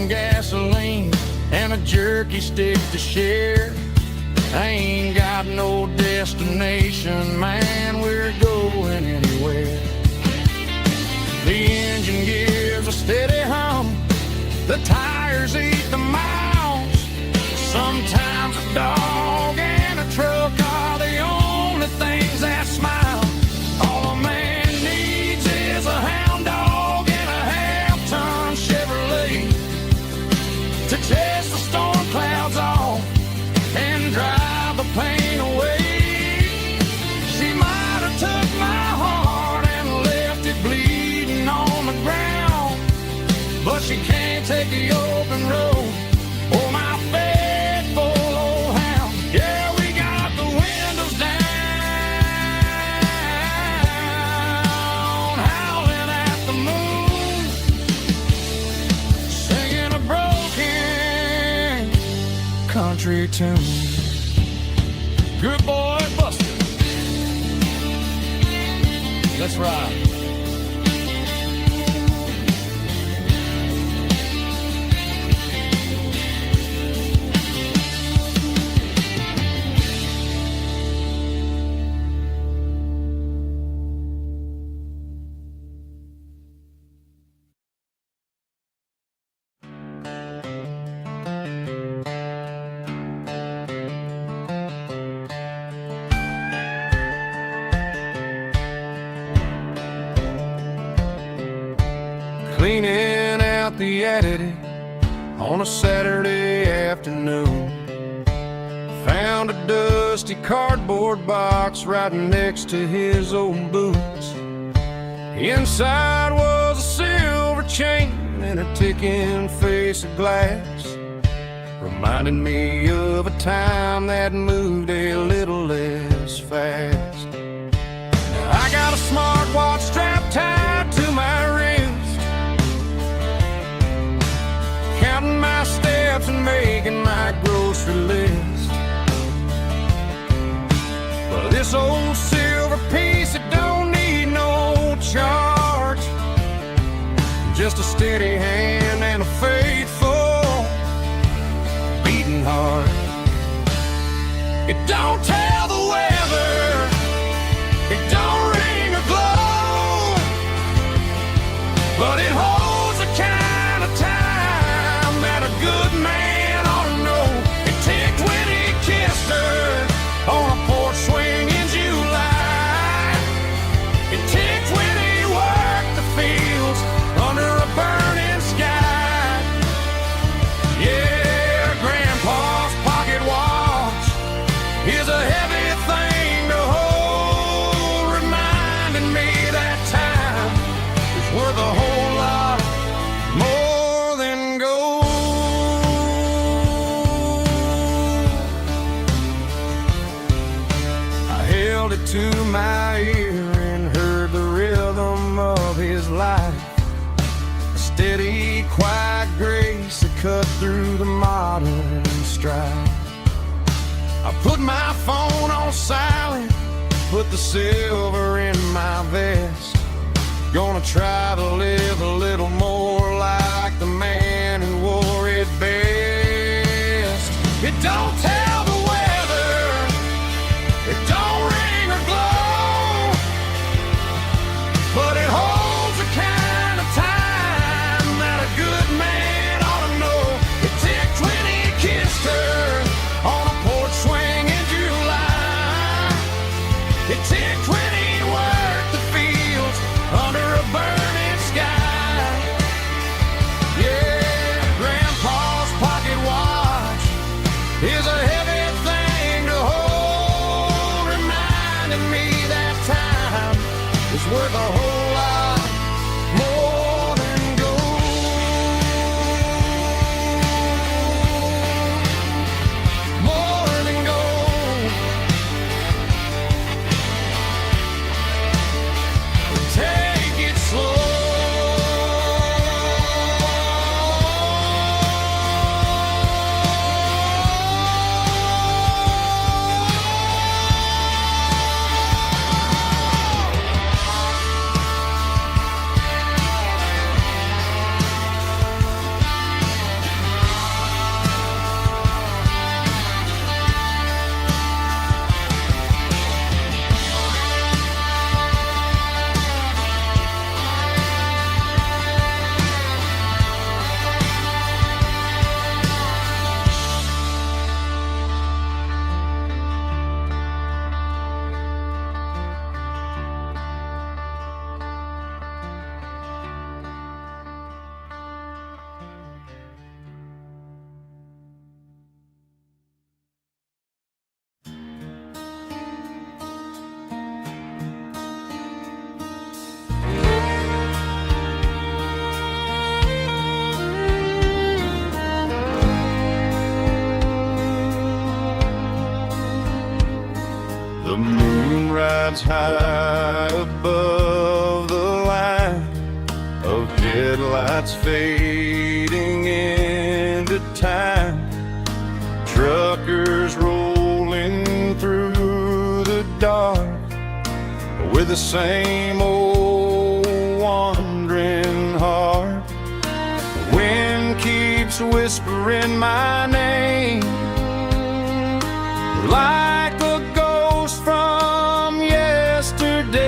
some gasoline and a jerky stick to share. I ain't got no destination, man, we're going anywhere. The engine gives a steady hum, the tires eat the miles. Sometimes a dog and a truck are the only things that smile. All a man needs is a hound dog and a half-ton Chevrolet to chase the storm clouds off and drive the pain away. She might have took my heart and left it bleeding on the ground, but she can't take the open road or my faithful old hound. Yeah, we got the windows down, howling at the moon, singing a broken country tune. Good boy, Buster. Let's ride. Cleaning out the attic on a Saturday afternoon. Found a dusty cardboard box right next to his old boots. Inside was a silver chain and a ticking face of glass, reminding me of a time that moved a little less fast. Now I got a smartwatch strapped tied to my wrist, counting my steps and making my grocery list. But this old silver piece, it don't need no charge, just a steady hand and a faithful beating heart. It don't tell the weather, it don't ring or glow, but it holds the kind of time that a good man ought to know. It ticked when he kissed her on a porch swing in July. It ticked when he worked the fields under a burning sky. Yeah, Grandpa's pocket watch is a heavy thing to hold, reminding me that time is worth a whole lot more than gold. I held it to my ear and heard the rhythm of his life, a steady, quiet grace that cut through the modern strife. I put my phone on silent, put the silver in my vest. Gonna try to live a little more like the man who wore it best. It don't tell the weather, it don't ring or glow, but it holds the kind of time that a good man ought to know. It ticked when he kissed her on a porch swing in July. It ticked when he worked the fields under a burning sky. Yeah, Grandpa's pocket watch is a heavy thing to hold, reminding me that time is worth a whole lot more than gold. More than gold. Take it slow. Streetlights high above the line of headlights fading into time. Truckers rolling through the dark with the same old wandering heart. The wind keeps whispering my name like a ghost from yesterday.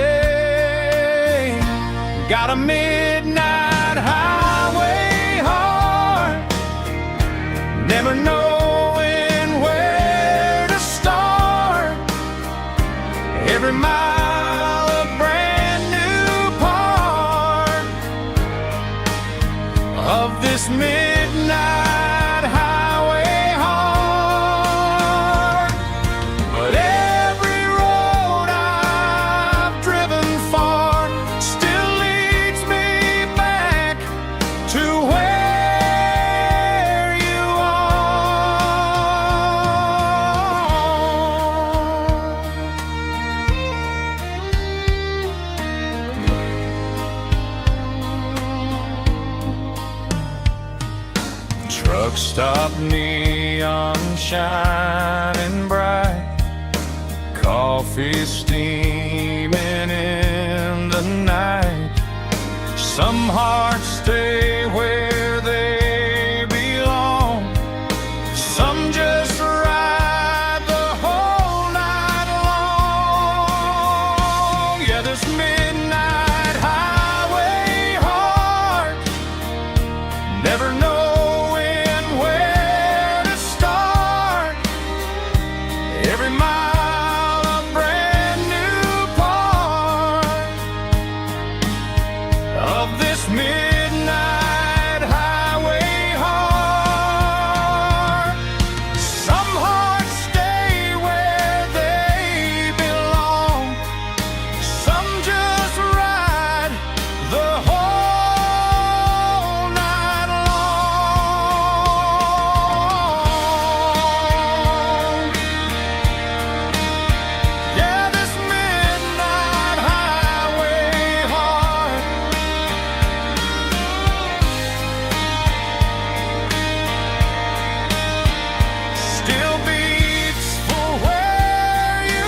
Got a midnight highway heart, never knowing where to start. Every mile a brand new part of this midnight highway heart. But every road I've driven far still leads me back to where you are. Truck stop, neon shining bright, coffee steaming in the night. Some hearts stay where they belong, some just ride the whole night long. Yeah, this midnight highway heart, never knowing where to start. Every mile a brand new part of this midnight highway heart. Some hearts stay where they belong, some just ride the whole night long. Yeah, this midnight highway heart still beats for where you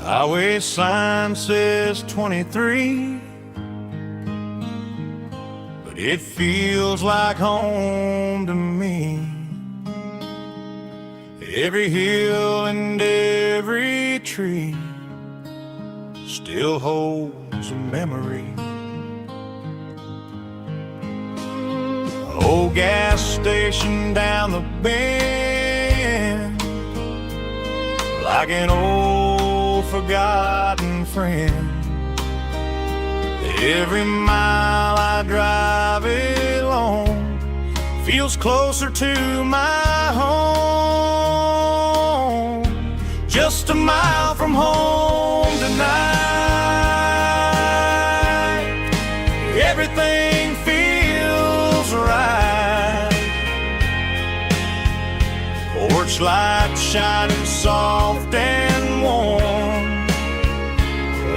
highway sign says 23, but it feels like home to me. Every hill and every tree still holds a memory. Old gas station down the bend, like an old forgotten friend. Every mile I drive it along feels closer to my home. Just a mile from home tonight, everything feels right. Porch light shining soft and warm,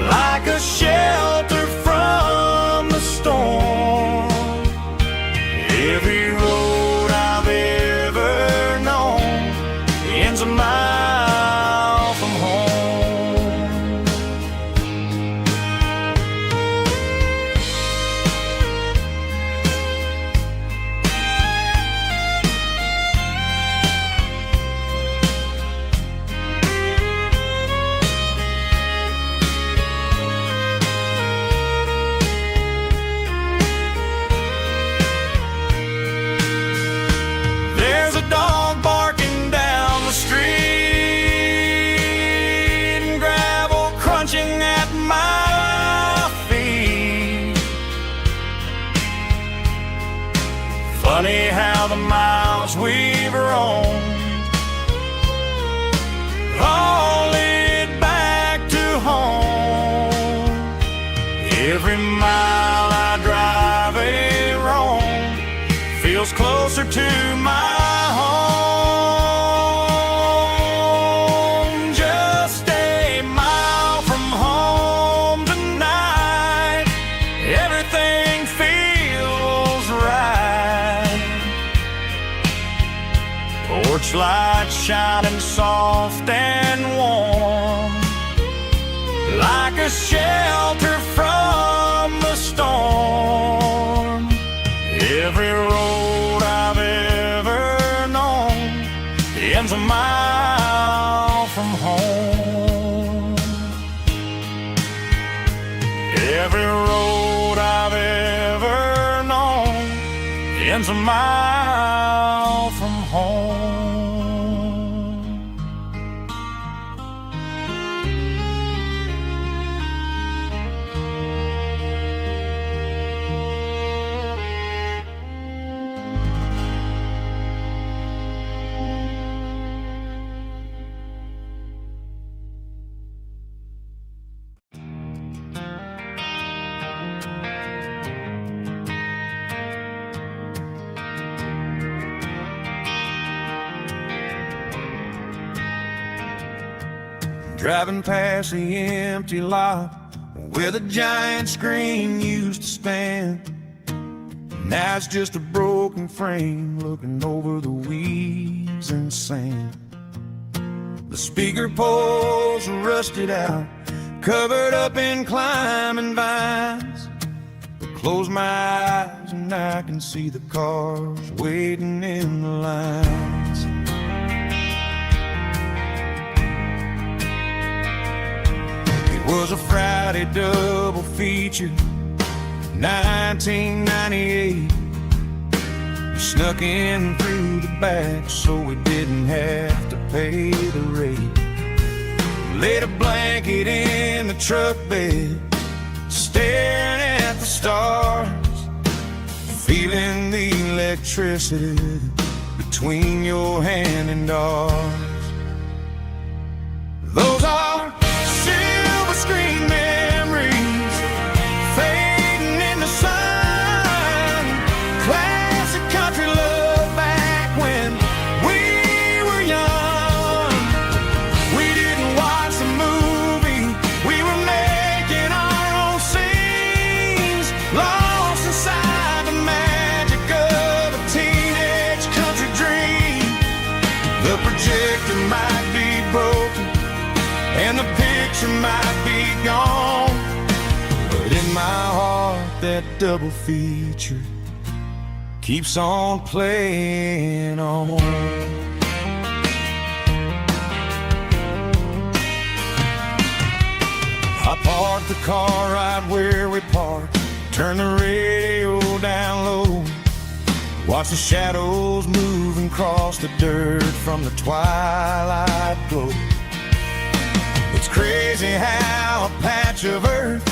like a shelter from the storm. Every road I've ever known ends a mile from home. Funny how the miles we've roamed all lead back to home. Every mile I drive a roam feels closer to my home. Just a mile from home tonight, everything feels right. Porch light shining soft and warm, like a shelter from the storm. Every road I've ever known ends a mile from home. Every road I've ever known ends a mile from home. Driving past the empty lot where the giant screen used to stand. Now it's just a broken frame looking over the weeds and sand. The speaker poles are rusted out, covered up in climbing vines. But close my eyes and I can see the cars waiting in the lines. It was a Friday double feature, 1998. We snuck in through the back so we didn't have to pay the rate. Laid a blanket in the truck bed, staring at the stars, feeling the electricity between your hand and ours. Those are silver screen memories fading in the sun. Classic country love back when we were young. We didn't watch the movie, we were making our own scenes, lost inside the magic of a teenage country dream. The projector might be broken and the picture might be gone, but in my heart that double feature keeps on playing on. I parked the car right where we parked, turned the radio down low, watch the shadows move and cross the dirt from the twilight glow. It's crazy how a patch of earth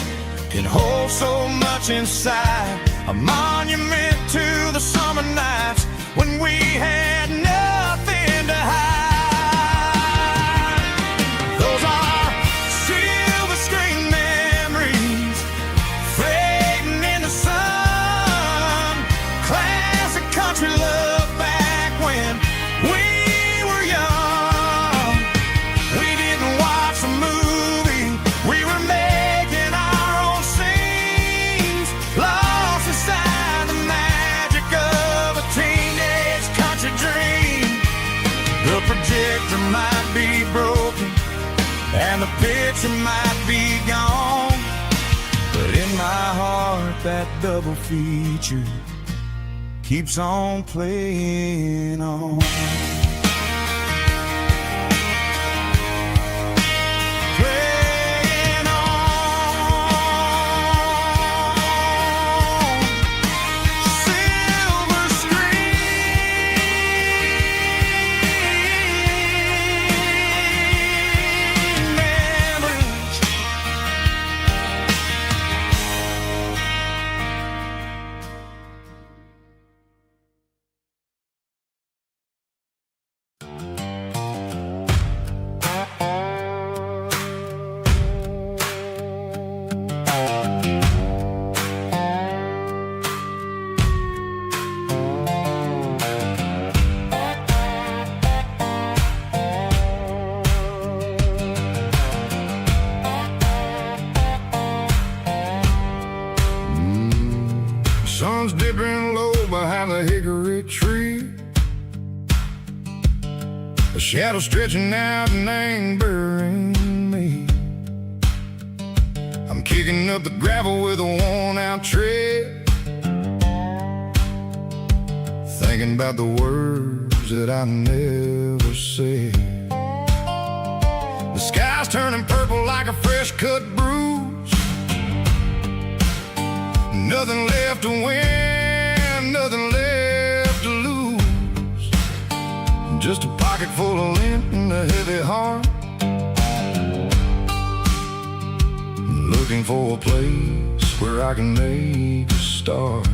can hold so much inside, a monument to the summer nights when we had nothing to hide. Those are silver screen memories fading in the sun. Classic country love back when we were young. We didn't watch the movie, we were making our own scenes, lost inside the magic of a teenage country dream. The projector might be broken and the picture might be gone, but in my heart that double feature keeps on playing on. shadow stretching out and ain't burying me. I'm kicking up the gravel with a worn-out tread, thinking about the words that I never said. The sky's turning purple like a fresh-cut bruise. Nothing left to win, nothing left to lose. Just a pocket full of lint and a heavy heart, looking for a place where I can make a start.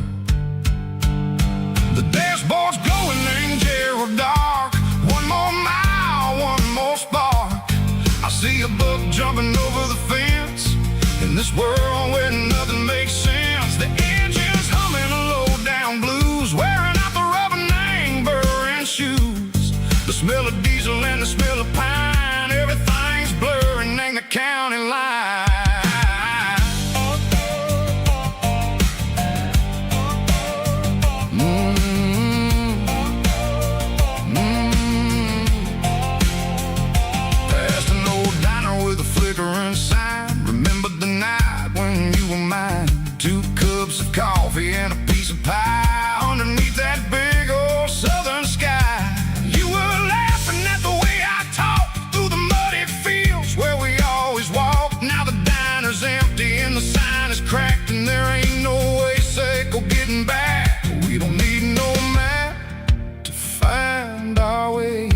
The dashboard's glowing in Yearwood dark. One more mile, one more spark. I see a buck jumping over the fence in this world where nothing makes sense. The engine's humming a low-down blues, wearing out the rubber name burring shoes. The smell of diesel and the smell of pine, everything's blurring in the county line. Coffee and a piece of pie underneath that big old southern sky. You were laughing at the way I talked through the muddy fields where we always walked. Now the diner's empty and the sign is cracked, and there ain't no way safe or getting back. We don't need no map to find our way.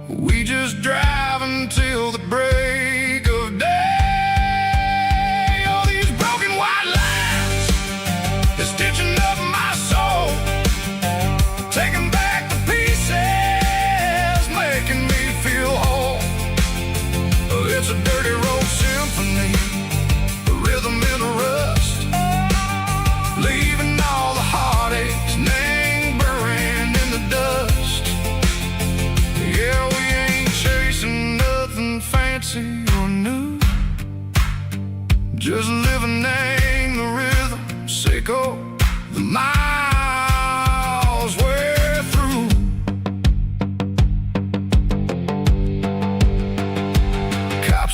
We just drive until the break of day. It's a dirty road symphony, a rhythm in a rust, leaving all the heartaches, name burning in the dust. Yeah, we ain't chasing nothing fancy or new, just living in the rhythm, sick of the miles we're through.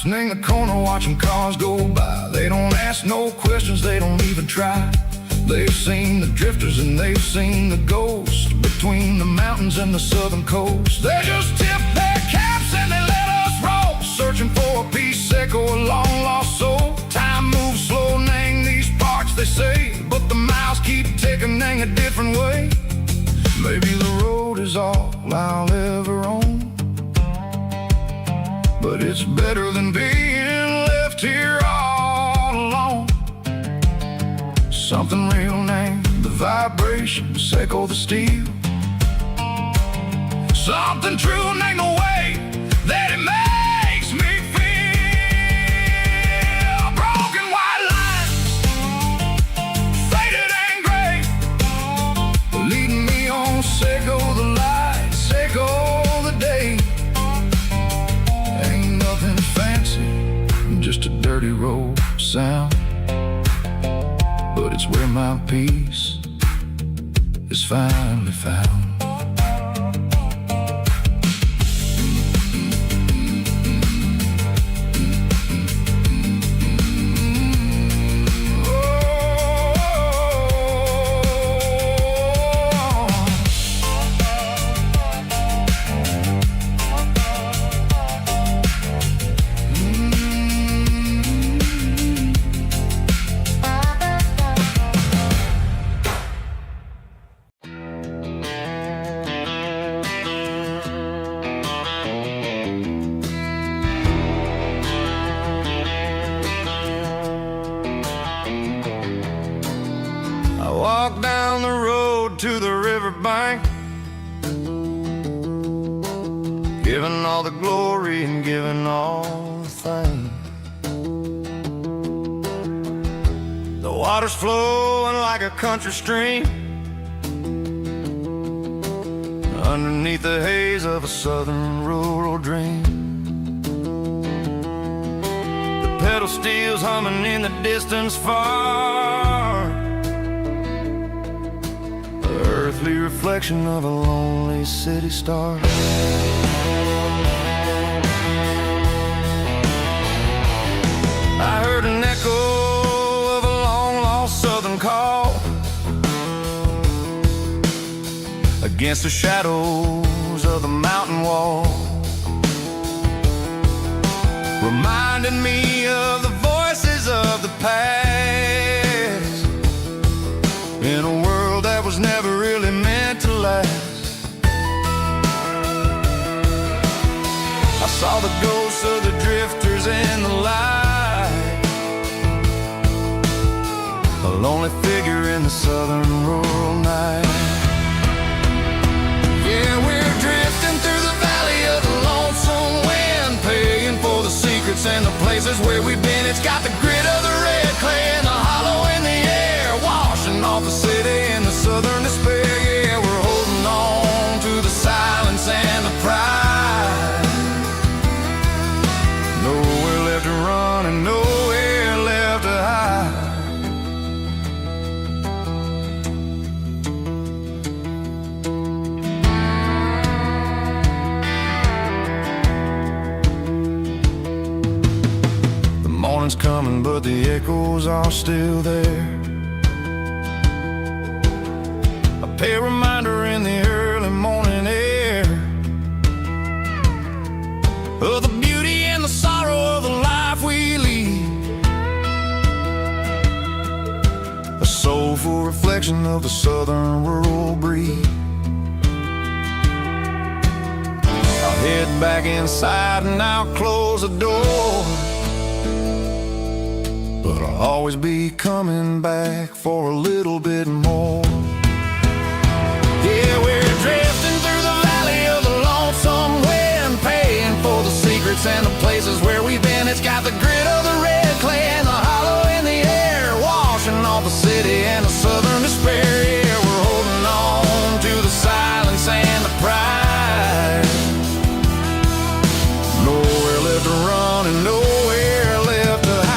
In the corner watching cars go by, they don't ask no questions, they don't even try. They've seen the drifters and they've seen the ghosts between the mountains and the southern coast. They just tip their caps and they let us roll, searching for a piece sick or a long lost soul. Time moves slow in these parts, they say, but the miles keep ticking in a different way. Maybe the road is all I'll ever own, but it's better than being left here all alone. Something real named the vibrations echo the steel. Something true named the way that it makes me feel. Broken white lines, faded and gray, leading me on, Seco the light, Seco the day. Just a dirty road sound, but it's where my peace is finally found. Walk down the road to the riverbank, giving all the glory and giving all the thanks. The water's flowing like a country stream underneath the haze of a southern rural dream. The pedal steel's humming in the distance far. earthly reflection of a lonely city star. I heard an echo of a long-lost southern call against the shadows of the mountain wall, reminding me of the voices of the past, in a world that was never really meant to last. I saw the ghosts of the drifters in the light, a lonely figure in the southern rural night. Yeah, we're drifting through the valley of the lonesome wind, paying for the secrets and the places where we've been. It's got the grit of the red clay and the hollow in the air, washing off the city in the southern despair. Yeah, we're holding on to the silence and the pride. Nowhere left to run and nowhere left to hide. Morning's coming, but the echoes are still there. A pale reminder in the early morning air of the beauty and the sorrow of the life we lead, a soulful reflection of the southern rural breed. I'll head back inside and I'll close the door, but I'll always be coming back for a little bit more. Yeah, we're drifting through the valley of the lonesome wind, paying for the secrets and the places where we've been. It's got the grit of the red clay and the hollow in the air, washing off the city and the southern despair. Yeah, we're holding on to the silence and the pride. Nowhere left to run and nowhere left to hide.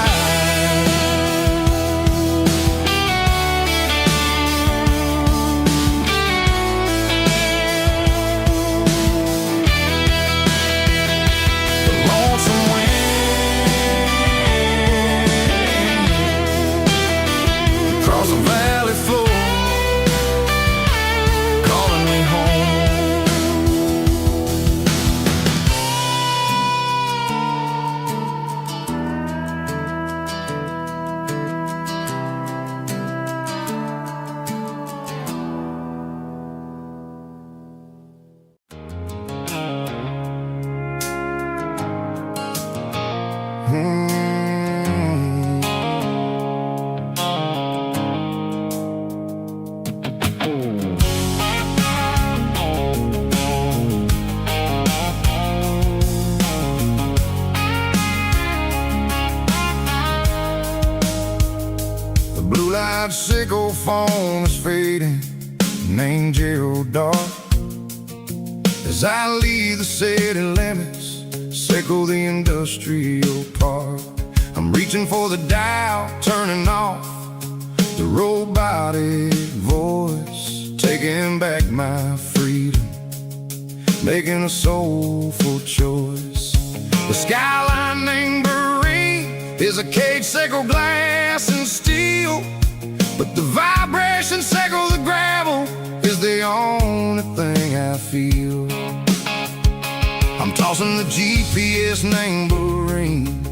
The valley floor, calling me home. Blue-light sickle foam is fading, named Gerald dark. As I leave the city limits, sickle the industrial park. I'm reaching for the dial, turning off the robotic voice, taking back my freedom, making a soulful choice. The skyline named is a cage, sickle glass and steel, but the vibration sickle the gravel is the only thing I feel. I'm tossing the GPS named Marine,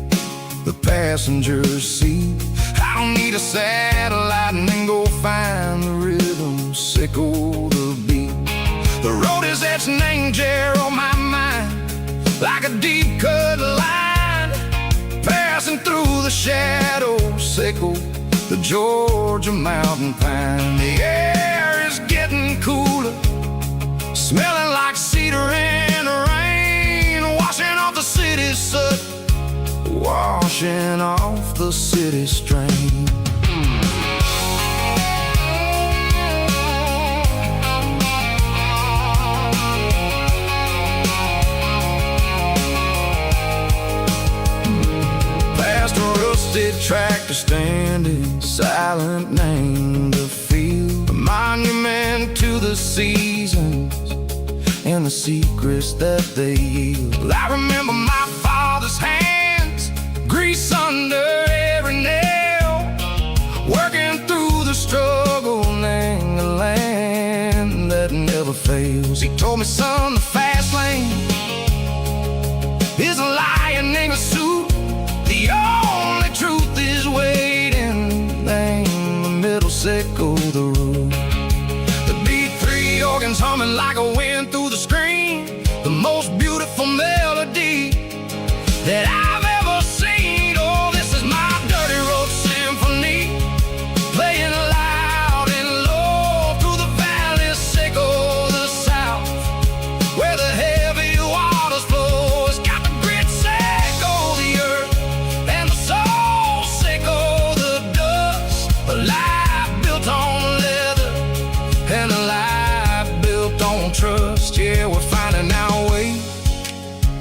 the passenger seat. I don't need a satellite and then go find the rhythm, sickle the beat. The road is etched named Jer on my mind, like a deep cut line, passing through the shadows, sickle the Georgia mountain pine. The air is getting cooler, smelling like cedar in the rain, washing off the city's soot, washing off the city strain. Rusted tractor standing silent, named the field, a monument to the seasons and the secrets that they yield. I remember my father's hands, grease under every nail, working through the struggle in the land that never fails. He told me, son, the fast lane is a lion in a suit. The only truth is waiting. Name the middle, sickle the root. The B3 organs humming like a wind through the screen. The most beautiful melody that I've ever seen. Oh, this is my dirty road symphony, playing loud and low through the valleys, sickle the south, where the heavy waters flow. It's got the grit, sickle the earth, and the soul, sickle the dust. A life built on leather and a life built on trust. Yeah, we're finding our way.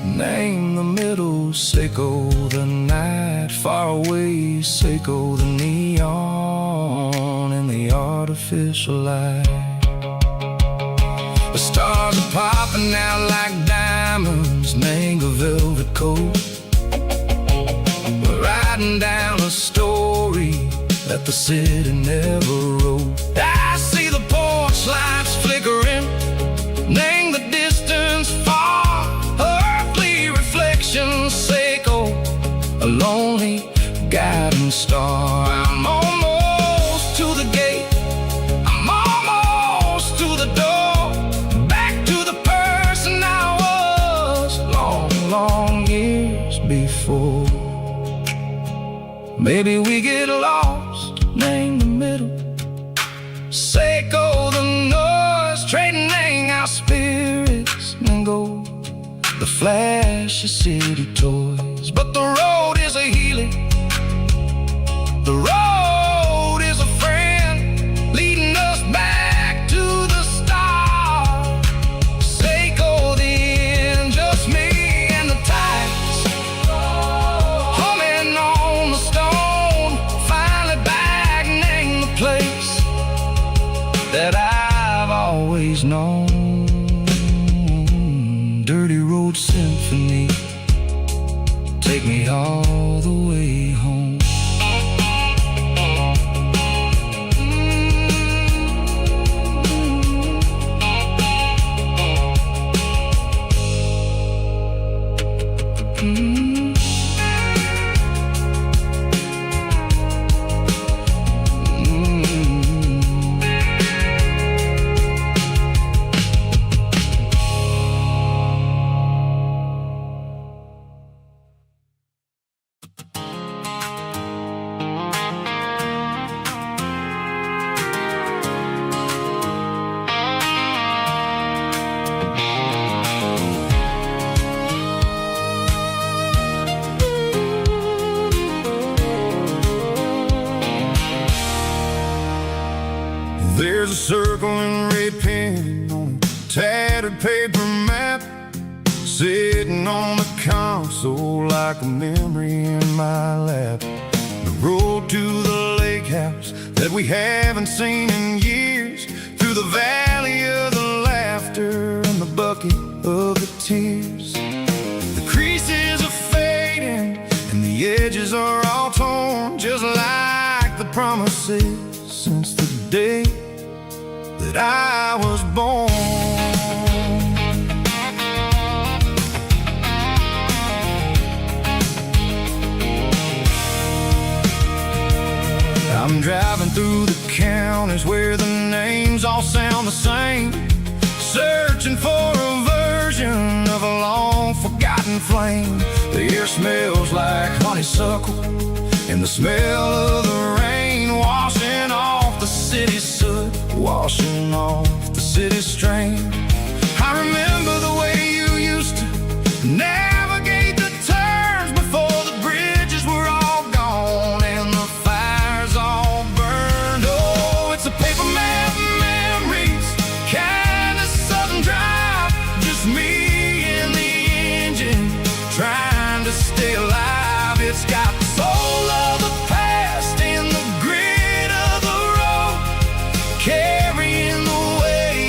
Name the middle, sickle the night, far away, sickle the neon and the artificial light. The stars are popping out like diamonds, mango velvet coat. We're writing down a story that the city never wrote. I see the porch lights flickering, name the distance far, earthly reflections, sickle a lonely guiding star. I'm almost to the gate, I'm almost to the door, back to the person I was long, long years before. Maybe we get lost, name the middle, sickle the noise, trading our spirits and gold, the flash of city toys. But the road is a healing, the road is a friend, leading us back to the start. Sickle the end, just me and the tides, humming on the stone, finally back, name the place that I've always known. Dirty road symphony, take me all the way home. There's a circle and red pen on a tattered paper map, sitting on the console like a memory in my lap. The road to the lake house that we haven't seen in years, through the valley of the laughter and the bucket of the tears. The creases are fading and the edges are all torn, just like the promises since the day that I was born. I'm driving through the counties where the names all sound the same, searching for a version of a long forgotten flame. The air smells like honeysuckle and the smell of the rain, washing off the city's soot, washing off the city's strain. I remember the way you used to navigate the turns before the bridges were all gone and the fires all burned. Oh, it's a paper map memories, kind of sudden drive, just me and the engine trying to stay alive. It's got the soul of the past and the grit of the road, carrying the weight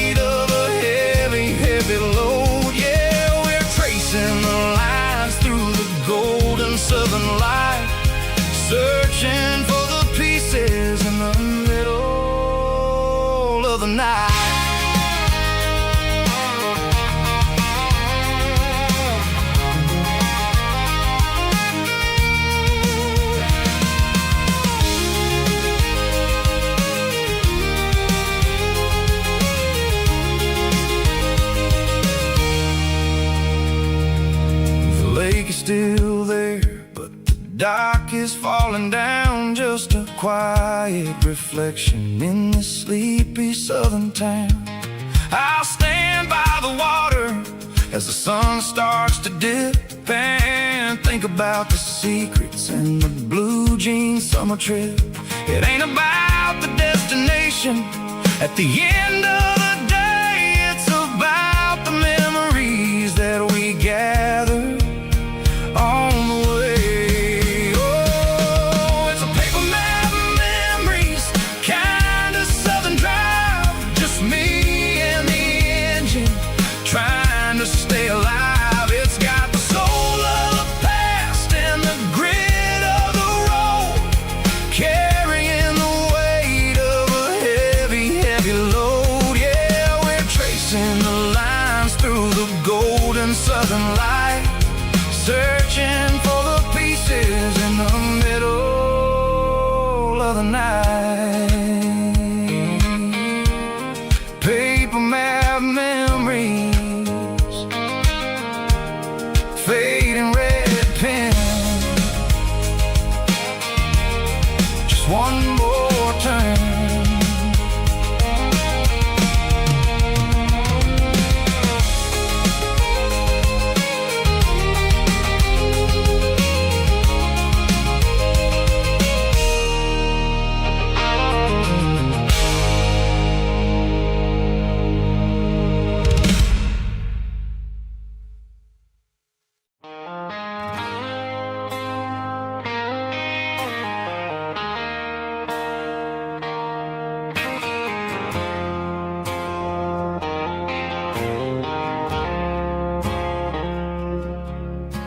searching for the pieces in the middle of the night. The lake is still there, but the dock is falling down, just a quiet reflection in the sleepy southern town. I'll stand by the water as the sun starts to dip and think about the secrets and the blue jean summer trip. It ain't about the destination at the end of the day, it's about the memories that we gather on the way. Oh, it's a paper map of memories, kind of southern drive, just me and the engine trying to stay alive. It's got the soul of the past and the grit of the road, carrying the weight of a heavy, heavy load. Yeah, we're tracing the lines through the golden southern light, searching for the pieces in the middle of the night. Paper map memories, fading red pen, just one more turn.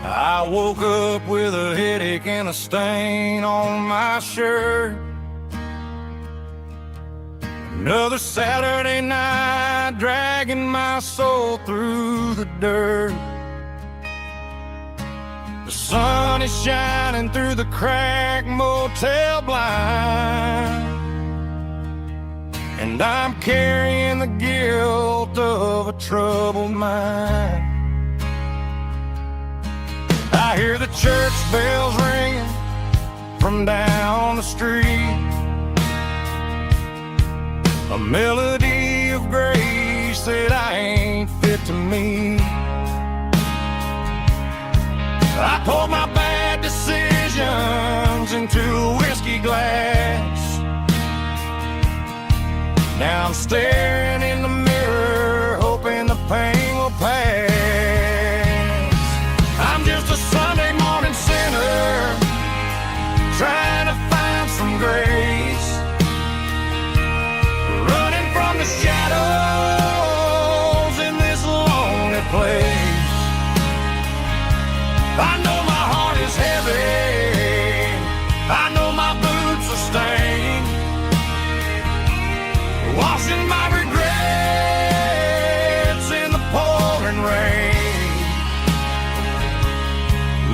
I woke up with a headache and a stain on my shirt. Another Saturday night, dragging my soul through the dirt. The sun is shining through the cracked motel blind, and I'm carrying the guilt of a troubled mind. I hear the church bells ringing from down the street, a melody of grace that I ain't fit to meet. I poured my bad decisions into a whiskey glass. Now I'm staring in the mirror, hoping the pain will pass. I'm just a Sunday morning sinner, trying to find some grace, running from the shadows in this lonely place. I know my heart is heavy, I know my boots are stained, washing my regrets in the pouring rain.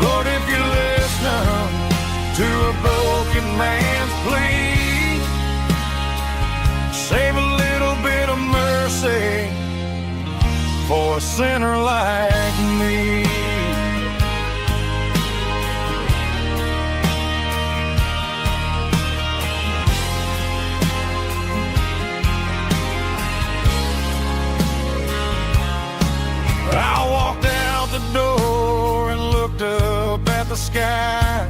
Lord, if you listen to a broken man's plea, save a little bit of mercy for a sinner like me. I walked out the door and looked up at the sky,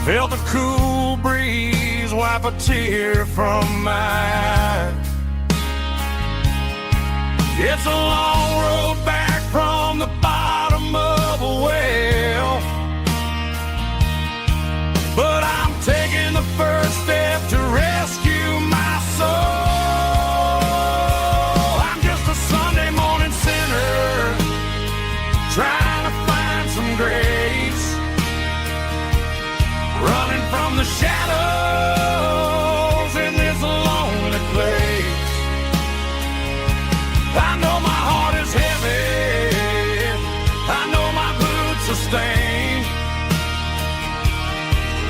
felt a cool breeze wipe a tear from my eye. It's a long road back from the bottom of a well, but I'm taking the first step to rescue my soul. Trying to find some grace, from the shadows in this lonely place. I know my heart is heavy, I know my boots are stained,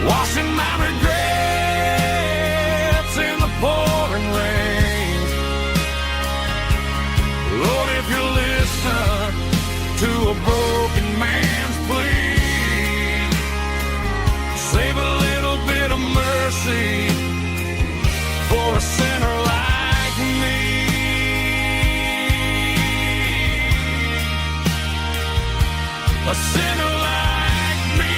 washing my regrets in the pouring rain. Lord, if you listen to a broken man's plea, save a little bit of mercy for a sinner like me. A sinner like me.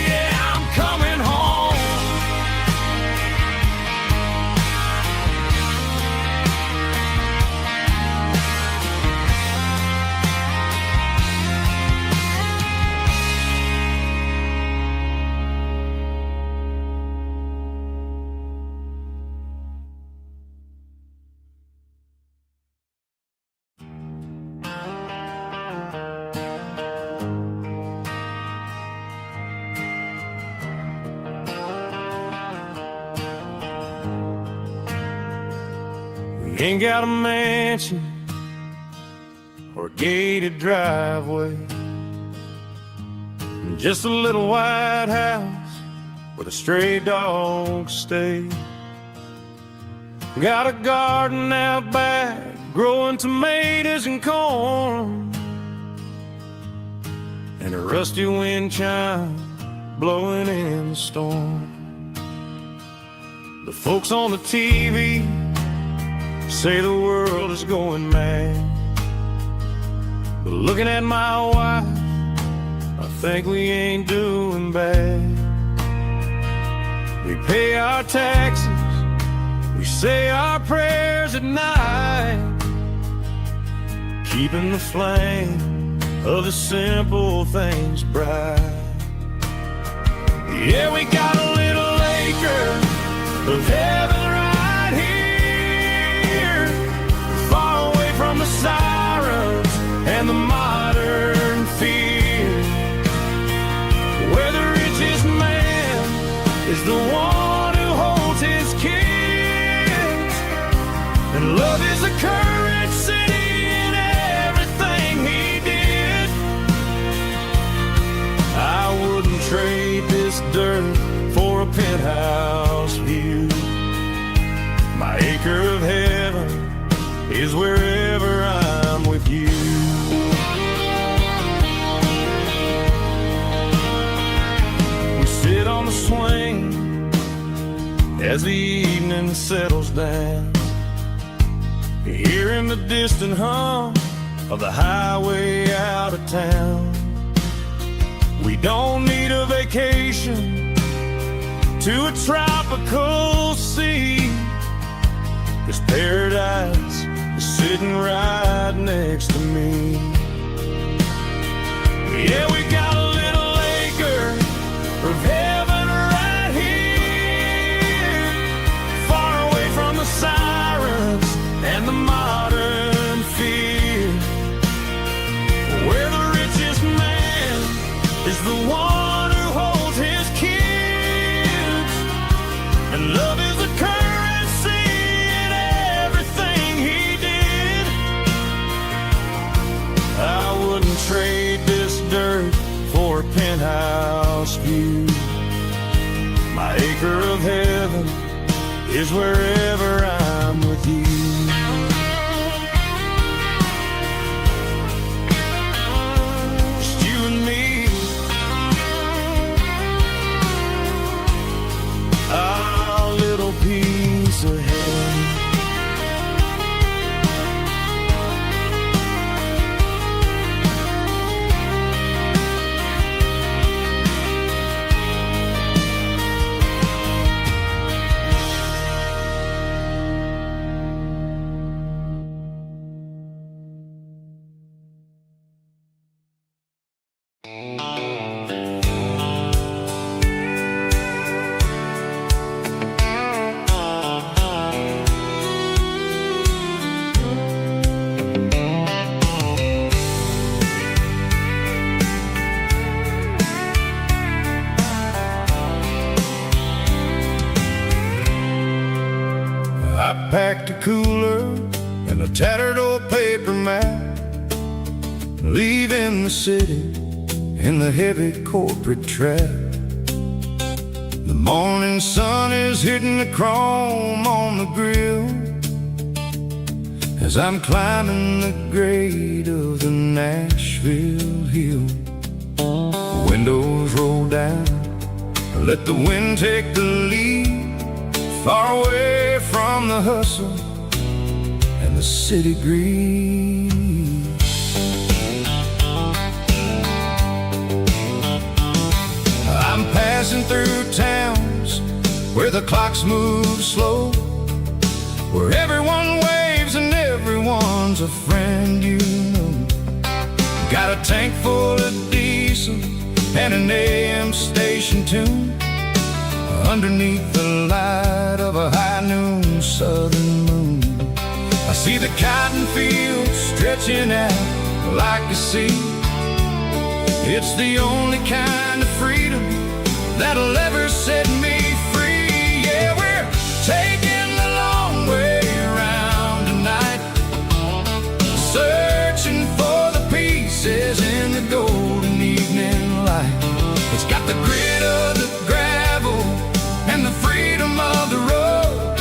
Yeah, I'm coming home. Ain't got a mansion or a gated driveway, just a little white house where the stray dogs stay. Got a garden out back growing tomatoes and corn, and a rusty wind chime blowing in the storm. The folks on the TV say the world is going mad, but looking at my wife, I think we ain't doing bad. We pay our taxes, we say our prayers at night, keeping the flame of the simple things bright. Yeah, we got a little acre of heaven right here, far away from the sirens and the modern fear, where the richest man is the one who holds his kids, and love is a currency in everything he did. I wouldn't trade this dirt for a penthouse view. My acre of heaven is wherever I'm with you. We sit on the swing as the evening settles down, hearing the distant hum of the highway out of town. We don't need a vacation to a tropical sea, 'cause paradise is sitting right next to me. Yeah, we got a little acre of heaven right here, far away from the sirens and the modern fear, where the richest man is the one who holds his kids, and love is a currency in everything he did. I wouldn't trade this dirt for a penthouse view. My acre of heaven is wherever I'm with you. Just you and me, our little piece of heaven. in the city, in the heavy corporate trap. The morning sun is hitting the chrome on the grill as I'm climbing the grade of the Nashville hill. Windows roll down, let the wind take the lead, far away from the hustle and the city greed. I'm passing through towns where the clocks move slow, where everyone waves and everyone's a friend you know. Got a tank full of diesel and an AM station tune underneath the light of a high noon southern moon. I see the cotton fields stretching out like a sea. It's the only kind of freedom that'll ever set me free. Yeah, we're taking the long way around tonight, searching for the pieces in the golden evening light. It's got the grit of the gravel and the freedom of the road,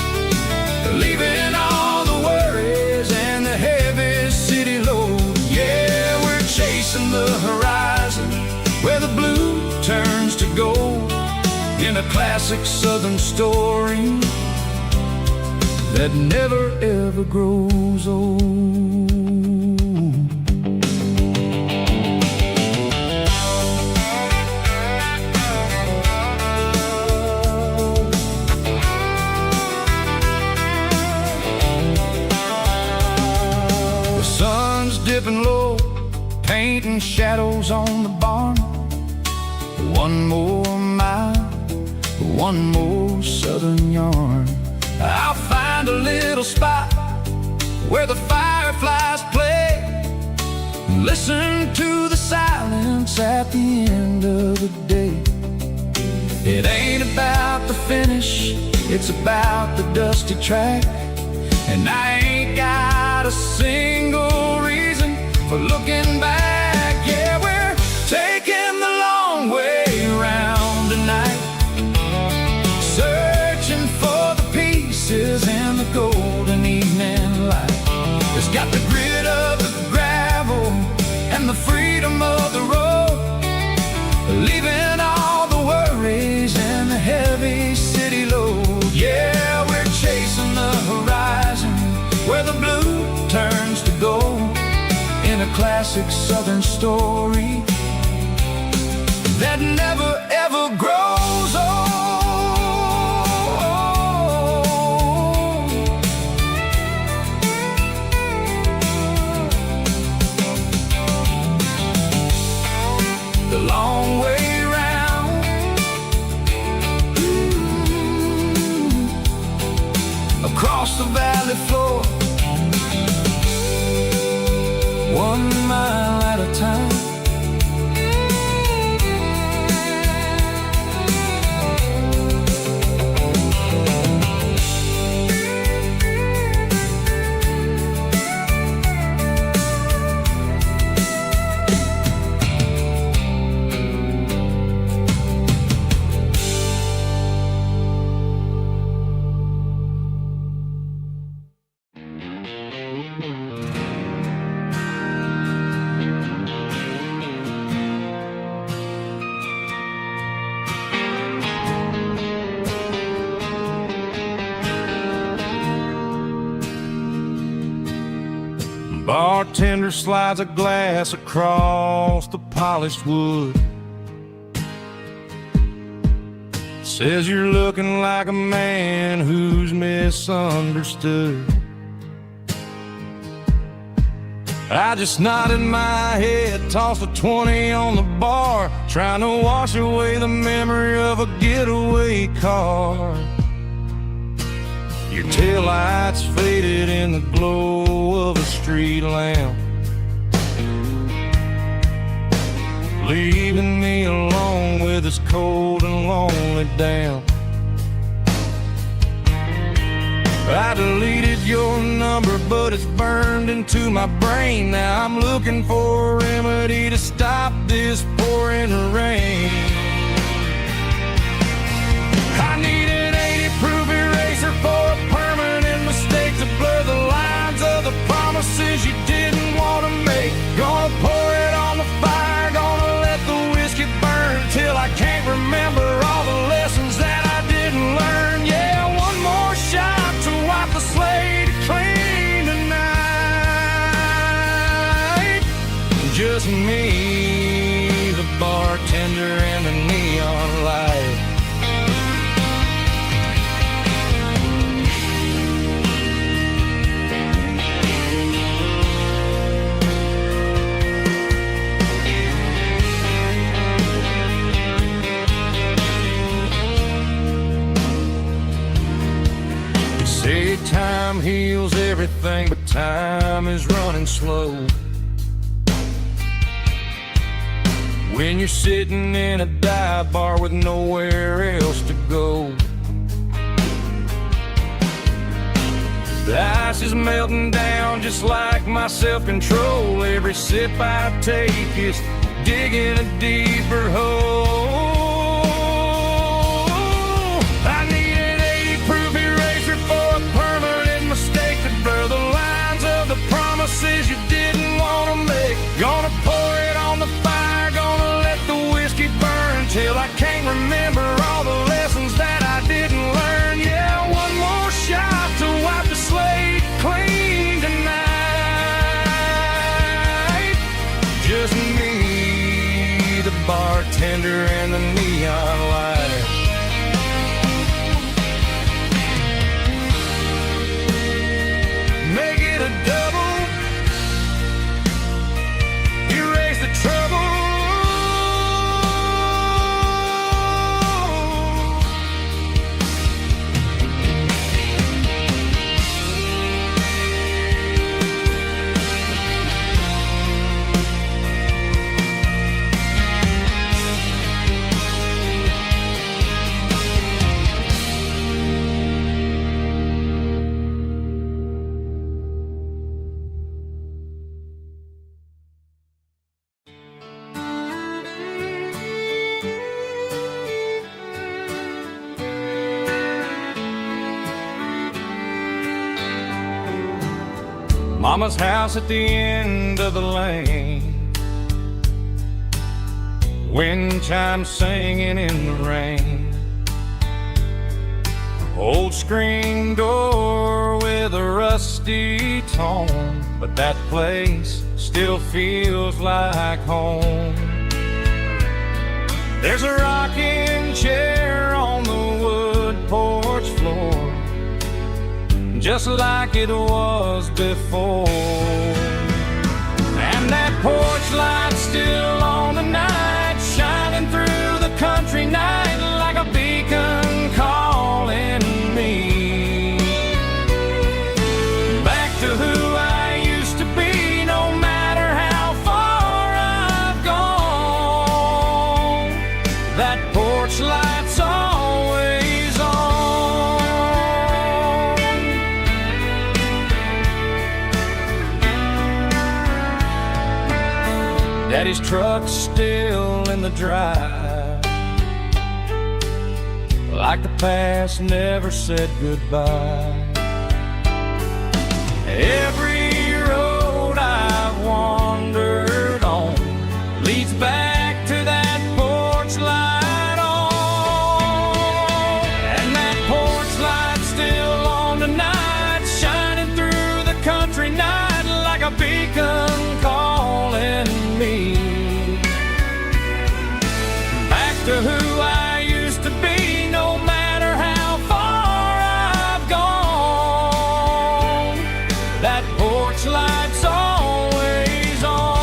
leaving all the worries and the heavy city load. Yeah, we're chasing the horizon where the blue turns to gold, in a classic southern story that never ever grows old. The sun's dipping low, painting shadows on the barn. One more mile, one more southern yarn. I'll find a little spot where the fireflies play, and listen to the silence at the end of the day. It ain't about the finish, it's about the dusty track. And I ain't got a single reason for looking back. Yeah, we're taking the long way around tonight, searching for the pieces in the golden evening light. It's got the grit of the gravel and the freedom of the road, leaving all the worries and the heavy city load. Yeah, we're chasing the horizon where the blue turns to gold, in a classic southern story that never ever grows old. The long way round, across the valley floor, 1 mile at a time. Bartender slides a glass across the polished wood, says you're looking like a man who's misunderstood. I just nodded my head, tossed a 20 on the bar, trying to wash away the memory of a getaway car. Your taillights faded in the glow of a street lamp, leaving me alone with this cold and lonely damp. I deleted your number, but it's burned into my brain. Now I'm looking for a remedy to stop this pouring rain. I need an 80-proof eraser for a permanent mistake to blur the lines of the promises you didn't want to make. Gonna pour it on the fire, gonna let the whiskey burn till I can't remember all the lessons that I didn't learn. Yeah, one more shot to wipe the slate clean tonight. Just me, the bartender, and the neon light. Say time heals everything, but time is running slow. When you're sitting in a dive bar with nowhere else to go. The ice is melting down just like my self-control. Every sip I take is digging a deeper hole. I need an 80-proof eraser for a permanent mistake to blur the lines of the promises you didn't want to make. Gonna pour it on the fire, gonna let the whiskey burn till I can't remember all the lessons that I didn't learn. Yeah, one more shot to wipe the slate clean tonight. Just me, the bartender, and the neon light. Make it a double, erase the trouble. Mama's house at the end of the lane, wind chimes singing in the rain. Old screen door with a rusty tone, but that place still feels like home. There's a rocking chair on the wood porch floor, just like it was before. And that porch light's still on tonight, shining through the country night like a beacon calling me back to who I used to be. No matter how far I've gone, that porch light's always on. Daddy's truck's still in the drive, like the past never said goodbye. Every road I've wandered on leads back to that porch light on. And that porch light's still on tonight, shining through the country night like a beacon calling me back to who I used to be. No matter how far I've gone, that porch light's always on.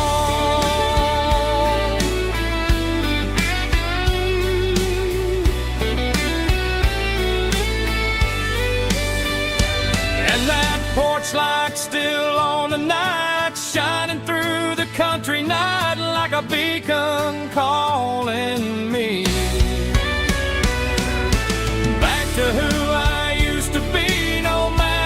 And that porch light's still on tonight, shining through the country night like a beacon calling me back to who I used to be. No matter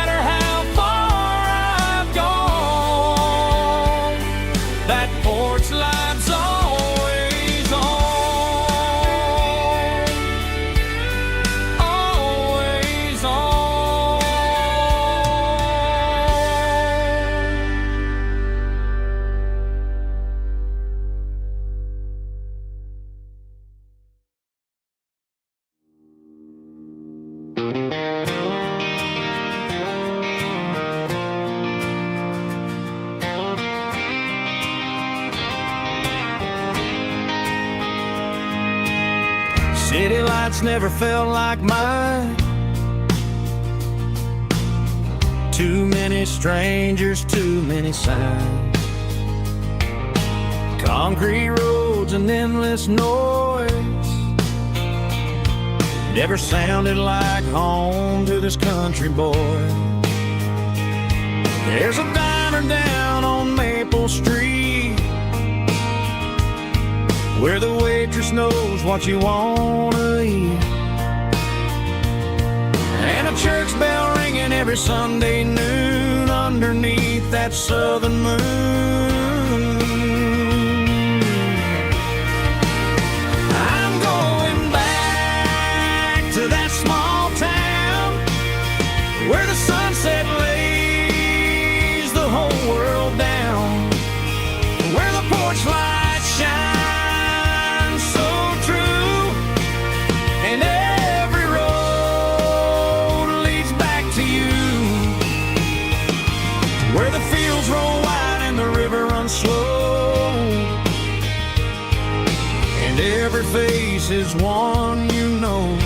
City lights never felt like mine. Too many strangers, too many signs. Concrete roads and endless noise never sounded like home to this country boy. There's a diner down on Maple Street where the waitress knows what you wanna eat, and a church bell ringing every Sunday noon underneath that southern moon. I'm going back to that small town where the sunset lays the whole world down, where the porch lights shine so true, and every road leads back to you, where the fields roll wide and the river runs slow, and every face is one you know.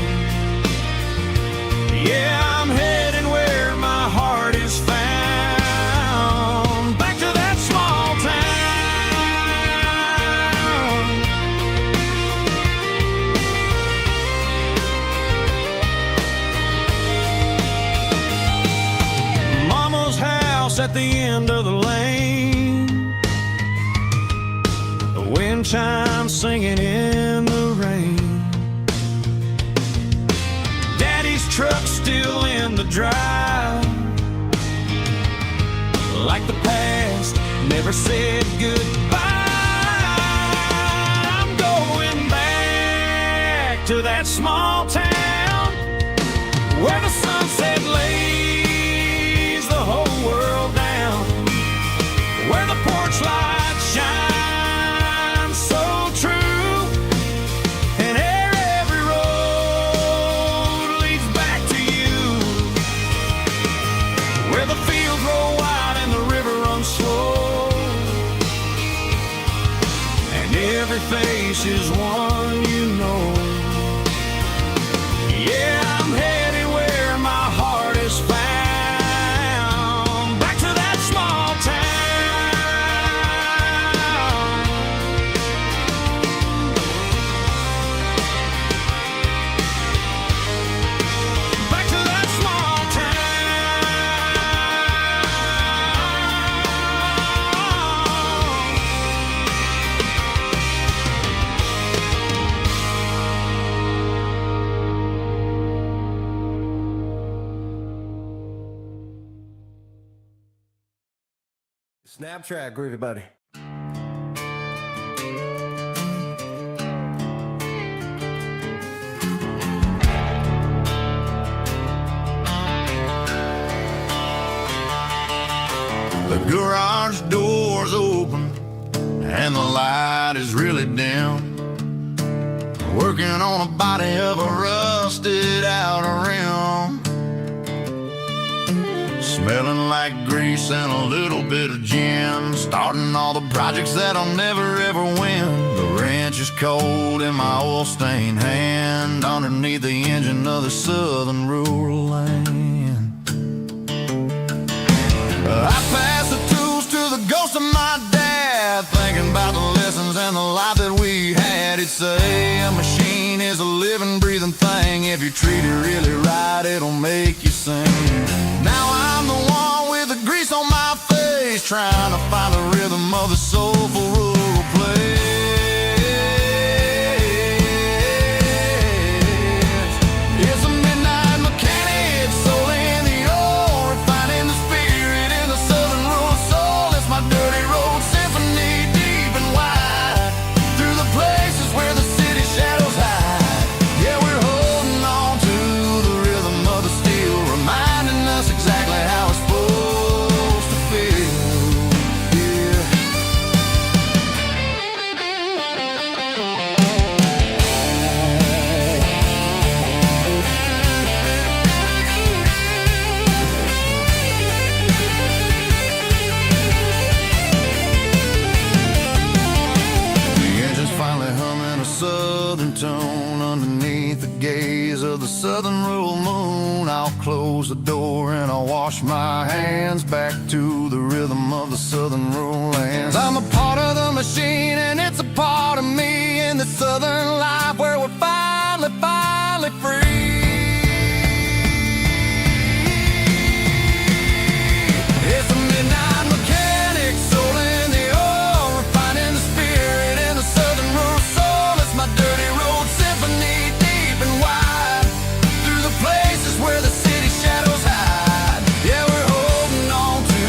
Yeah, I'm heading where my heart is found, back to that small town. Mama's house at the end of the lane, the wind chimes singing in the rain, Daddy's truck still in the drive, like the past never said goodbye. I'm going back to that small town where the sunset lays the whole world down, where the porch lights shine so true, and every road leads back to you, where the fields roll wide and the river runs slow, and every face is one you know. Yeah, I'm headed where my heart is found, back to that small town. Back to that small Snap track, groovy buddy. The garage door's open and the light is really dim, working on a body of a rusted out rim, smelling like grease and a little bit of gin, starting all the projects that I'll never ever win. The wrench is cold in my oil-stained hand underneath the engine of the southern rural land. I pass the tools to the ghost of my dad, thinking about the lessons and the life that we had. He'd say a machine is a living, breathing thing. If you treat it really right, it'll make you sing. Now I'm the one with the grease on my face, trying to find the rhythm of the soulful rural place. It's a midnight mechanic, soul in the ore, refining the spirit in the southern rural soul. It's my dirty road symphony, deep and wide, through the places where the city shadows hide. Yeah, we're holding on to the rhythm of the steel, reminding us exactly how it's supposed to feel. Yeah. The engine's finally humming a southern tone underneath close the door and I wash my hands back to the rhythm of the southern rural lands. I'm a part of the machine and it's a part of me in the southern life where we're finally free. It's a midnight mechanic, soul in the oil, refining the spirit in the southern rural soul. It's my dirty road symphony, deep and wide, through the places where the city shadows hide. Yeah, we're holding on to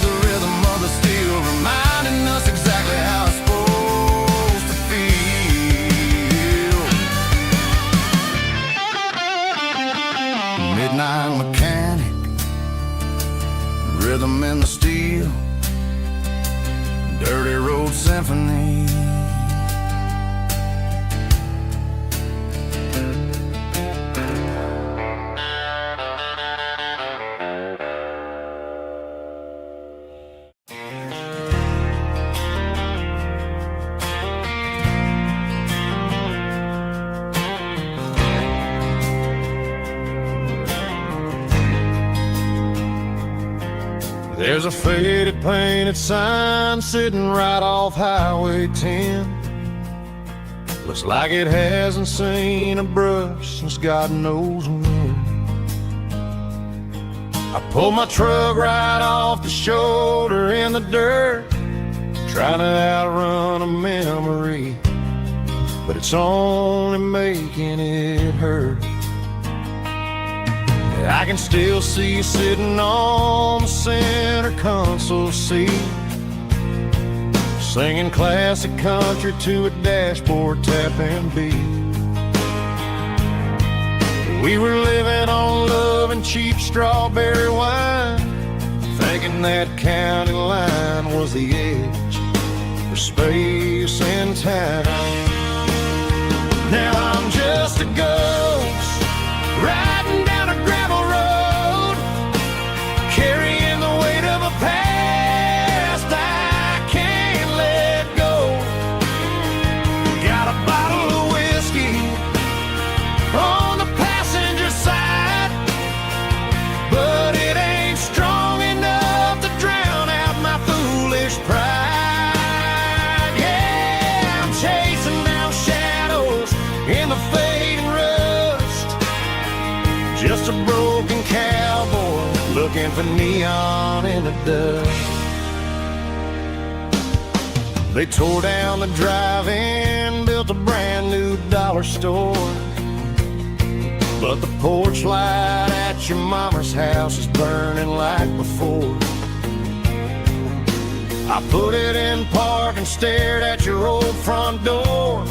the rhythm of the steel, reminding us exactly how it's supposed to feel. Midnight mechanic, rhythm in the steel, dirty road symphony. There's a faded painted sign sitting right off Highway 10. Looks like it hasn't seen a brush since God knows when. I pulled my truck right off the shoulder in the dirt, trying to outrun a memory, but it's only making it hurt. I can still see you sitting on the center console seat, singing classic country to a dashboard tapping beat. We were living on love and cheap strawberry wine, thinking that county line was the edge for space and time. Now I'm just a ghost riding down a gravel road, carrying the weight of a past I can't let go. Got a bottle of whiskey on the passenger side, but it ain't strong enough to drown out my foolish pride. Yeah, I'm chasing down shadows in the fading rust, just a broken cowboy looking for neon in the dust. They tore down the drive-in, built a brand new dollar store, but the porch light at your mama's house is burning like before. I put it in park and stared at your old front door,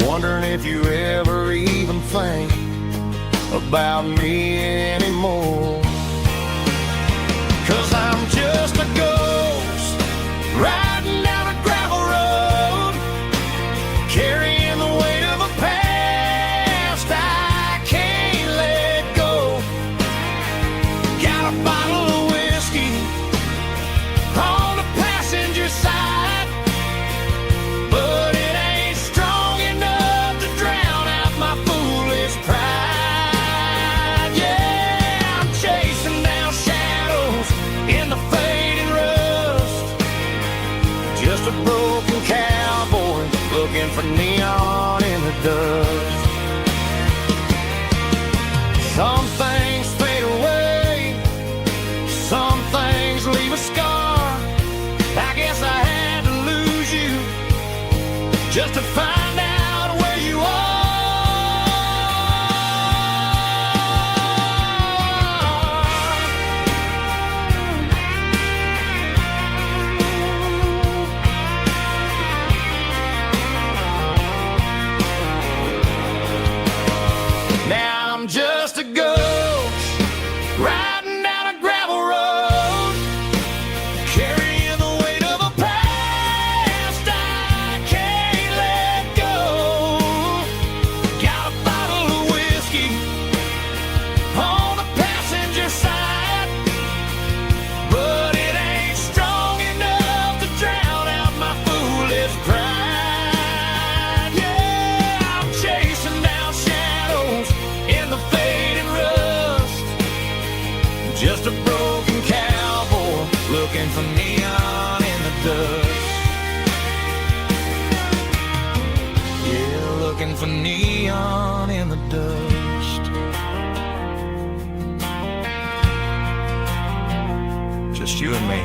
wondering if you ever even think about me anymore. 'Cause I'm just a ghost riding down a gravel road, carrying the weight of a past I can't let go. Got a bottle of whiskey on the passenger side, but it ain't strong enough to drown out my foolish pride. Yeah, I'm chasing down shadows in the fading rust, just a broken cowboy looking for neon in the dust. Some things fade away, some things leave a scar. I guess I had to lose you just to find out where you are. Now I'm just a ghost riding down a gravel road, carrying the weight of a past I can't let for neon in the dust. Just you and me.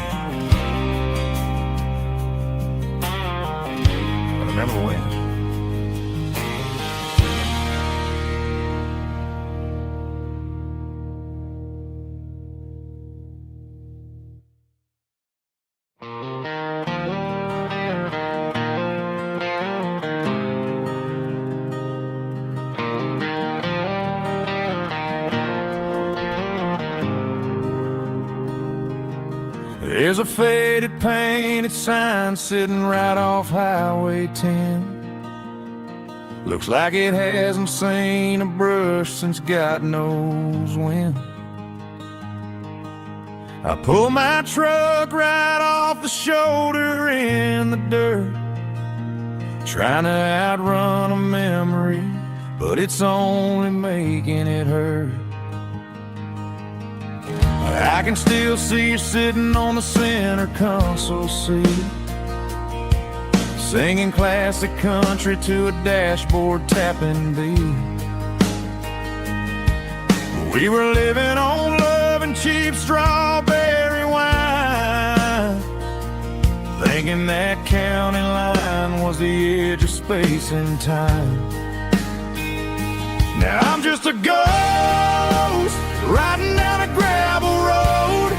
I remember when. There's a faded painted sign sitting right off Highway 10. Looks like it hasn't seen a brush since God knows when. I pull my truck right off the shoulder in the dirt, trying to outrun a memory, but it's only making it hurt. I can still see you sitting on the center console seat, singing classic country to a dashboard tapping beat. We were living on love and cheap strawberry wine, thinking that county line was the edge of space and time. Now I'm just a ghost riding down a gravel road,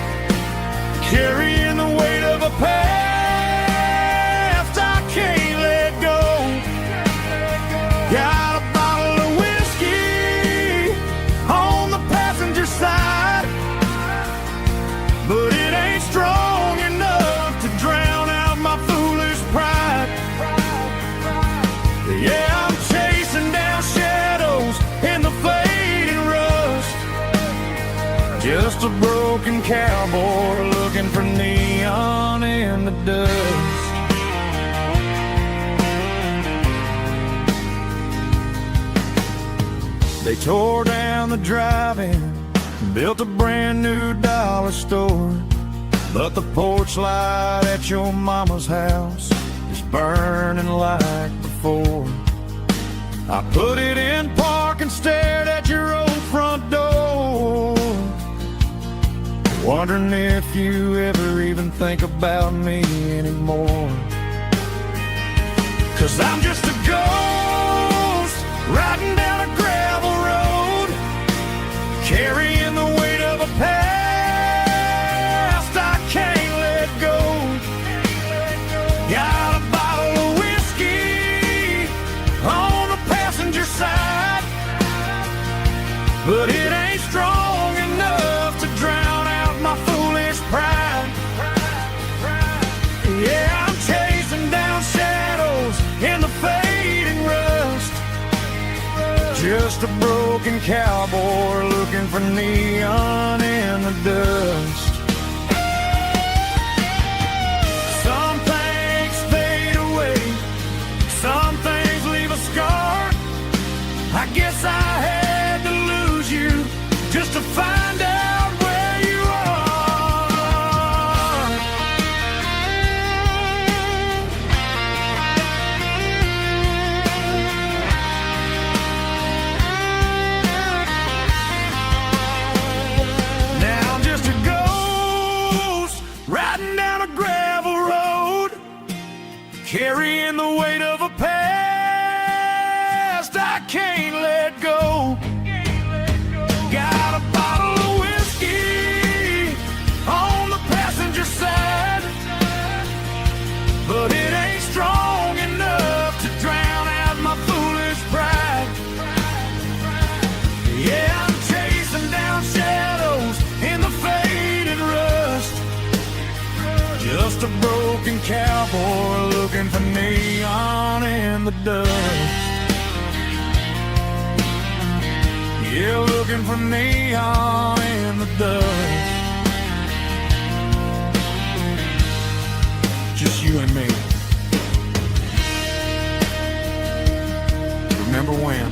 carrying the weight of a past I can't let go. Got a bottle of whiskey on the passenger side, but it ain't strong enough to drown out my foolish pride. Yeah, I'm chasing down shadows in the fading rust, just a broken cowboy looking for neon in the dust. They tore down the drive-in, built a brand new dollar store, but the porch light at your mama's house is burning like before. I put it in park and stared at your old front door, wondering if you ever even think about me anymore. 'Cause I'm just a ghost riding down a gravel road, carrying the weight of a past I can't let go. Got a bottle of whiskey on the passenger side, but it ain't strong enough to drown out my foolish pride. Yeah, I'm chasing down shadows in the fading rust, just a broken cowboy looking for neon in the dust. Some things fade away, some things leave a scar. I guess I had to lose you just to find out where you are. Now I'm just a ghost riding down a gravel road, carrying the weight of a past I can't let go. Got a bottle of whiskey on the passenger side, but it ain't strong enough to drown out my foolish pride. Yeah, I'm chasing down shadows in the faded rust, just a broken cowboy looking for neon in the dust. Yeah, looking for neon in the dust. Just you and me. Remember when?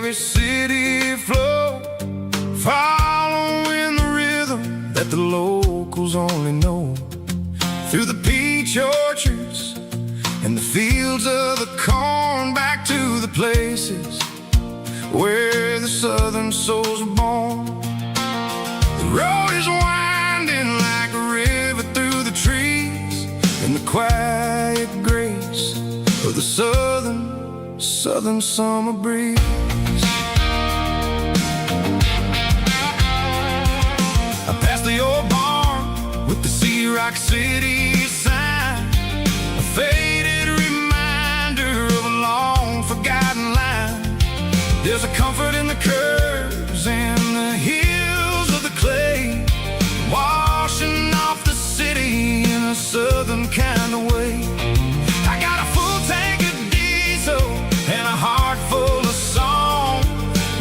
every city flow, following the rhythm that the locals only know. Through the peach orchards and the fields of the corn, back to the places where the southern souls are born. The road is winding like a river through the trees, in the quiet grace of the southern summer breeze. I passed the old barn with the Sea Rock City sign, a faded reminder of a long forgotten line. There's a comfort in the curves and the hills of the clay, washing off the city in a southern kind of way. I got a full tank of diesel and a heart full of song,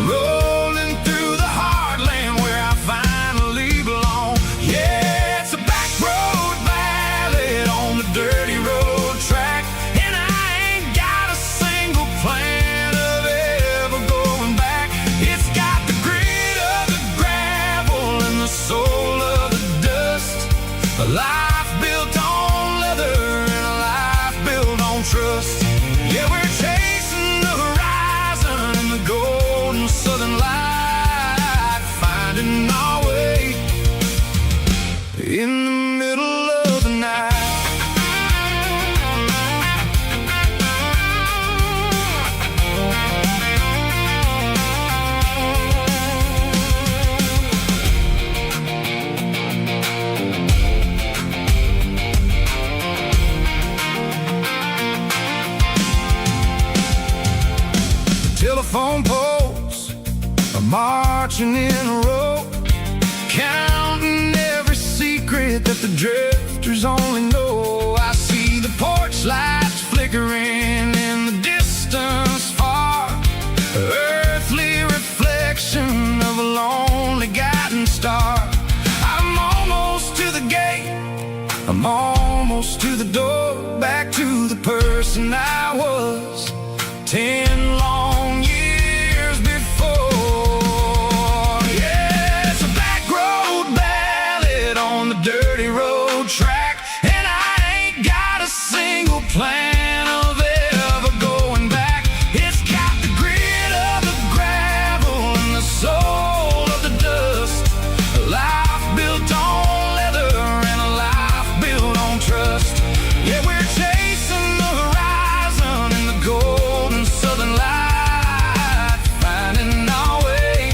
rolling through the heartland where I finally belong. Yeah, it's a back road ballad on the dirty road track, and I ain't got a single plan of ever going back. It's got the grit of the gravel and the soul of the dust, a life built on leather and a life built on trust. Yeah, we're chasing the horizon in the golden southern light, finding our way in the middle of the night. Telephone poles are marching in a row, counting every secret that the drifters only know. I see the porch lights flickering in the distance far, earthly reflection of a lonely guiding star. I'm almost to the gate, I'm almost to the door, back to the person I was 10 long years before. Yeah, it's a back road ballad on the dirty road track, and I ain't got a single plan of ever going back. It's got the grit of the gravel and the soul of the dust, a life built on leather and a life built on trust. Yeah, we're chasing the horizon in the golden southern light, finding our way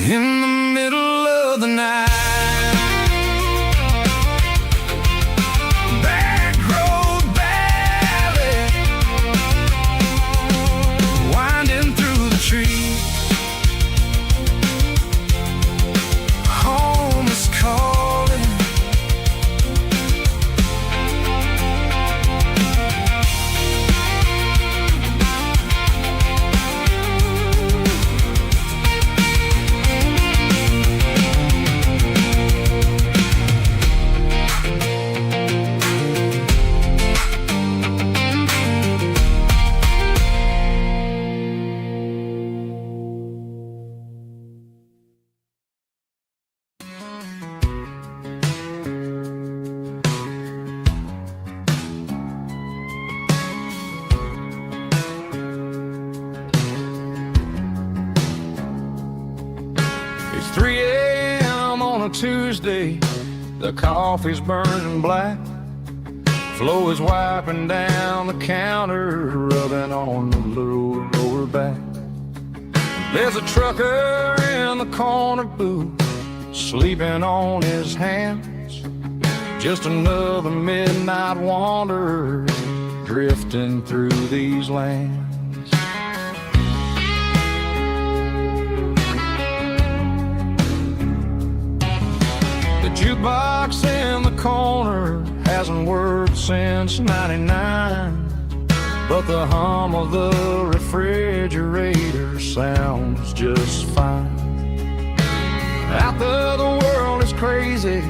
in the middle of the night. Back road ballad, winding through the trees. Home is calling. It's 3 a.m. on a Tuesday, the coffee's burning black, Flo is wiping down the counter, rubbing on the little lower back. There's a trucker in the corner booth, sleeping on his hands, just another midnight wanderer drifting through these lands. The jukebox in the corner hasn't worked since '99, but the hum of the refrigerator sounds just fine. Out there the world is crazy,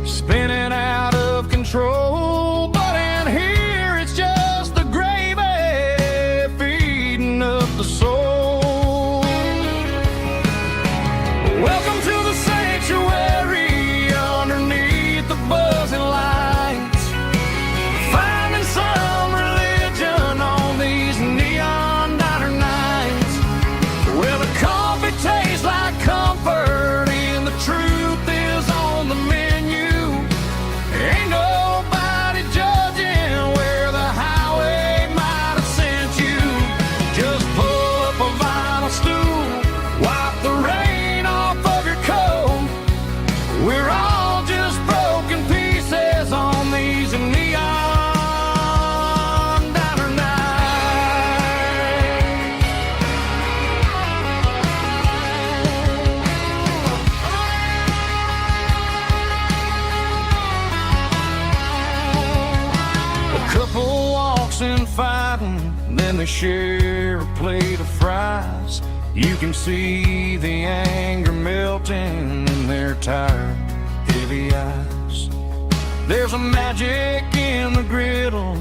spinning out of control, but in here it's just the gravy feeding up the soul. garden, then they share a plate of fries. You can see the anger melting in their tired, heavy eyes. There's a magic in the griddle,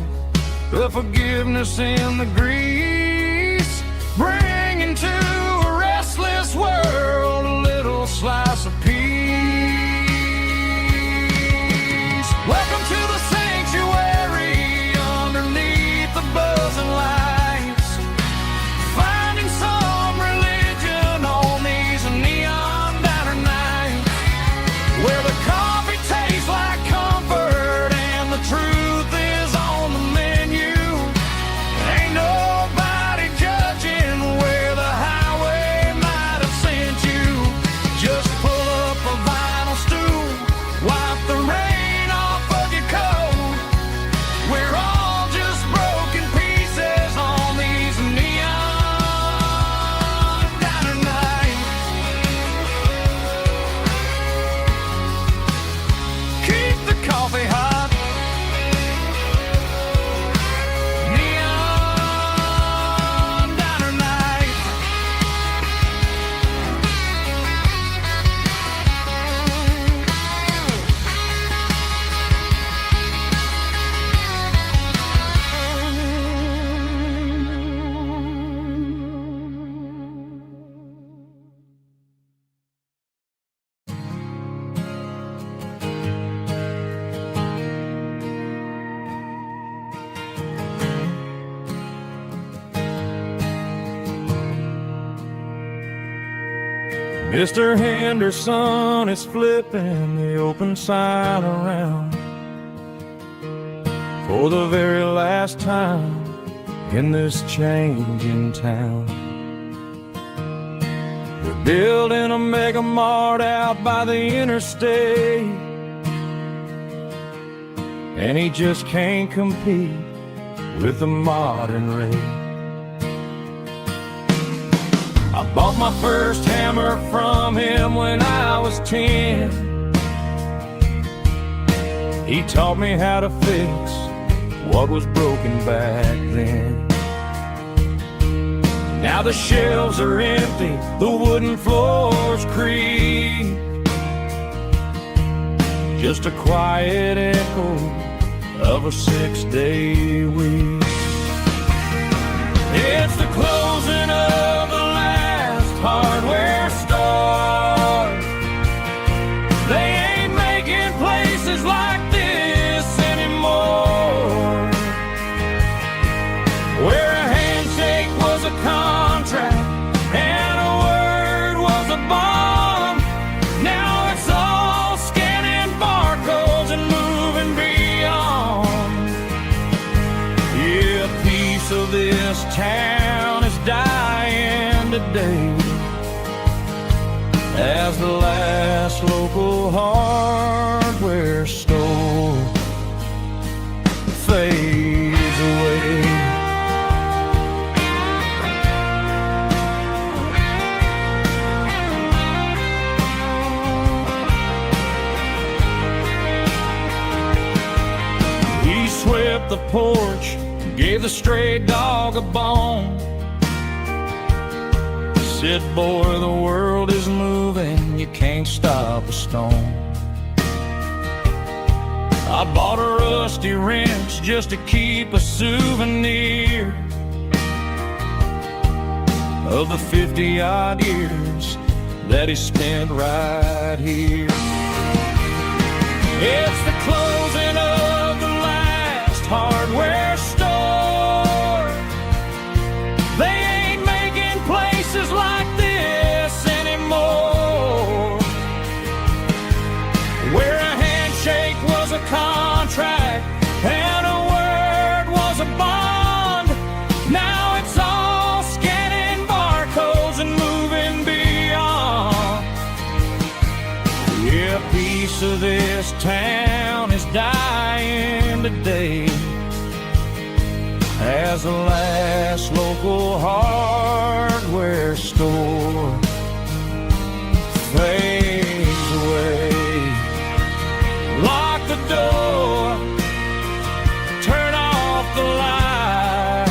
a forgiveness in the grease, bringing to a restless world a little slice of peace. Welcome to the sanctuary underneath the buzzing lights, finding some religion on these neon diner nights, where the coffee tastes like comfort and the truth is on the menu. Ain't nobody judging where the highway might have sent you. Just pull up a vinyl stool, wipe the rain off of your coat. We're all just broken pieces on these neon diner nights. Keep the coffee hot. Neon diner nights. Mr. Henderson is flipping the open sign around for the very last time in this changing town. We're building a mega mart out by the interstate, and he just can't compete with the modern rate. I bought my first hammer from him when I was 10. He taught me how to fix what was broken back then. Now the shelves are empty, the wooden floors creak, just a quiet echo of a 6-day week. It's the closing of the last hardware store. They ain't making places like this anymore, where a handshake was a contract and a word was a bond. Now it's all scanning barcodes and moving beyond. Yeah, a piece of this town is dying today as the last local hardware store fades away. He swept the porch, gave the stray dog a bone, said, boy, the world is moving, you can't stop a stone. I bought a rusty wrench just to keep a souvenir of the 50-odd years that he spent right here. It's the closing of the last hardware store. They ain't making places like this anymore, where a handshake was a contract and a word was a bond. Now it's all scanning barcodes and moving beyond. Yeah, a piece of this town is dying today as the last local hardware store fades away. Lock the door, turn off the light,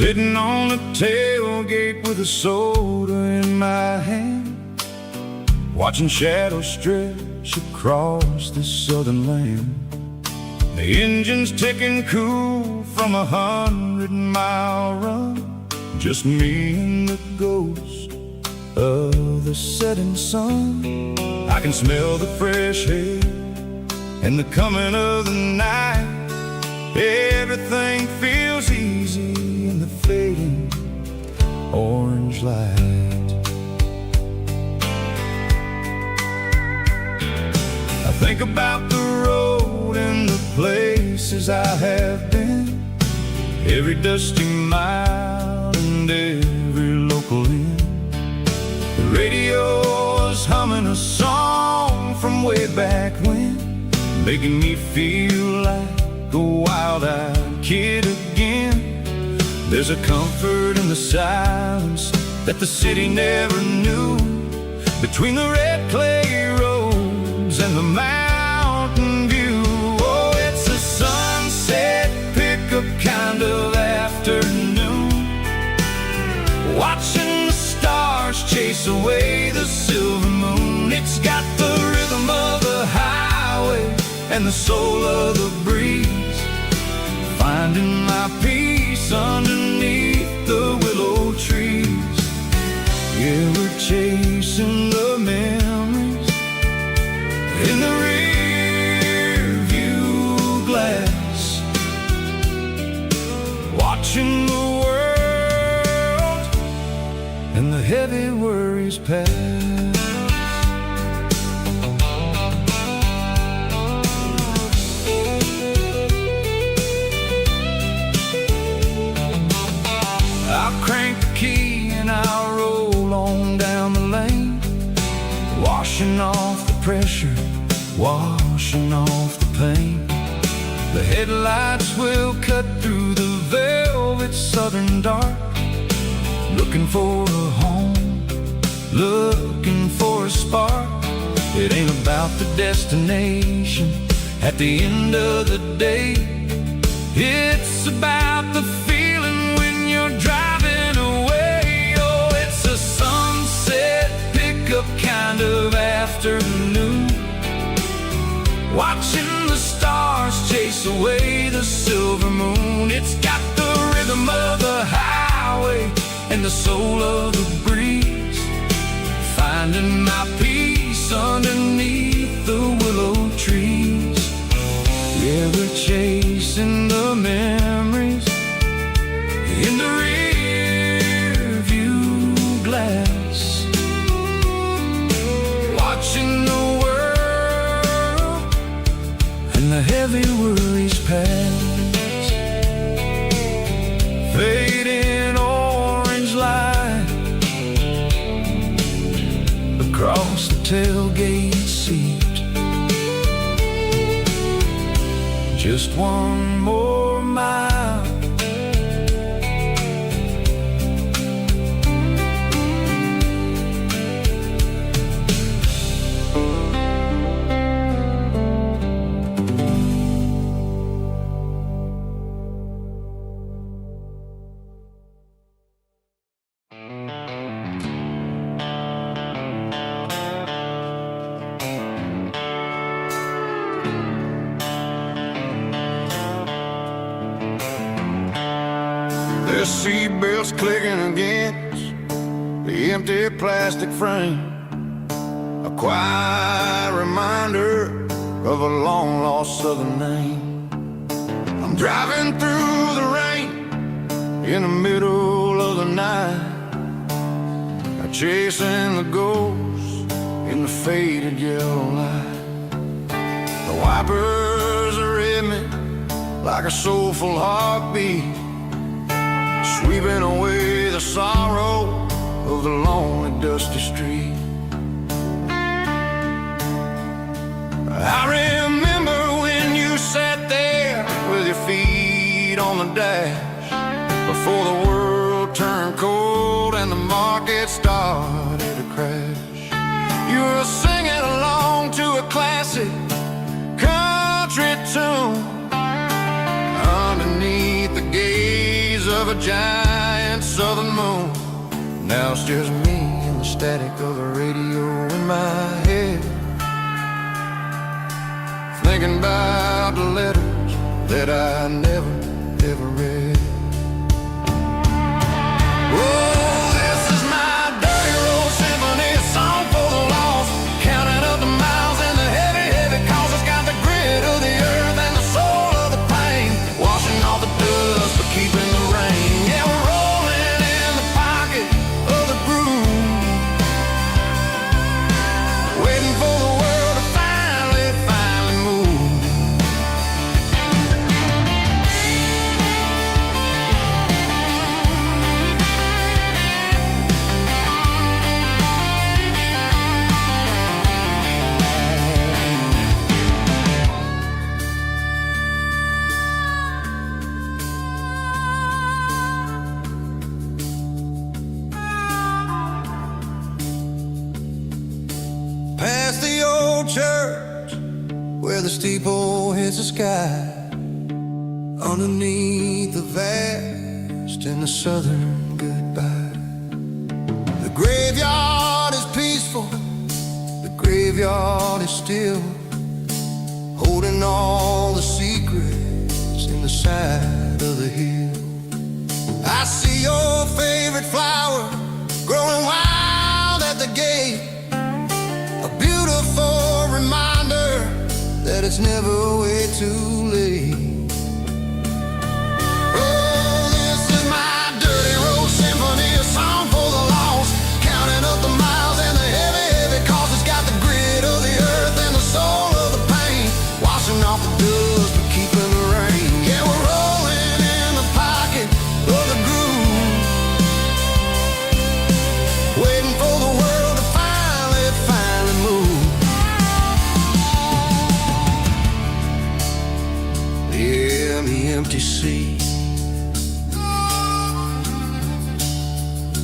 Sitting on the tailgate with a soda in my hand, watching shadows stretch across this southern land. The engine's ticking cool from 100-mile run, just me and the ghost of the setting sun. I can smell the fresh air and the coming of the night. Everything feels easy in the fading orange light. I think about the road and the places I have been, every dusty mile and every local inn. The radio is humming a song from way back when, making me feel like a wild-eyed kid again. There's a comfort in the silence that the city never knew, between the red clay roads and the mountain view. Oh, it's a sunset pickup kind of afternoon, watching the stars chase away the silver moon. It's got the rhythm of the highway and the soul of the breeze, finding my peace underneath the willow trees. Yeah, we're chasing the memories in the rear view glass, watching the world and the heavy worries pass. I'll crank the key and I'll roll on down the lane, washing off the pressure, washing off the pain. The headlights will cut through the velvet southern dark, looking for a home, looking for a spark. It ain't about the destination at the end of the day, it's about the feeling when you're driving away. Oh, it's a sunset pickup kind of afternoon, watching the stars chase away the silver moon. It's got the rhythm of the highway and the soul of the breeze, finding my peace underneath the willow trees. Yeah, we're chasing the memories in the rear view glass, watching the world and the heavy worries pass. Fading orange light across the tailgate seat, just one more mile. The seatbelts clicking against the empty plastic frame, a quiet reminder of a long-lost southern name. I'm driving through the rain in the middle of the night, chasing the ghosts in the faded yellow light. The wipers are in me like a soulful heartbeat, sweeping away the sorrow of the lonely dusty street. I remember when you sat there with your feet on the dash, before the world turned cold and the market started to crash. You were singing along to a classic country tune underneath the gaze of a giant giant southern moon. Now it's just me and the static of the radio in my head, thinking about the letters that I never, ever read. Oh, this is my dirty road symphony, a song for the lost, counting up the miles and the heavy, heavy calls. It's got the grit of the earth and the soul of the pain, washing off the dust but keeping the rain. Yeah, we're rolling in the pocket of the groove, waiting for the world to finally, finally move. Past the old church where the steeple hits the sky, underneath the vast and the southern goodbye. The graveyard is peaceful, the graveyard is still, holding all the secrets in the side of the hill. I see your favorite flower growing wild at the gate, a beautiful reminder that it's never way too late. Oh, this is my dirty road symphony, a song for the lost, counting up the miles and the heavy, heavy calls. It's got the grit of the earth and the soul of the pain, washing off the dust but keeping the rain. Yeah, we're rolling in the pocket of the groove, waiting for the world to finally, finally move. Yeah, the empty sea,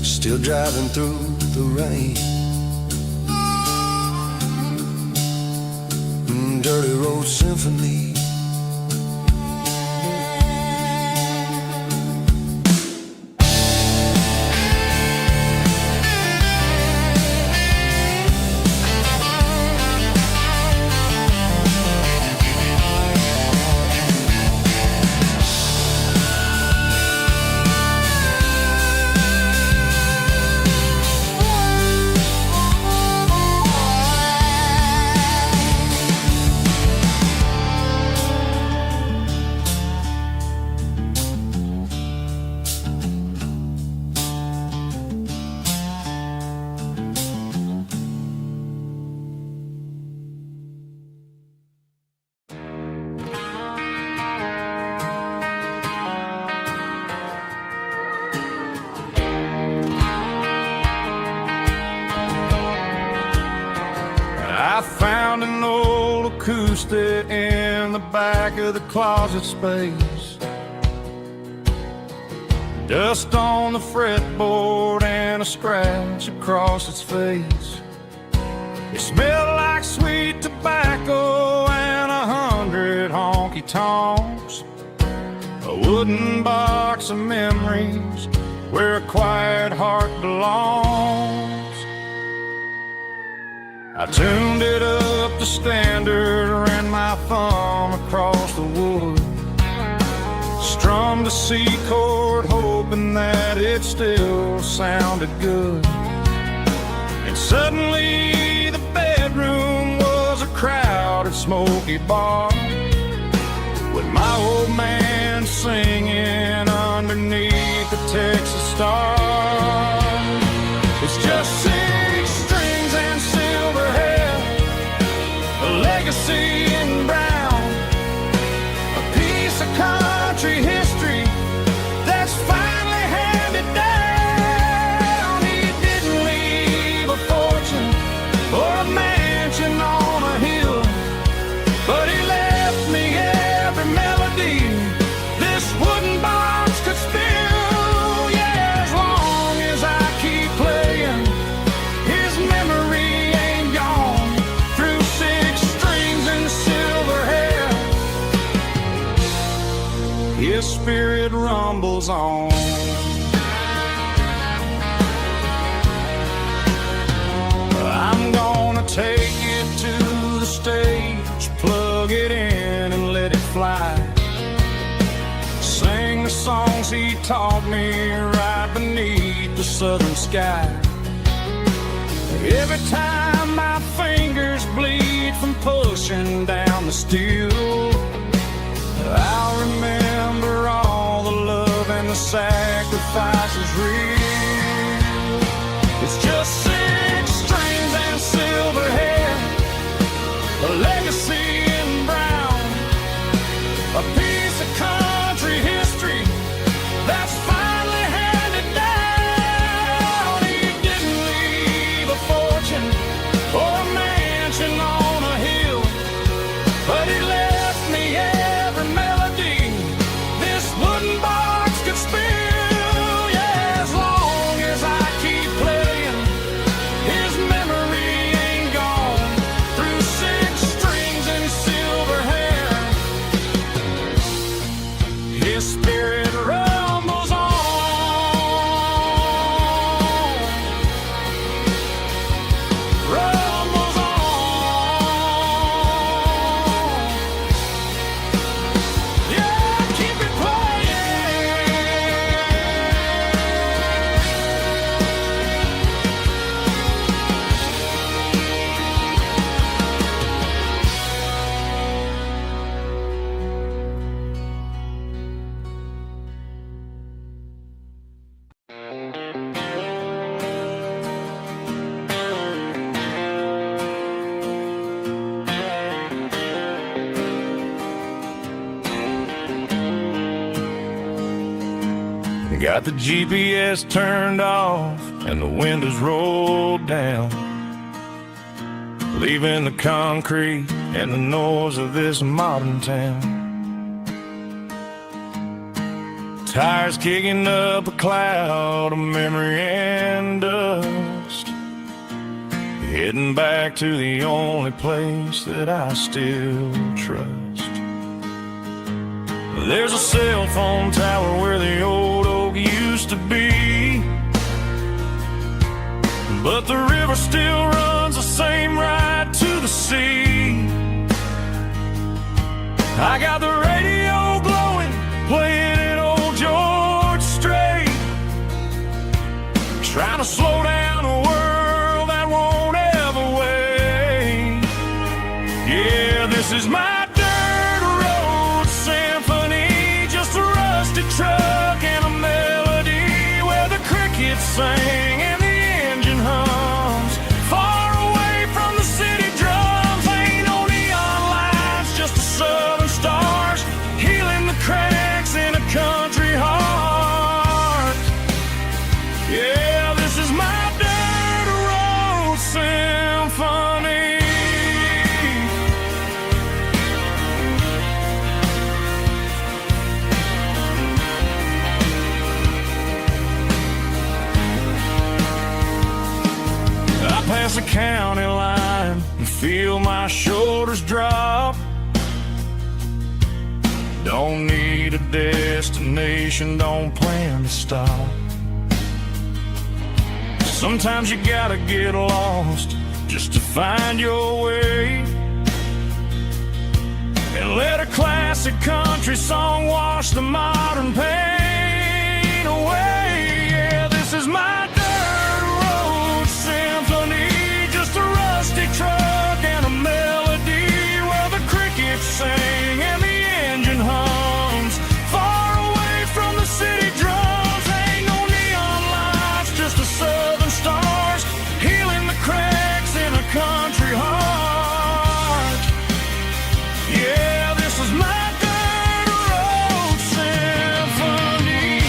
still driving through the rain. Dirty road symphony. I found an old acoustic in the back of the closet space, dust on the fretboard and a scratch across its face. It smelled like sweet tobacco and 100 honky-tonks, a wooden box of memories where a quiet heart belongs. I tuned it up to standard, ran my thumb across the wood, strummed a C chord hoping that it still sounded good. And suddenly the bedroom was a crowded smoky bar, with my old man singing underneath the Texas star. It's just 6 strings and silver hair, a legacy in brown, a piece of country history that's finally handed down. He didn't leave a fortune or a mansion on a hill, but he left me every melody this wooden box could spill. Yeah, as long as I keep playing, his memory ain't gone. Through 6 strings and silver hair, his spirit rumbles on. taught me right beneath the southern sky. Every time my fingers bleed from pushing down the steel, I'll remember all the love and the sacrifices real. It's just 6 strings and silver hair, a legacy in brown, a piece of country history that's finally handed down. He didn't leave a fortune or a mansion on a hill, but he left me every melody this wooden box could spill. Yeah, as long as I keep playing, his memory ain't gone. Through 6 strings and silver hair, his spirit rumbles on, rumbles on. Yeah, keep it playing. Got the GPS turned off and the windows rolled down, leaving the concrete and the noise of this modern town. Tires kicking up a cloud of memory and dust, heading back to the only place that I still trust. There's a cell phone tower where the old oak used to be, but the river still runs the same right to the sea. I got the radio glowing, playing it old George Strait, trying to slow down a world that won't ever wait. Yeah, this is my truck and a melody where the crickets sing and the engine hums, far away from the city drums. Ain't no neon lights, just the southern stars healing the cracks in a country heart. Yeah, this is my dirt road symphony. Past the county line and feel my shoulders drop. Don't need a destination, don't plan to stop. Sometimes you gotta get lost just to find your way, and let a classic country song wash the modern pain away. Yeah, this is my truck and a melody where the crickets sing and the engine hums, far away from the city drums. Ain't no neon lights, just the southern stars healing the cracks in a country heart. Yeah, this is my dirt road symphony.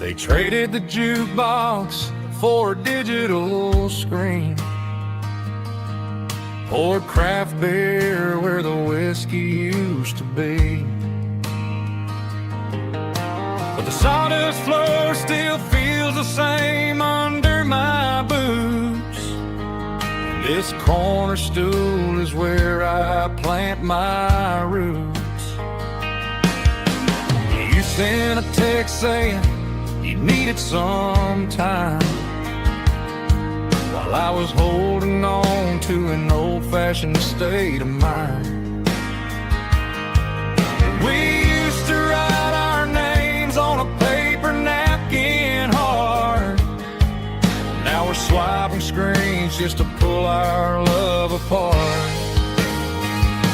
They traded the jukebox for a digital screen, poured craft beer where the whiskey used to be. But the sawdust floor still feels the same under my boots. This corner stool is where I plant my roots. You sent a text saying you needed some time, while I was holding on to an old-fashioned state of mind. We used to write our names on a paper napkin hard. Now we're swiping screens just to pull our love apart.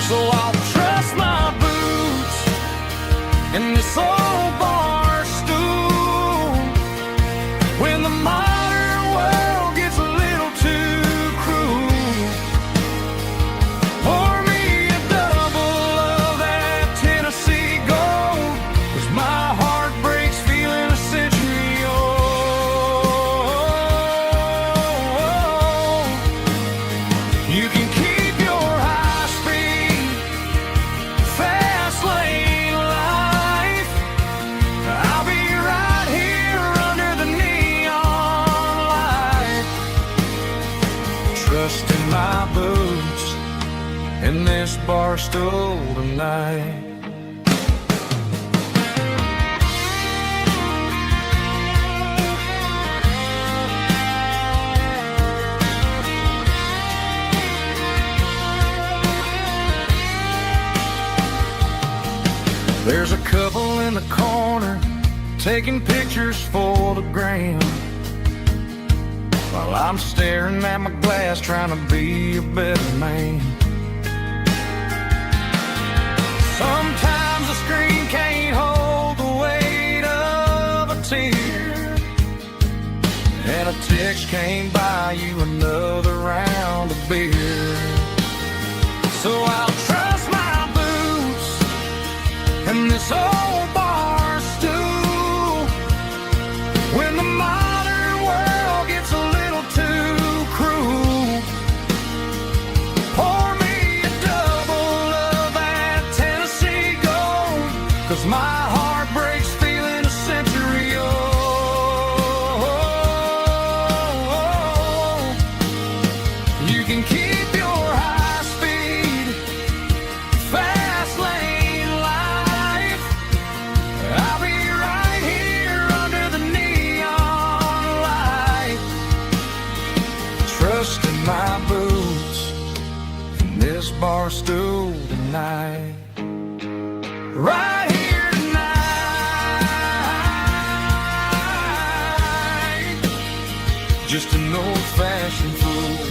So I'll trust my boots in this old bar stool when the modern world gets a little too cruel. Pour me a double of that Tennessee Gold, 'cause my heart breaks feeling a century old. You can keep your high-speed, fast-lane life. I'll be right here under the neon light, trusting my boots in this bar stool tonight. There's a couple in the corner taking pictures for the gram, while I'm staring at my glass trying to be a better man. Sometimes the screen can't hold the weight of a tear, and a text can't buy you another round of beer. So I'll trust my boots in this old bar stool when the modern world gets a little too cruel. Pour me a double of that Tennessee Gold, 'cause my heart breaks feeling a century old. You can keep your high-speed, fast-lane life. I'll be right here under the neon light, trusting my boots in this bar stool tonight. Right here tonight, just an old-fashioned fool.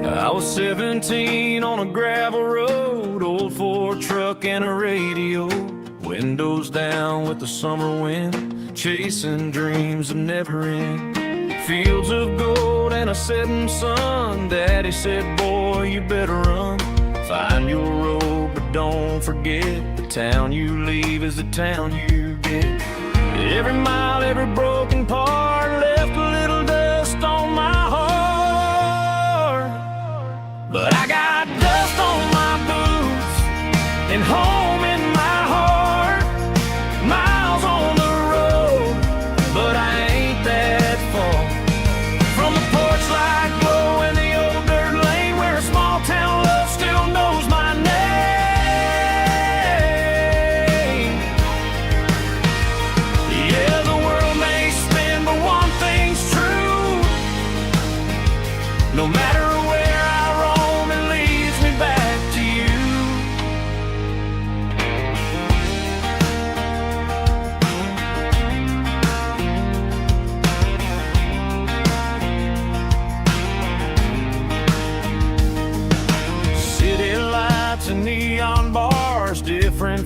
I was 17 on a gravel road, old Ford truck and a radio, windows down with the summer wind, chasing dreams that never end. Fields of gold and a setting sun. Daddy said, boy, you better run. Find your road, but don't forget, the town you leave is the town you get. Every mile, every broken part left a little dust on my heart. But I got dust on my boots and home in my heart. Miles on the road, but I ain't that far from the porch light glow and the old dirt lane where a small town love still knows my name. Yeah, the world may spin, but one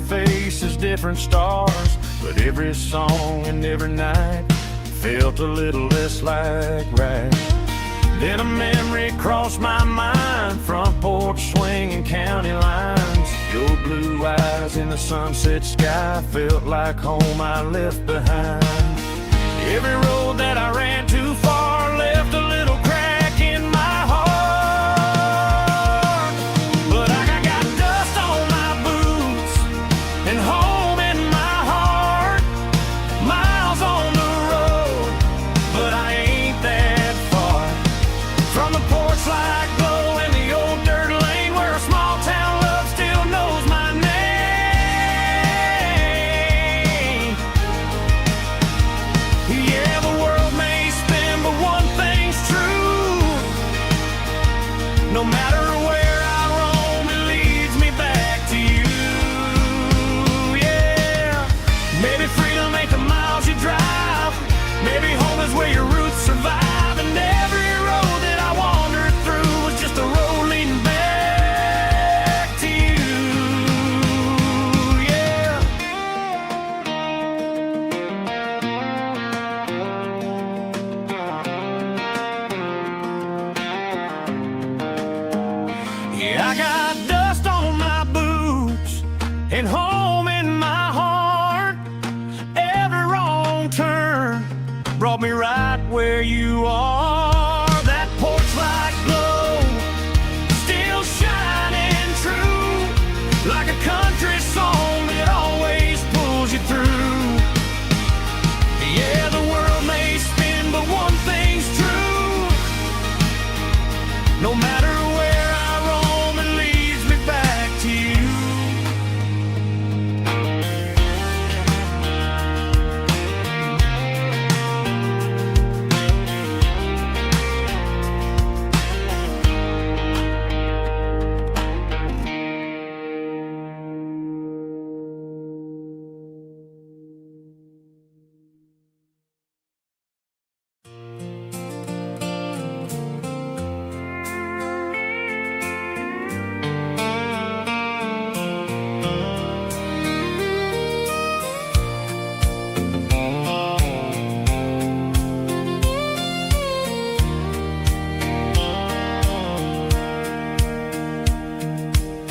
faces, different stars, but every song and every night felt a little less like right. Then a memory crossed my mind, front porch swinging county lines. Your blue eyes in the sunset sky felt like home I left behind. Every road that I ran too far left a little crack in my heart. But I got dust on my boots and home in my heart. Miles on the road, but I ain't that far from the porch light glow and the old dirt lane where a small town love still knows my name. Yeah, the world may spin, but one thing's true. No matter where I roam, it leads me back to you. Yeah, maybe freedom ain't the miles you drive. Maybe home is where your roots survive. And every road that I wandered through was just a road leading back to you. Yeah. Yeah, I got dust on my boots and home in my heart. Every wrong turn brought me right where you are. That porch light glow still shining true, like a country song that always pulls you through. Yeah, the world may spin, but one thing's true. No matter where I roam, it leads me back to you.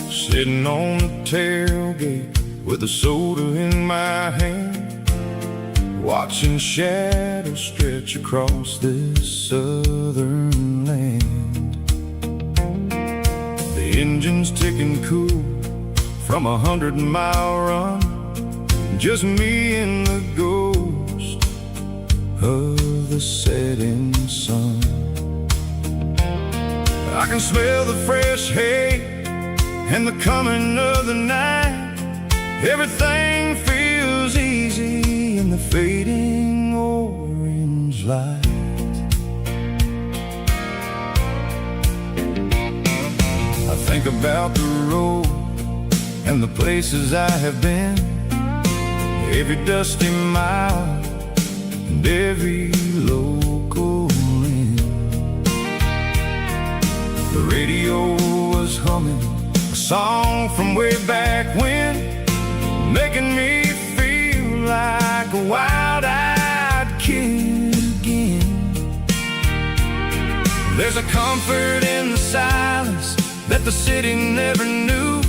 Sitting on the tailgate with a soda in my hand, watching shadows stretch across this southern land. The engine's ticking cool from 100-mile run, just me and the ghost of the setting sun. I can smell the fresh hay and the coming of the night. Everything feels easy in the fading orange light. I think about the road and the places I have been, every dusty mile and every local inn. The radio was humming a song from way back when, making me feel like a wild-eyed kid again. There's a comfort in the silence that the city never knew,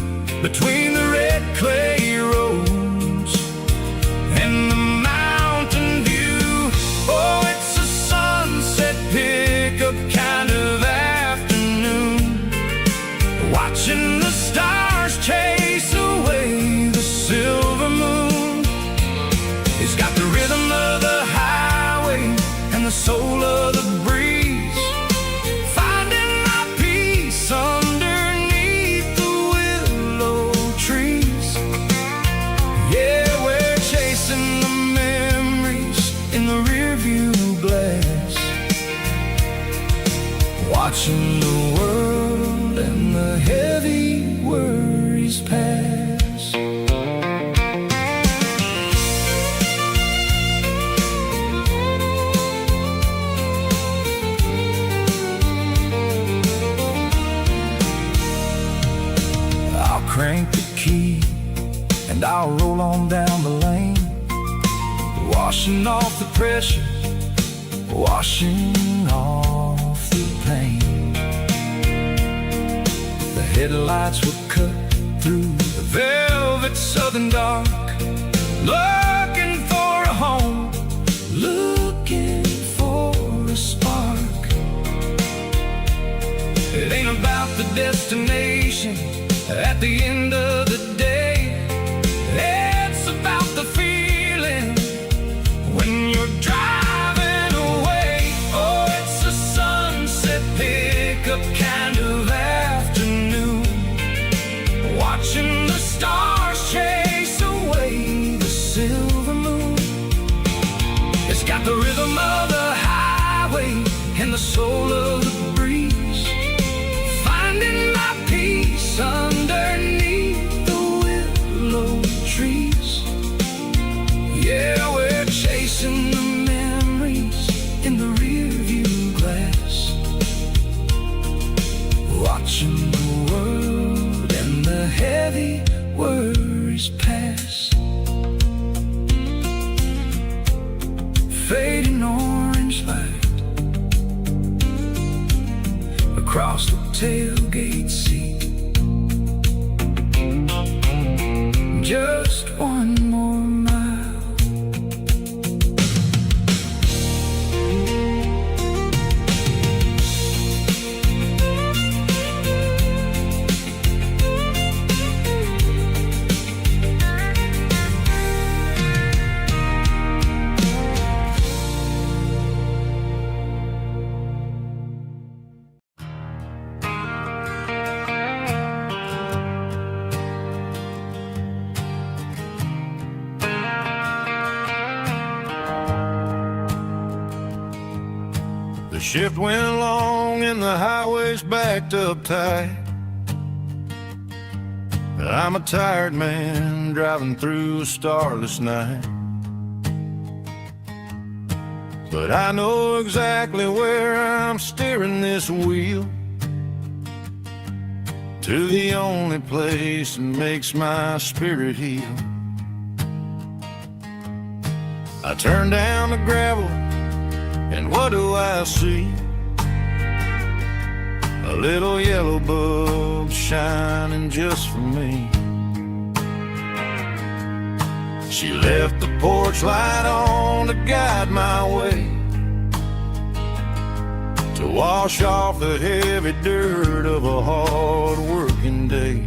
between the red clay roads and the mountain view. Oh, it's a sunset pickup kind of afternoon, watching the stars chase away the silver moon. It's got the rhythm of the highway and the soul of the breeze, finding my peace underneath the willow trees. I'll roll on down the lane, washing off the pressure, washing off the pain. The headlights would cut through the velvet southern dark, looking for a home, looking for a spark. It ain't about the destination at the end of the day, it's about the feeling when you're driving away. Oh, it's a sunset pickup kind of afternoon, watching the stars chase away the silver moon. It's got the rhythm of the highway and the soul of the breeze, finding my peace underneath the willow trees. Yeah, we're chasing the memories in the rearview glass, watching the world and the heavy worries pass. Fading orange light across the tailgate seat. Just one more mile. The shift went along and the highway's backed up tight. I'm a tired man driving through a starless night, but I know exactly where I'm steering this wheel, to the only place that makes my spirit heal. I turn down the gravel, and what do I see? A little yellow bulb shining just for me. She left the porch light on to guide my way, to wash off the heavy dirt of a hard-working day.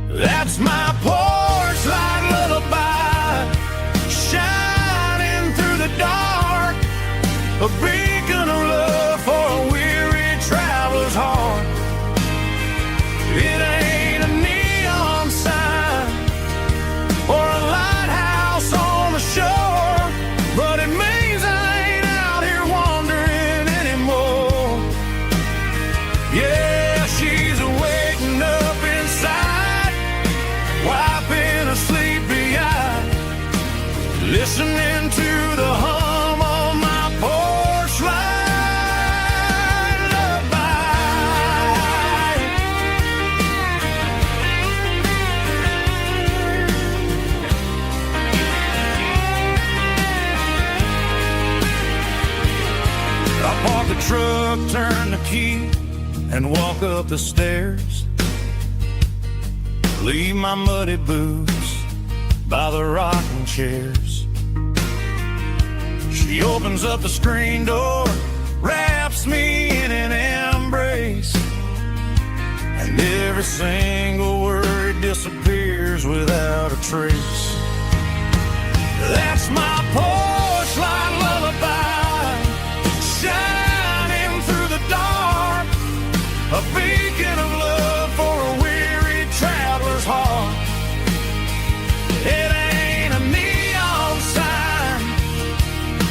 That's my porch light lullaby, shining through the dark, a beacon of love for a weary traveler's heart. It ain't a neon sign or a lighthouse on the shore, but it means I ain't out here wandering anymore. Yeah, she's waking up inside, wiping a sleepy eye, listening to the hum of my porch light lullaby. I park the truck, turn the key, and walk up the stairs. Leave my muddy boots by the rocking chairs. She opens up the screen door, wraps me in an embrace, and every single word disappears without a trace. That's my porch light lullaby, shining through the dark, a beacon of love for a weary traveler's heart. It ain't a neon sign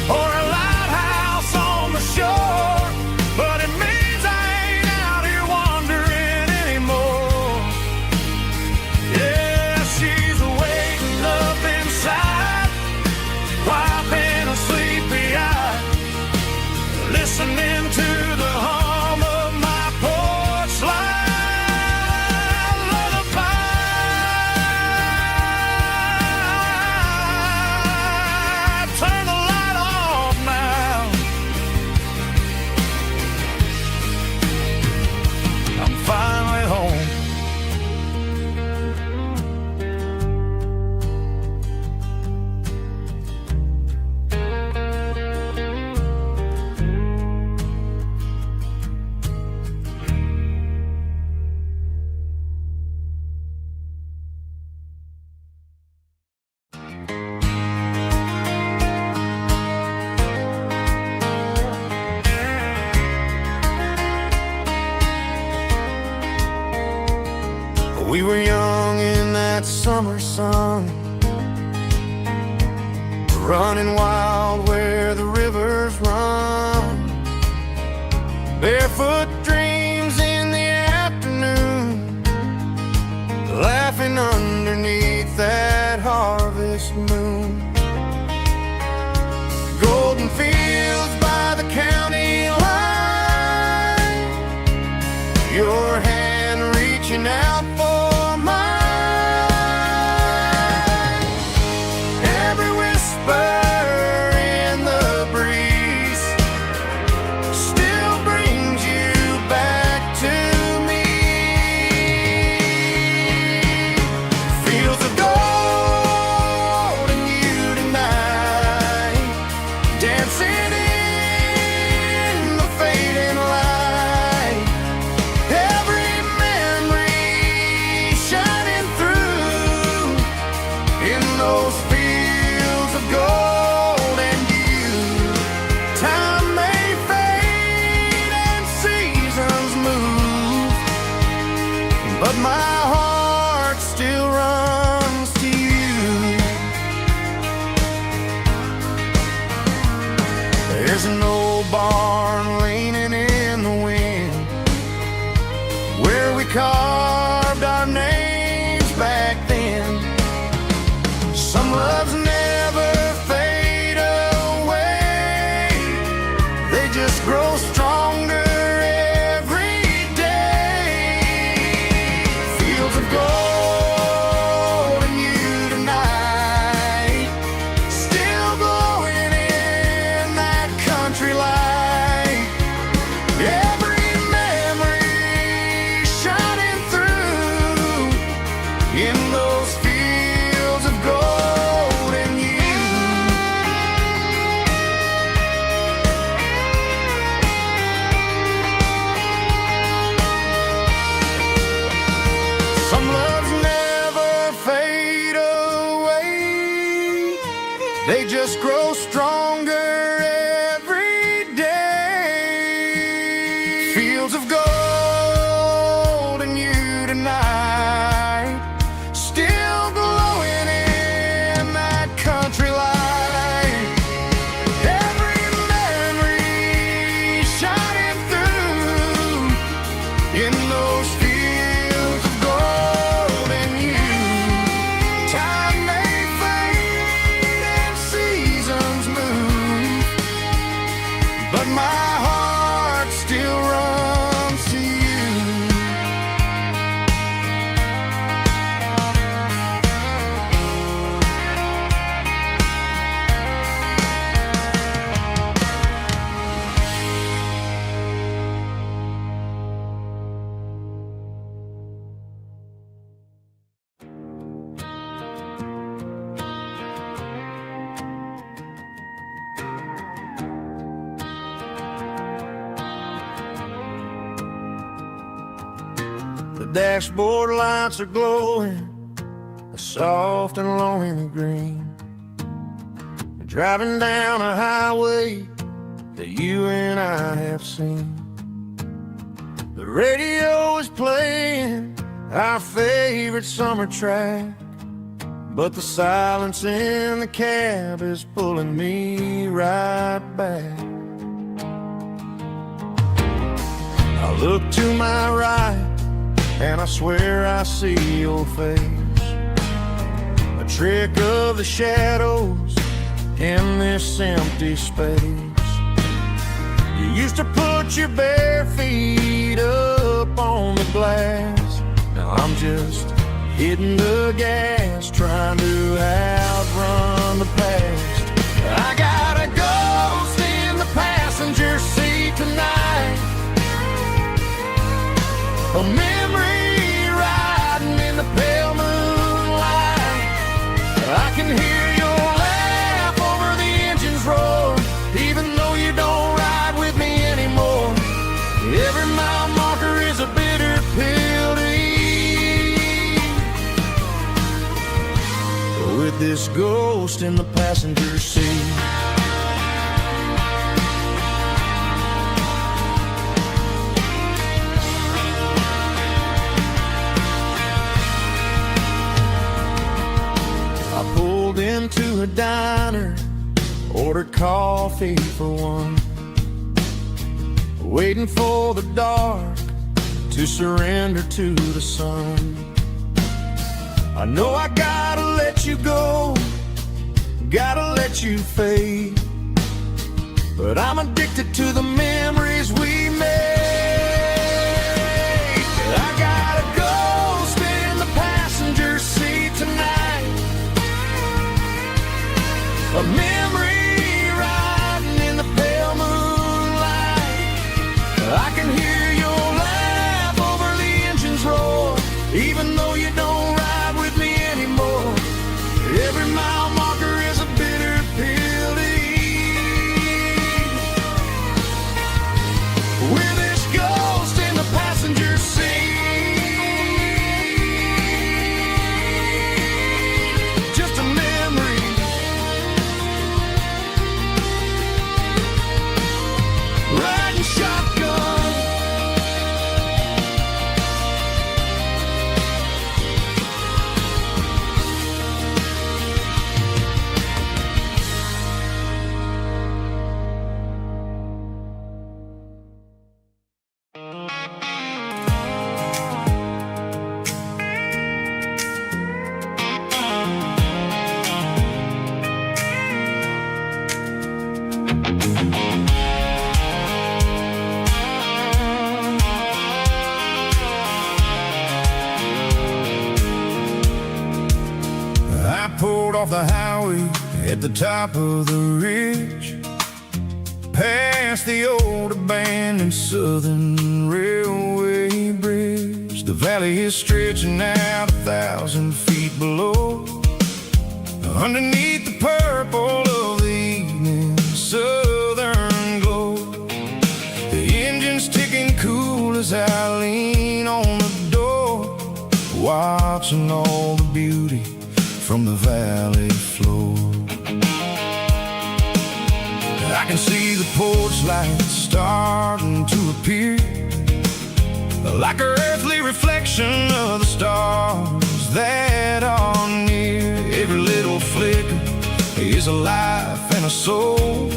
or a lighthouse on the shore, but it means I ain't out here wandering anymore. Yeah, she's waking up inside, wiping We were young in that summer sun, running wild where the rivers run. Barefoot dreams in the afternoon, laughing underneath that harvest moon. Golden fields by the county line, your hand reaching out for mine. Every whisper in the breeze still brings you back to me. Fields of gold and you tonight, dancing in the fading light. Every memory shining through in those fields of gold and you. Time may fade and seasons move, but my heart still runs to you. There's an old barn leaning in the wind where we carved our names back then. Some loves never fade away, they just grow stronger every day. Fields of gold and you tonight, still glowing in that country light. Every memory shining through in those fields of gold and you. Some loves never fade away, they just grow stronger every day. Fields of gold and you tonight, still glowing in that country light. Every memory shining through in those fields of gold and you. Time may fade and seasons move, but my heart still runs to you. The dashboard lights are glowing a soft and lonely green. We're driving down a highway that you and I have seen. The radio is playing our favorite summer track, but the silence in the cab is pulling me right back. I look to my right and I swear I see your face, a trick of the shadows in this empty space. You used to put your bare feet up on the glass, now I'm just hitting the gas, trying to outrun the past. I got a ghost in the passenger seat tonight, a memory riding in the pale moonlight. I can hear your laugh over the engine's roar, even though you don't ride with me anymore. Every mile marker is a bitter pill to eat, with this ghost in the passenger seat. I pulled into a diner, ordered coffee for one, waiting for the dark to surrender to the sun. I know I gotta let you go, gotta let you fade, but I'm addicted to the memories we made. I gotta go sit in the passenger seat tonight, a memory riding in the pale moonlight. I can hear your laugh over the engine's roar, even though you don't ride with me anymore. Every mile marker is a bitter pill to eat. With this ghost in the passenger seat, just a memory. Riding shotgun. I pulled off the highway at the top of the ridge, past the old abandoned Southern Railway bridge. The valley is stretching out 1,000 feet below, underneath the purple of the evening southern glow. The engine's ticking cool as I lean on the door, watching all the beauty from the valley floor. I can see the porch lights starting to appear, like an earthly reflection of the stars that are near. Every little flicker is a life and a soul,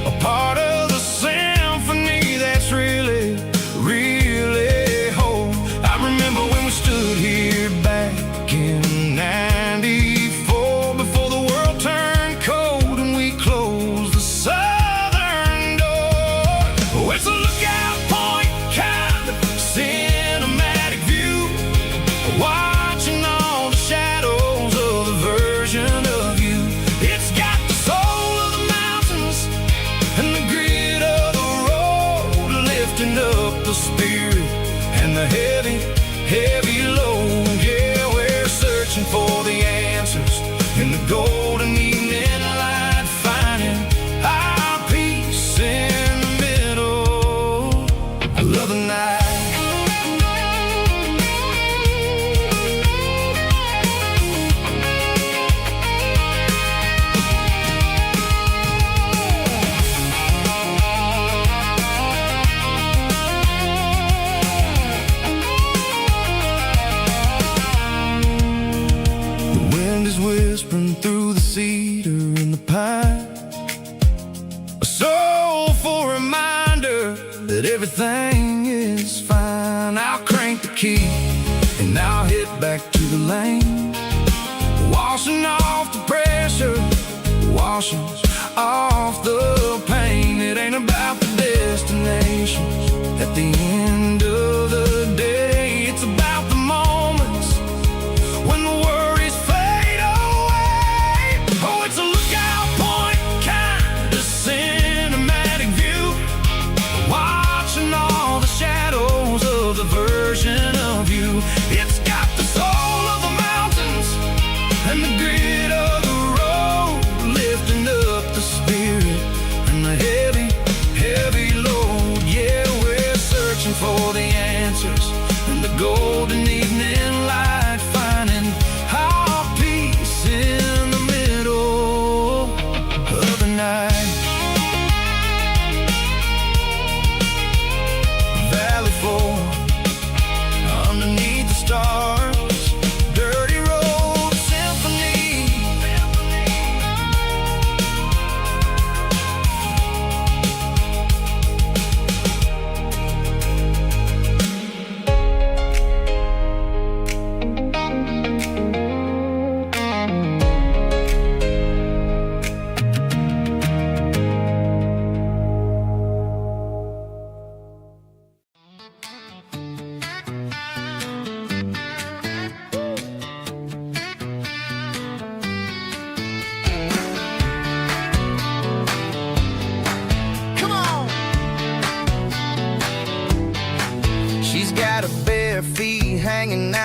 a part of the symphony that's really, really whole. I remember when we stood here back in '94, before the world turned cold and we closed the southern door. Oh, it's a lookout point, kind of cinematic view, watching all the shadows of the version of you. It's got the soul of the mountains and the grit of the road, lifting up the spirit and the heavy, heavy load. Yeah, we're searching for the answers in the golden evening light, finding our peace in the middle of the night. The wind is whispering through the cedar and the pine, a soulful reminder that everything is fine. I'll crank the key and I'll hit back to the lane, washing off the pressure, washing off the pain. It ain't about the destinations at the end of the day, it's about the moments when the worries fade away. Oh, it's a lookout point, kind of cinematic view, watching all the shadows of the version of you. It's got the soul of the mountains and the grit of the road, lifting up the spirit and the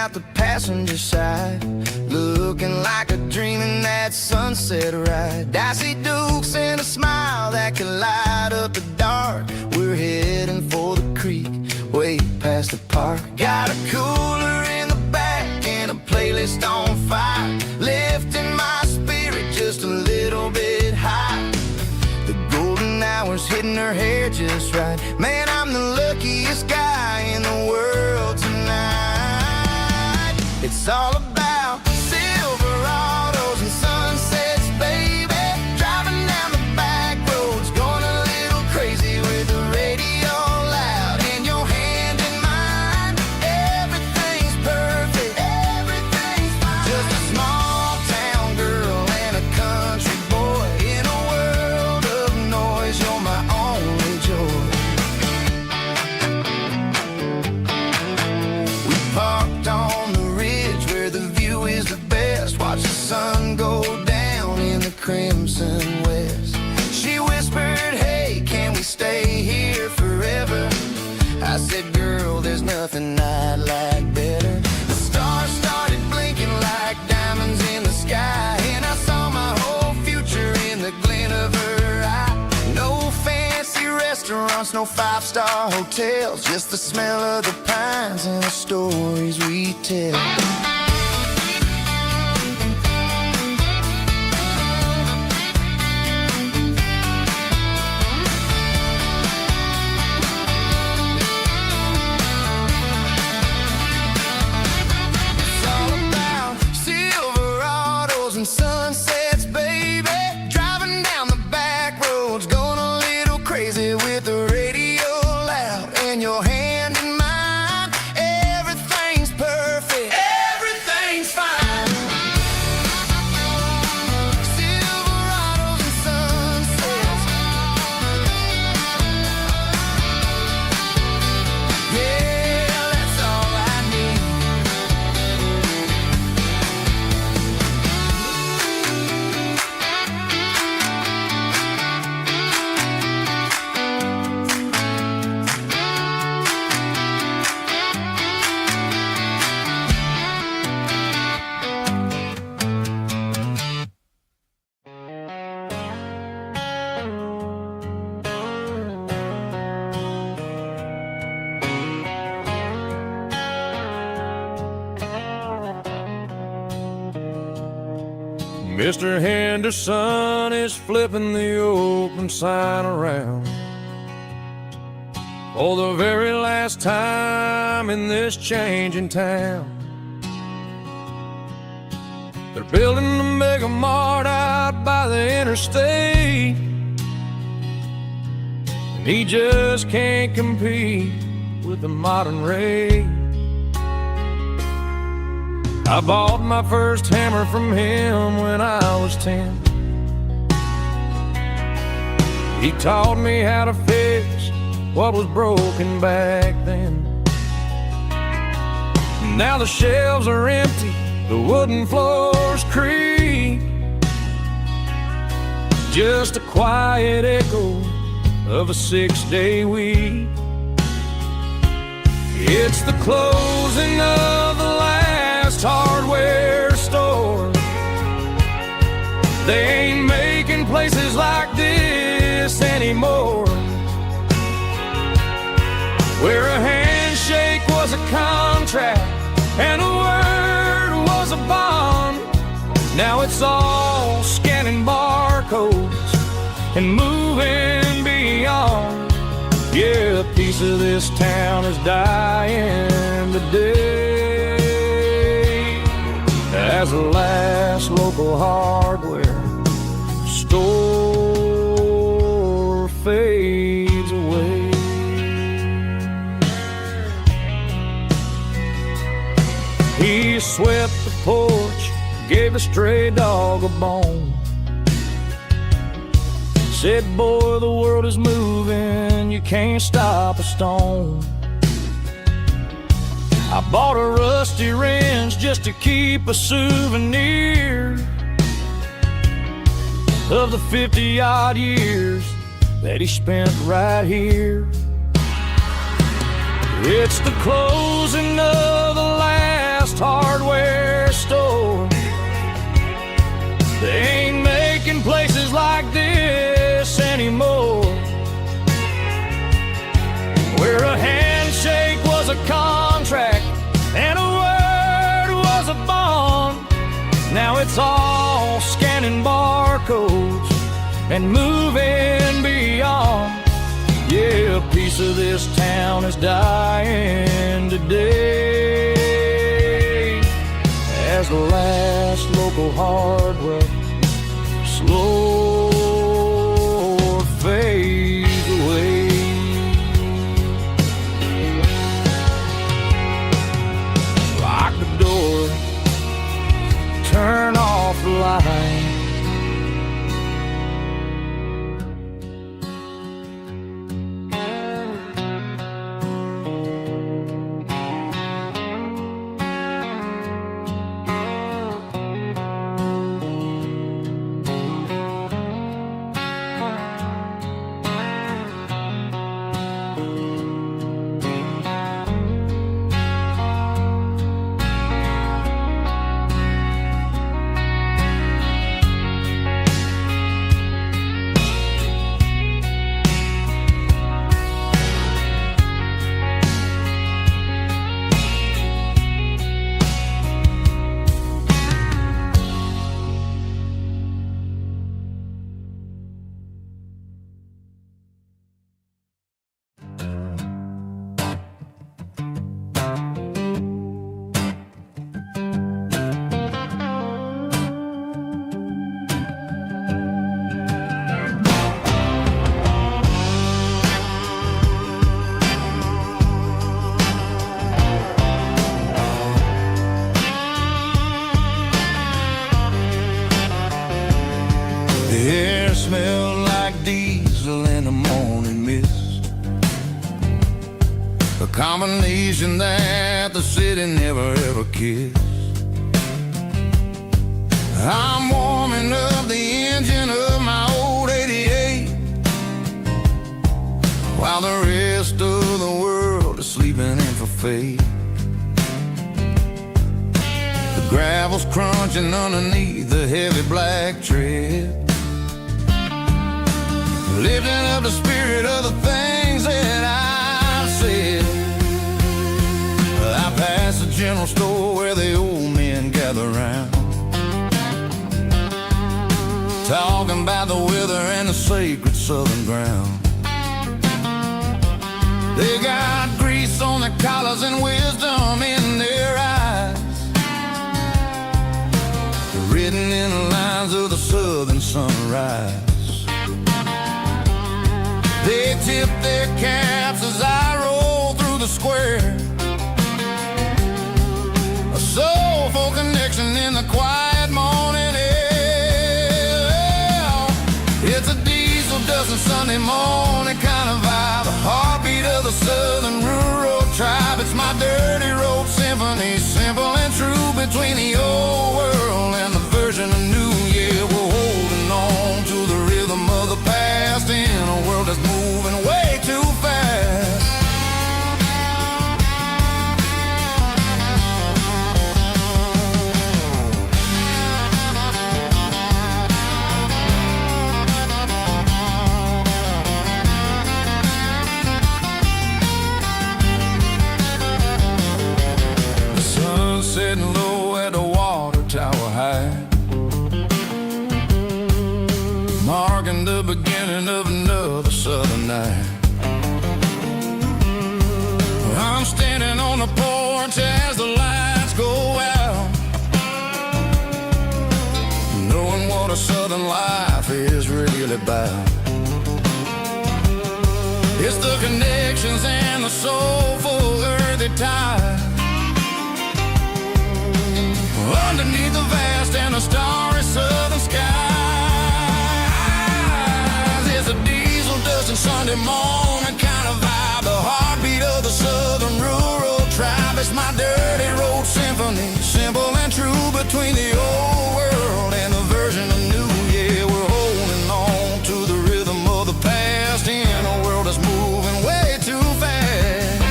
out the passenger side, looking like a dream in that sunset ride. I see Dukes and a smile that can light up the dark. We're heading for the creek, way past the park. Got a cooler in the back and a playlist on fire, lifting my spirit just a little bit high. The golden hours hitting her hair just right. Man, I'm the luckiest guy in the world tonight. It's all about Silverados and sunsets, baby. Driving down the back roads, going a little crazy with the radio loud and your hand in mine. Everything's perfect, everything's fine. Just a small town girl and a country boy in a world of noise. You're my only joy. We parked on the ridge where the view is the best. Watch the sun go down in the crimson west. She whispered, hey, can we stay here forever? I said, girl, there's nothing I'd like better. The stars started blinking like diamonds in the sky, and I saw my whole future in the glint of her eye. No fancy restaurants, no five-star hotels, just the smell of the pines and the stories we tell. It's all about Silverados and sunsets, baby. Driving down the back roads, going a little crazy with the radio loud and your hand in mine. Everything's perfect, everything's fine. Silverados and sunsets. Yeah, that's all I need. Mr. Henderson is flipping the open sign around for the very last time in this changing town. They're building a mega mart out by the interstate, and he just can't compete with the modern rate. I bought my first hammer from him when I was 10. He taught me how to fix what was broken back then. Now the shelves are empty, the wooden floors creak, just a quiet echo of a 6-day week. It's the closing of the last hardware store. They ain't making places like this anymore, where a handshake was a contract and a word was a bond. Now it's all scanning barcodes and moving beyond. Yeah, a piece of this town is dying today as the last local hardware store fades away. He swept the porch, gave a stray dog a bone, said, boy, the world is moving, you can't stop a stone. I bought a rusty wrench just to keep a souvenir of the 50-odd years that he spent right here. It's the closing of the last fast hardware store. They ain't making places like this anymore, where a handshake was a contract and a word was a bond. Now it's all scanning barcodes and moving beyond. Yeah, a piece of this town is dying today, as the last local hardware slow fades away. Lock the door, turn off the light. The air smelled like diesel in the morning mist, a combination that the city never ever kissed. I'm warming up the engine of my old 88, while the rest of the world is sleeping in for fate. The gravel's crunching underneath the heavy black tread, lifting up the spirit of the things that I've said. I pass the general store where the old men gather round, talking about the weather and the sacred southern ground. They got grease on their collars and wisdom in their eyes, written in the lines of the southern sunrise. They tip their caps as I roll through the square, a soulful connection in the quiet morning air. It's a diesel dusting Sunday morning kind of vibe, a heartbeat of the southern rural tribe. It's my dirty road symphony, simple and true, between the old world and the version of new. Yeah, we're holding on to the rhythm of the past in a world that's moving way too fast. The sun's setting low at the water tower high, marking the beginning of another southern night. I'm standing on the porch as the lights go out, knowing what a southern life is really about. It's the connections and the soulful earthy tide, underneath the vast and the starry southern skies. It's a diesel dusting Sunday morning kind of vibe, the heartbeat of the southern rural tribe. It's my dirty road symphony, simple and true, between the old world and the version of new. Yeah, we're holding on to the rhythm of the past in a world that's moving way too fast.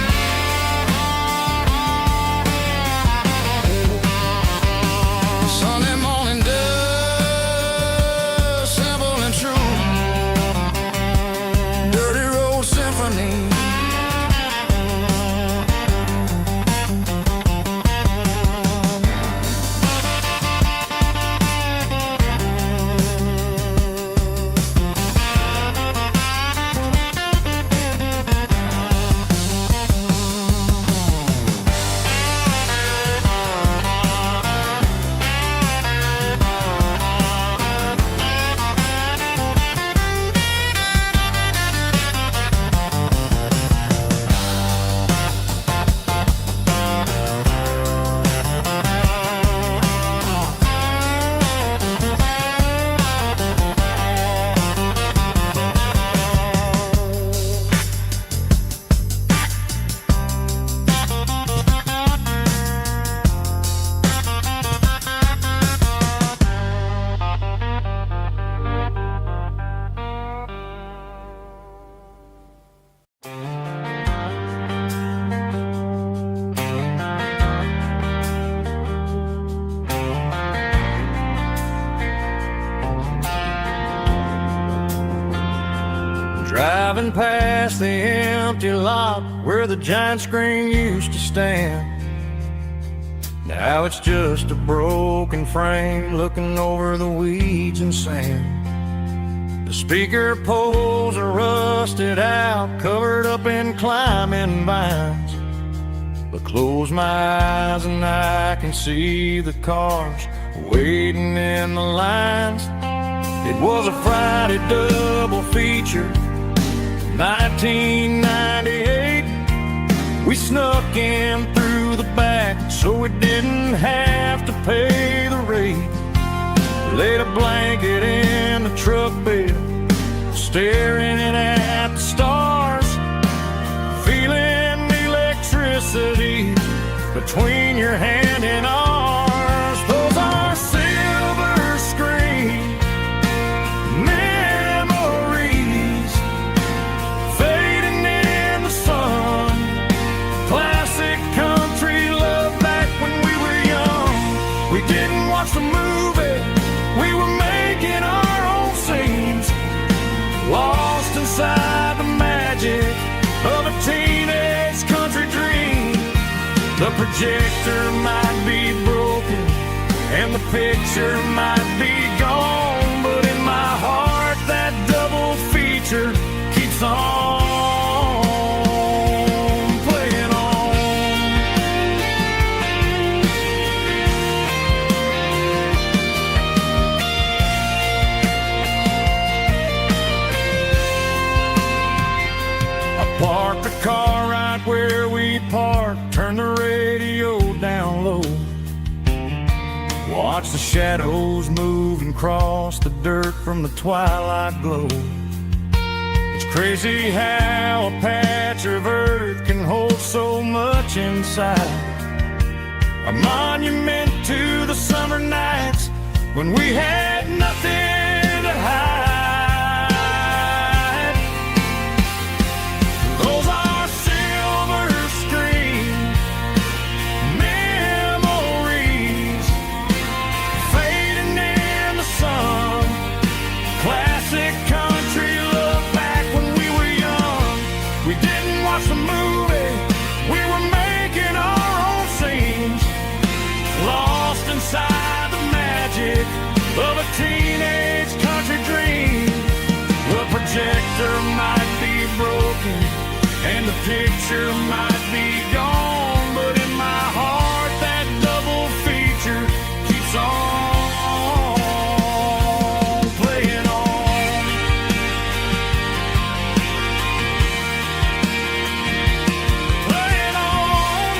Driving past the empty lot where the giant screen used to stand. Now it's just a broken frame looking over the weeds and sand. The speaker poles are rusted out, covered up in climbing vines. But close my eyes and I can see the cars waiting in the lines. It was a Friday double feature, 1998. We snuck in through the back so we didn't have to pay the rate. Laid a blanket in the truck bed, staring at the stars, feeling the electricity between your hand and ours. Those are silver screen memories fading in the sun. Classic country love back when we were young. We didn't watch the movie, we were making our own scenes, lost inside the magic of a teenage country dream. The projector might be broken and the picture might be gone, but in my heart that double feature keeps on playing on. I parked the car right where we parked, turned the radio down low, watch the shadows move and cross the dirt from the twilight glow. It's crazy how a patch of earth can hold so much inside. A monument to the summer nights when we had nothing to hide. Those are silver screen memories fading in the sun. Classic country love back when we were young. We didn't watch the movie, we were making our own scenes, lost inside the magic of a teenage country dream. The projector might be broken and the picture might be gone, but in my heart that double feature keeps on playing on. Playing on.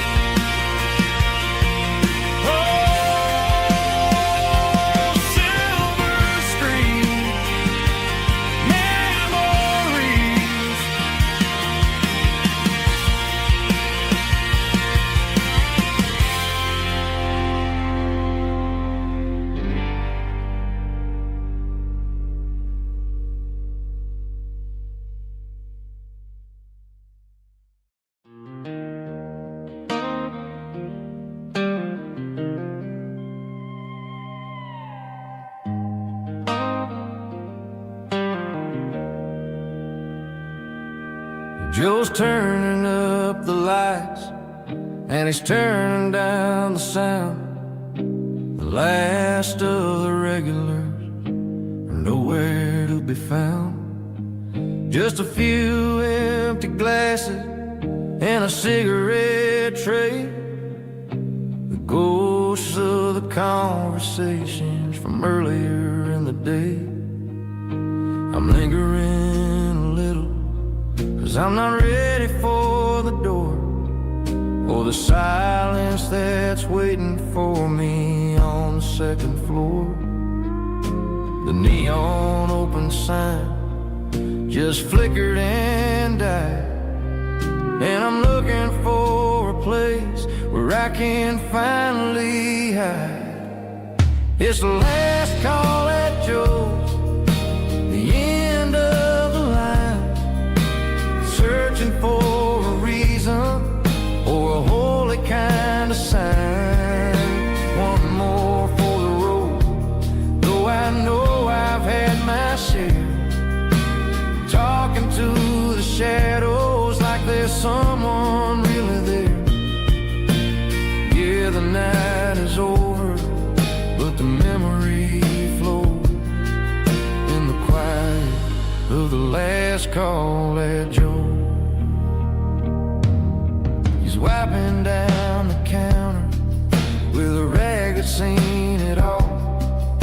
Oh, silver screen memories. Joe's turning up the lights and he's turning down the sound. The last of the regulars are nowhere to be found. Just a few empty glasses and a cigarette tray, the ghosts of the conversations from earlier in the day. I'm lingering a little, 'cause I'm not ready for the door, or the silence that's waiting for me on the second floor. The neon open sign just flickered and died, and I'm looking for a place where I can finally hide. It's the last call at Joe's, the end of the line, searching for a reason or a holy kind of sign. One more for the road, though I know I've had my share, talking to shadows like there's someone really there. Yeah, the night is over, but the memory flows in the quiet of the last call at Joe. He's wiping down the counter with a rag that's seen it all.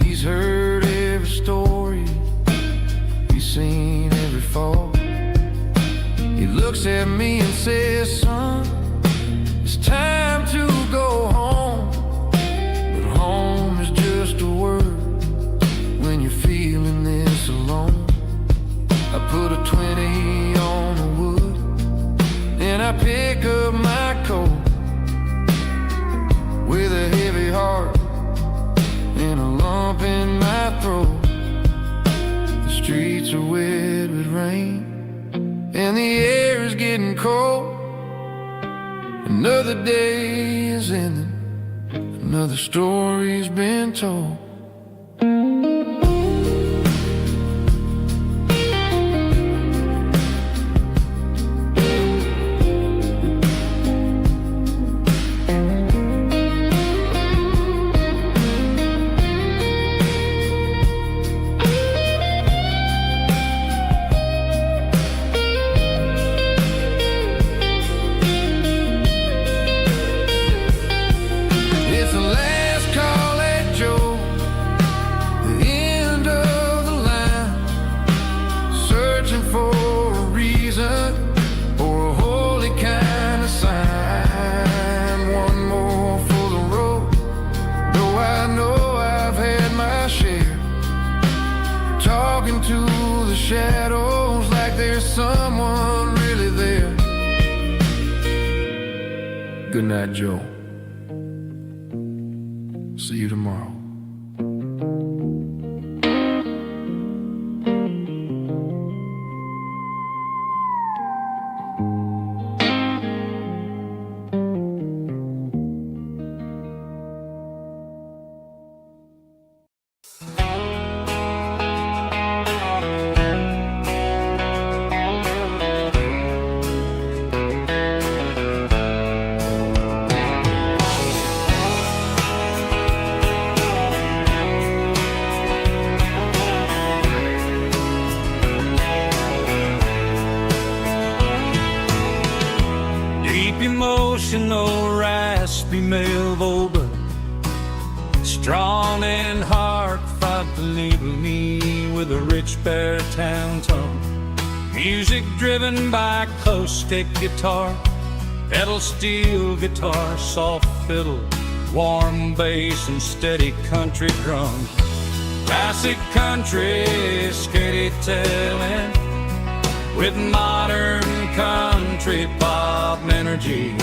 He's heard every story, he's seen every fall. He looks at me and says, son, it's time to go home. But home is just a word when you're feeling this alone. I put a 20 on the wood, then I pick up my coat with a heavy heart and a lump in my throat. The streets are wet with rain and the air is getting cold. Another day is ending, another story's been told. Shadows like there's someone really there. Good night, Joe. See you tomorrow. Emotional, raspy male vulva, strong and heartfelt, label me with a rich baritone tone. Music driven by acoustic guitar, pedal steel guitar, soft fiddle, warm bass and steady country drums. Classic country storytelling with modern country pop energy.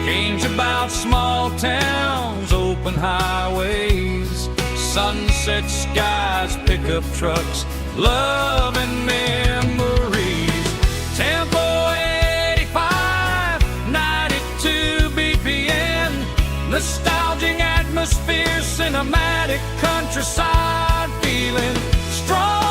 Games about small towns, open highways, sunset skies, pickup trucks, love and memories. Tempo 85, 92 BPM, nostalgic atmosphere, cinematic countryside feeling strong.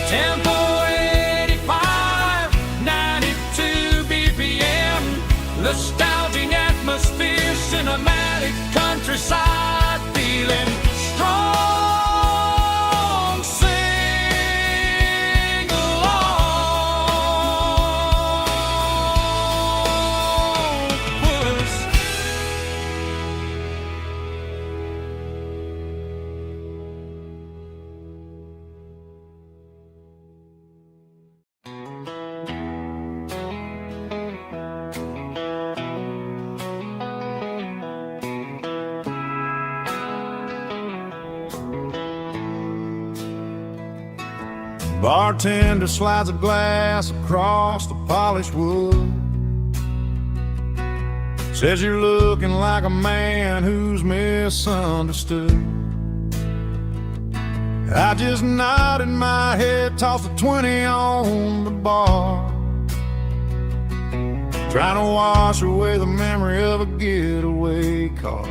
Tempo 85, 92 BPM, nostalgic atmosphere, cinematic countryside feeling strong. Sing along with us. Bartender slides a glass across the polished wood. Says you're looking like a man who's misunderstood. I just nodded my head, tossed a 20 on the bar, trying to wash away the memory of a getaway car.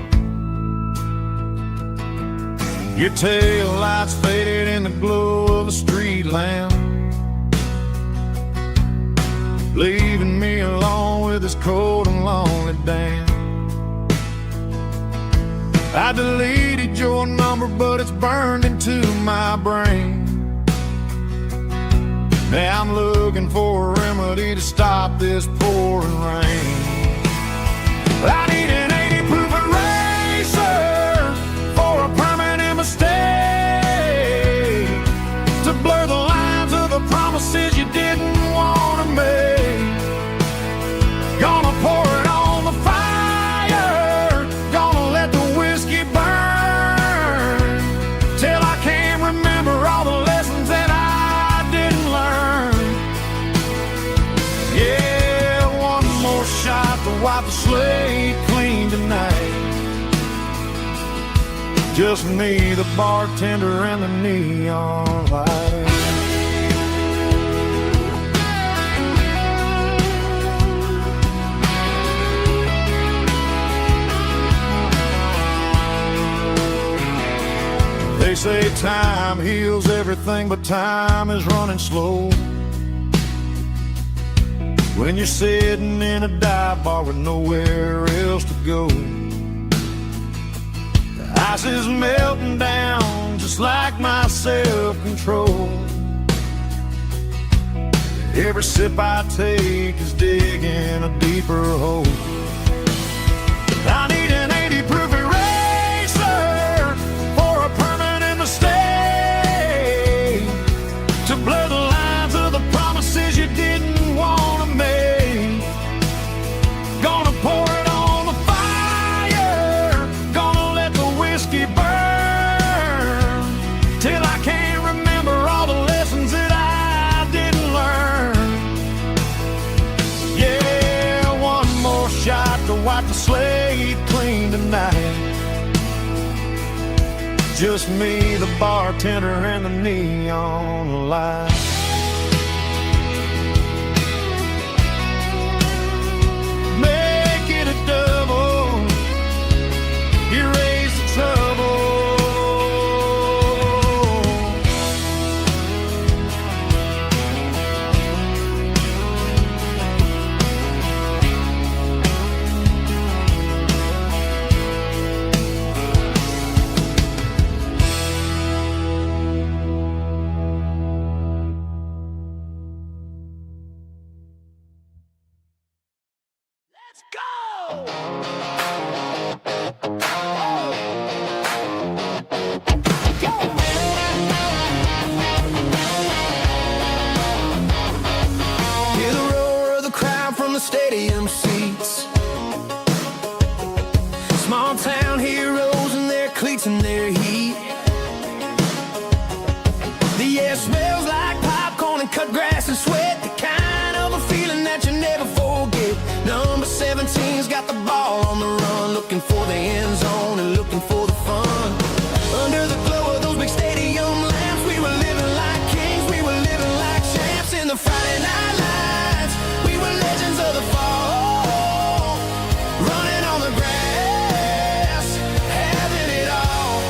Your tail lights faded in the glow of a street lamp, leaving me alone with this cold and lonely damn. I deleted your number, but it's burned into my brain. Now I'm looking for a remedy to stop this pouring rain. I need an 80 proof eraser for a permanent mistake, to blur the lines of the promises you didn't want to make. Gonna pour it on the fire, gonna let the whiskey burn, till I can't remember all the lessons that I didn't learn. Yeah, one more shot to wipe the slate clean tonight. Just me, the bartender, and the neon light. They say time heals everything, but time is running slow when you're sitting in a dive bar with nowhere else to go. The ice is melting down just like my self-control. Every sip I take is digging a deeper hole. I need an 80 proof eraser for a permanent mistake, to blur the lines of the promises you didn't want to make. Gonna pour it on the fire, gonna let the whiskey burn, till I can't remember all the lessons that I didn't learn. Yeah, one more shot to wipe the slate clean tonight. Just me, the bartender, and the neon light. Make it a double, erase the trouble. Let's go! Hear the roar of the crowd from the stadium seats. Small town heroes in their cleats and their heat. The air smells like popcorn and cut grass and sweat, the kind of a feeling that you never forget. Number 17's got the ball on the run, looking for the end zone and looking for the fun. Under the glow of those big stadium lamps, we were living like kings, we were living like champs in the Friday night lights. We were legends of the fall, running on the grass, having it all,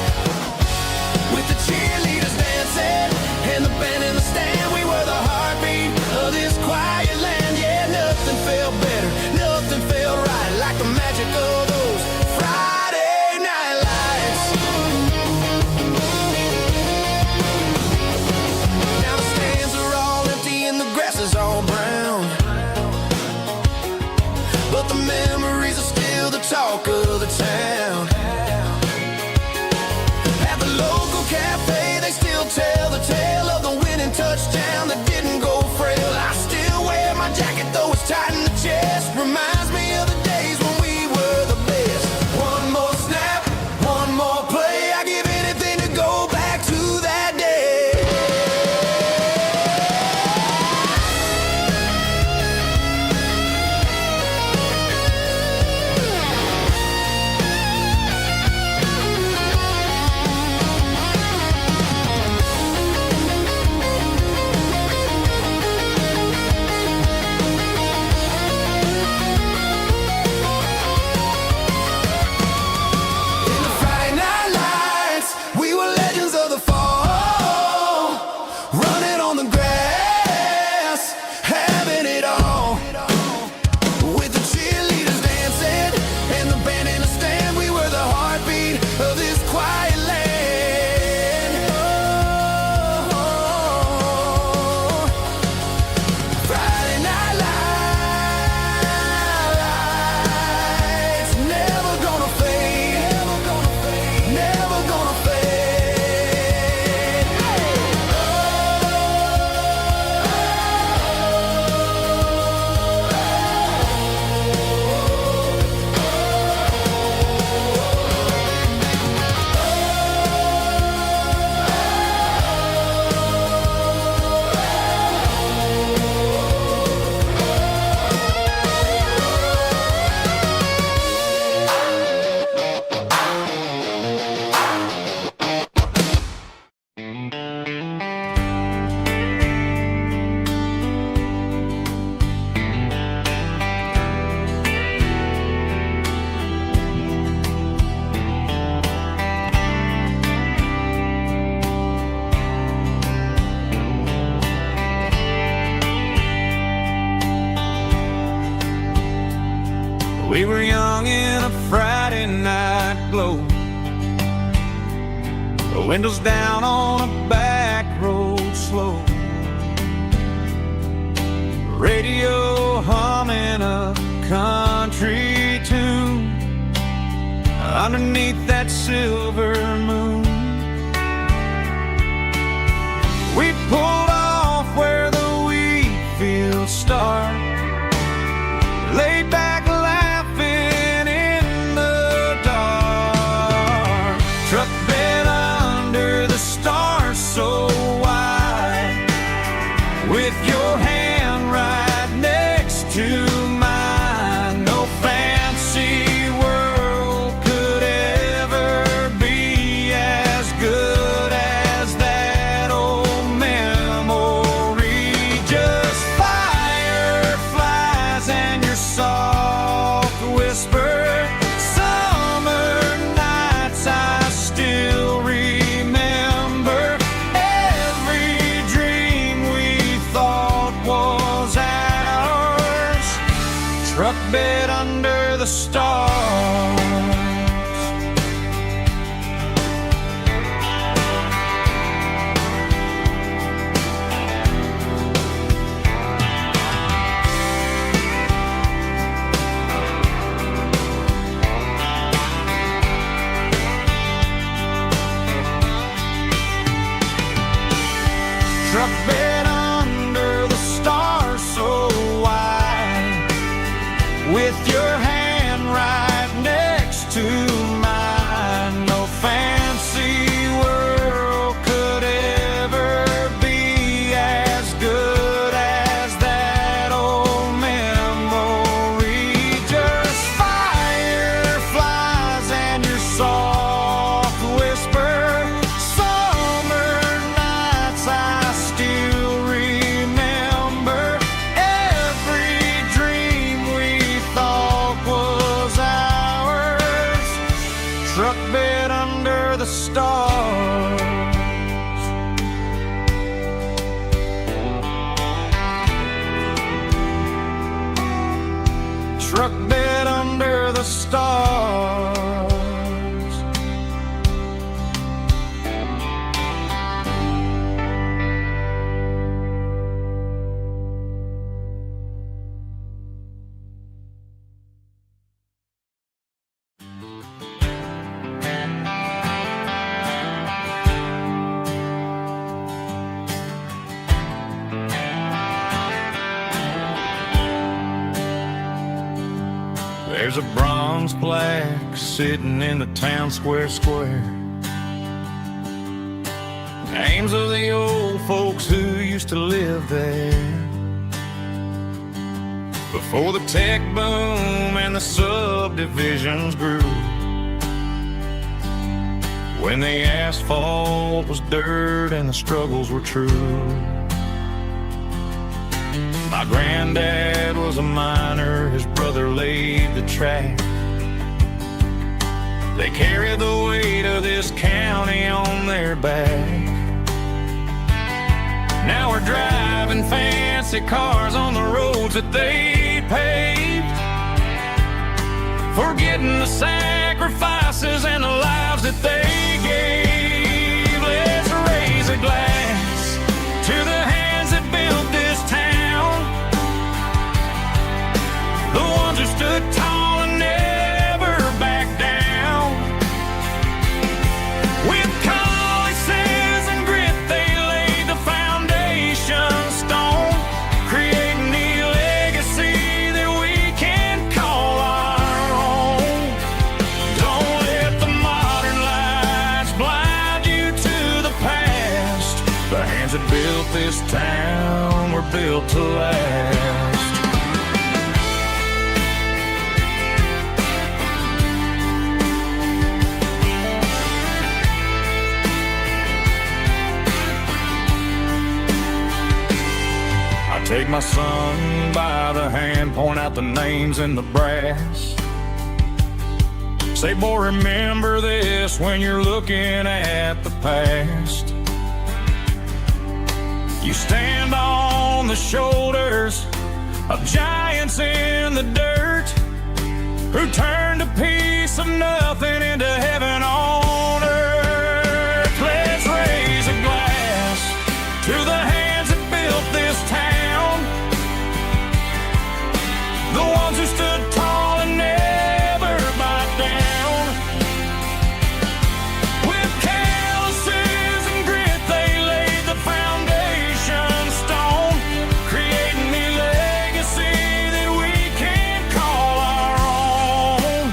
with the cheerleaders dancing and the band in the stand. We were the heartbeat of this quiet land. Yeah, nothing felt better, nothing felt right like the magic of those Friday night lights. We were young in a Friday night glow, the windows down on a back road slow, radio humming a country tune underneath that silver moon. We pulled off where the wheat fields start, laid back laughing in the dark. Truck bed under the stars so wide, with your hand right next to mine. No fancy world could ever be as good as that old memory. Just fireflies and your soft whisper. Summer nights I still remember. Every dream we thought was ours. Truck bed under the stars. Truck bed under the stars so wide, with your hand right next to mine. No fancy world could ever be as good as that old memory. Just fireflies and your soft whisper. Summer nights I still remember. Every dream we thought was ours. Truck bed under the stars. Truck bed under the stars. There's a bronze plaque sitting in the town square. Names of the old folks who used to live there before the tech boom and the subdivisions grew, when the asphalt was dirt and the struggles were true. My granddad was a miner, his brother laid the track. They carried the weight of this county on their back. Now we're driving fancy cars on the roads that they paved, forgetting the sacrifices and the lives that they gave. Let's raise a glass to the hands that built this town, the ones who stood tall and never backed down. With calluses and grit they laid the foundation stone, creating a legacy that we can call our own. Don't let the modern lights blind you to the past. The hands that built this town were built to last. Take my son by the hand, point out the names in the brass. Say, boy, remember this when you're looking at the past. You stand on the shoulders of giants in the dirt, who turned a piece of nothing into heaven on earth. Let's raise a glass to the hands that built this town, the ones who stood tall and never bowed down. With calluses and grit, they laid the foundation stone, creating a legacy that we can call our own.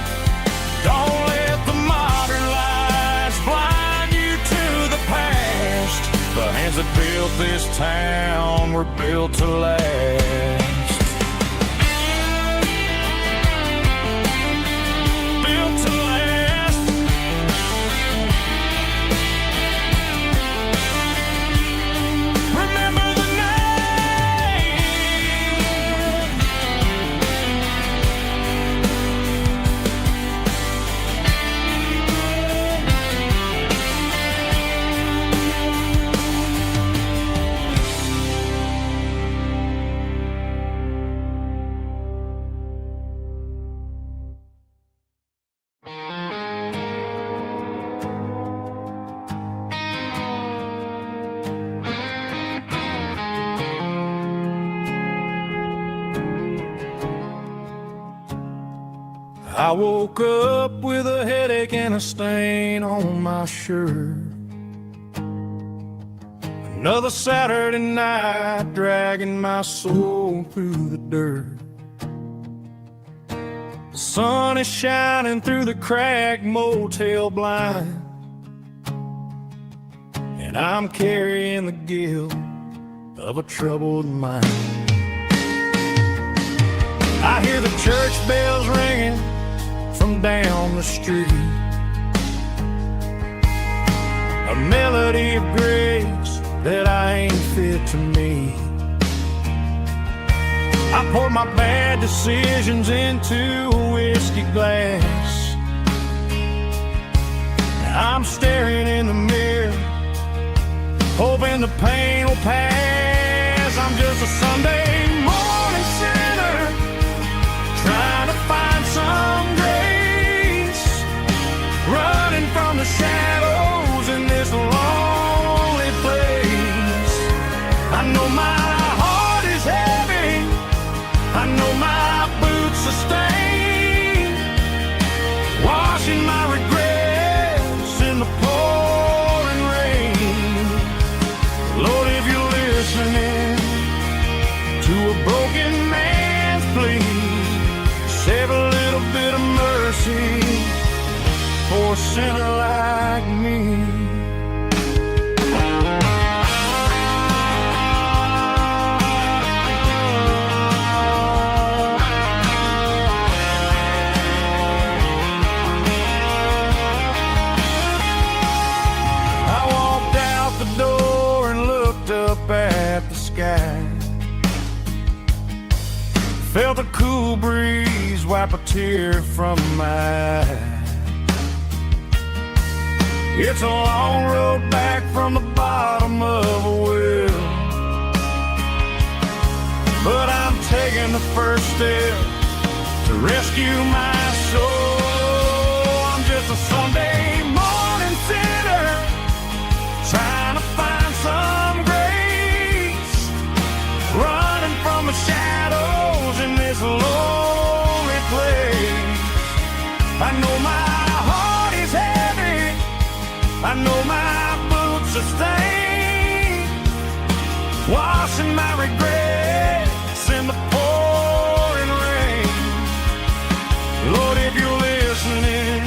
Don't let the modern lights blind you to the past. The hands that built this town were built to last. Built to last. Remember the name. I woke up with a headache and a stain on my shirt. Another Saturday night dragging my soul through the dirt. The sun is shining through the cracked motel blind, and I'm carrying the guilt of a troubled mind. I hear the church bells ringing from down the street, a melody of grace that I ain't fit to meet. I poured my bad decisions into a whiskey glass. Now I'm staring in the mirror, hoping the pain will pass. I'm just a Sunday morning sinner, trying to find some grace, running from the shadows in this lonely place. I know my heart is heavy, I know my boots are stained, washing my regrets in the pouring rain. Lord, if you're listening to a broken man's plea, save a little bit of mercy for a sinner like me. I walked out the door and looked up at the sky, felt a cool breeze wipe a tear from my eye. It's a long road back from the bottom of a well, but I'm taking the first step to rescue my soul. I'm just a Sunday morning sinner, trying to find some grace, running from the shadows in this lonely place. I know my heart is heavy, I know my boots are stained, washing my regrets in the pouring rain. Lord, if you're listening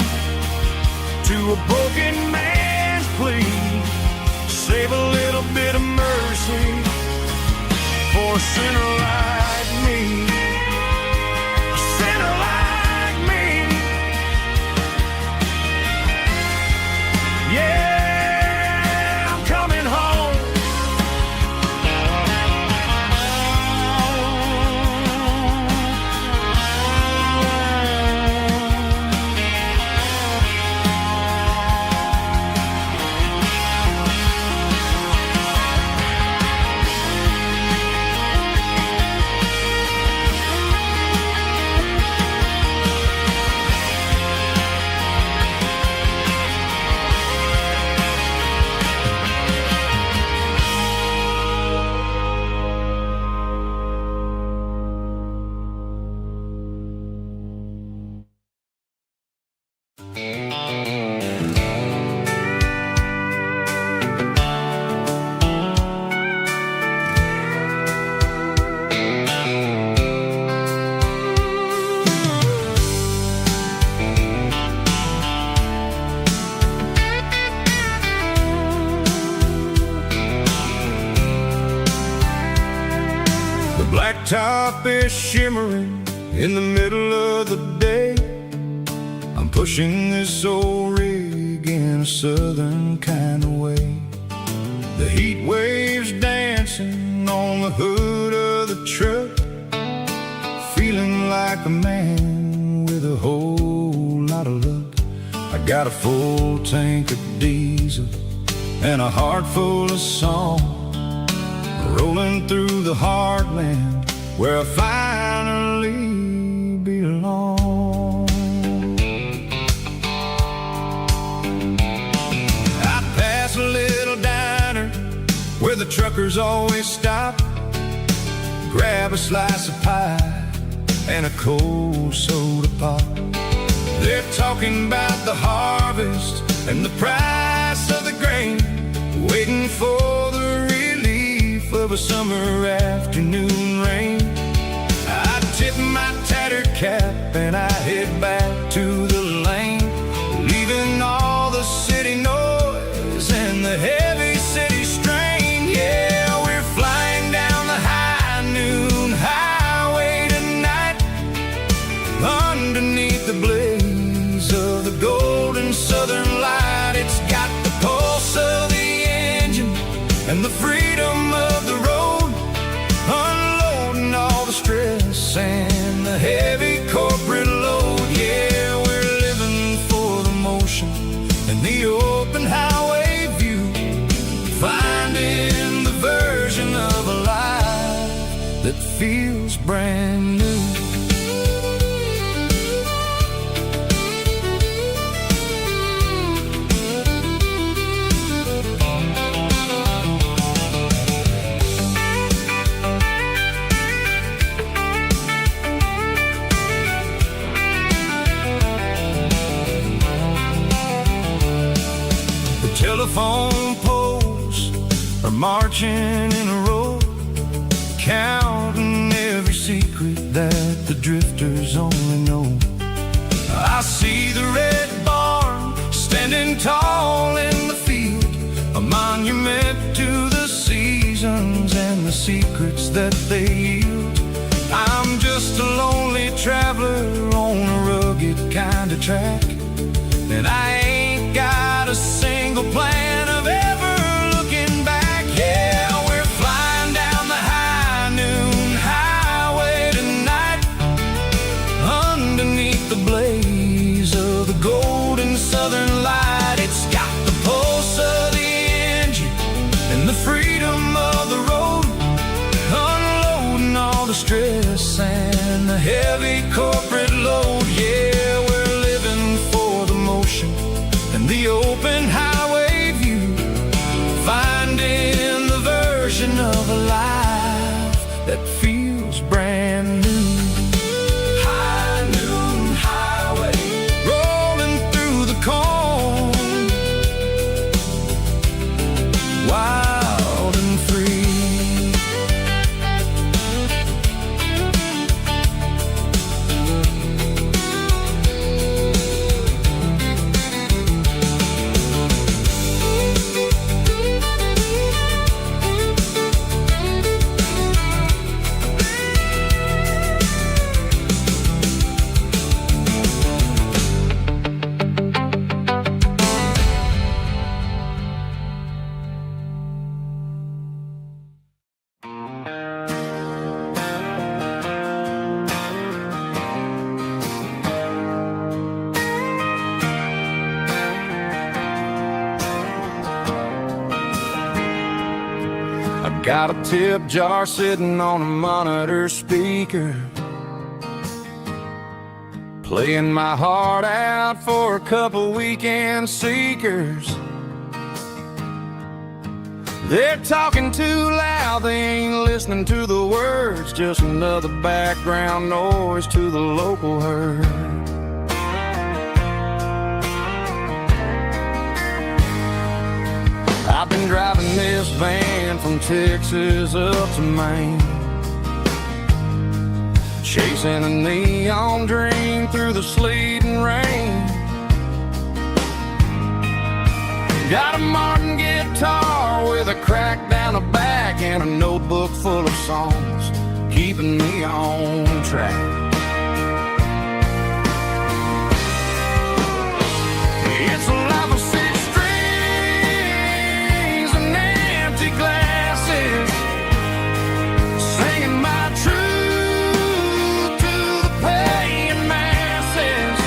to a broken man's plea, save a little bit of mercy for a sinner like me. A sinner like me. Yeah, I'm coming home. top is shimmering in the middle of the day. I'm pushing this old rig in a southern kind of way. The heat waves dancing on the hood of the truck, feeling like a man with a whole lot of luck. I got a full tank of diesel and a heart full of song, rolling through the heartland where I finally belong. I pass a little diner where the truckers always stop, grab a slice of pie and a cold soda pop. They're talking about the harvest and the price of the grain, waiting for the relief of a summer afternoon rain. I tip my tattered cap and I head back to the lane, leaving all the city noise and the heavy city strain. Yeah, we're flying down the high noon highway tonight, underneath the blaze of the golden southern light. It's got the pulse of the engine and the freedom of the road, unloading all the stress and the heavy corporate load. Yeah, we're living for the motion and the open highway view, finding the version of a life that feels brand new. Telephone poles are marching in a row, counting every secret that the drifters only know. I see the red barn standing tall in the field, a monument to the seasons and the secrets that they yield. I'm just a lonely traveler on a rugged kind of track, and I ain't got a single plan of ever looking back. Yeah, we're flying down the high noon highway tonight, underneath the blaze of the golden southern light. It's got the pulse of the engine and the freedom of the road, unloading all the stress and the heavy corporate load. Yeah, we're living for the motion and the open highway view, finding the version of a life that feels brand new. High noon highway, rolling through the corn, wild and free. Got a tip jar sitting on a monitor speaker, playing my heart out for a couple weekend seekers. They're talking too loud, they ain't listening to the words, just another background noise to the local herd. I've been driving this van from Texas up to Maine, chasing a neon dream through the sleet and rain. Got a Martin guitar with a crack down the back and a notebook full of songs, keeping me on track. It's a life of six strings and empty glasses, singing my truth to the paying masses.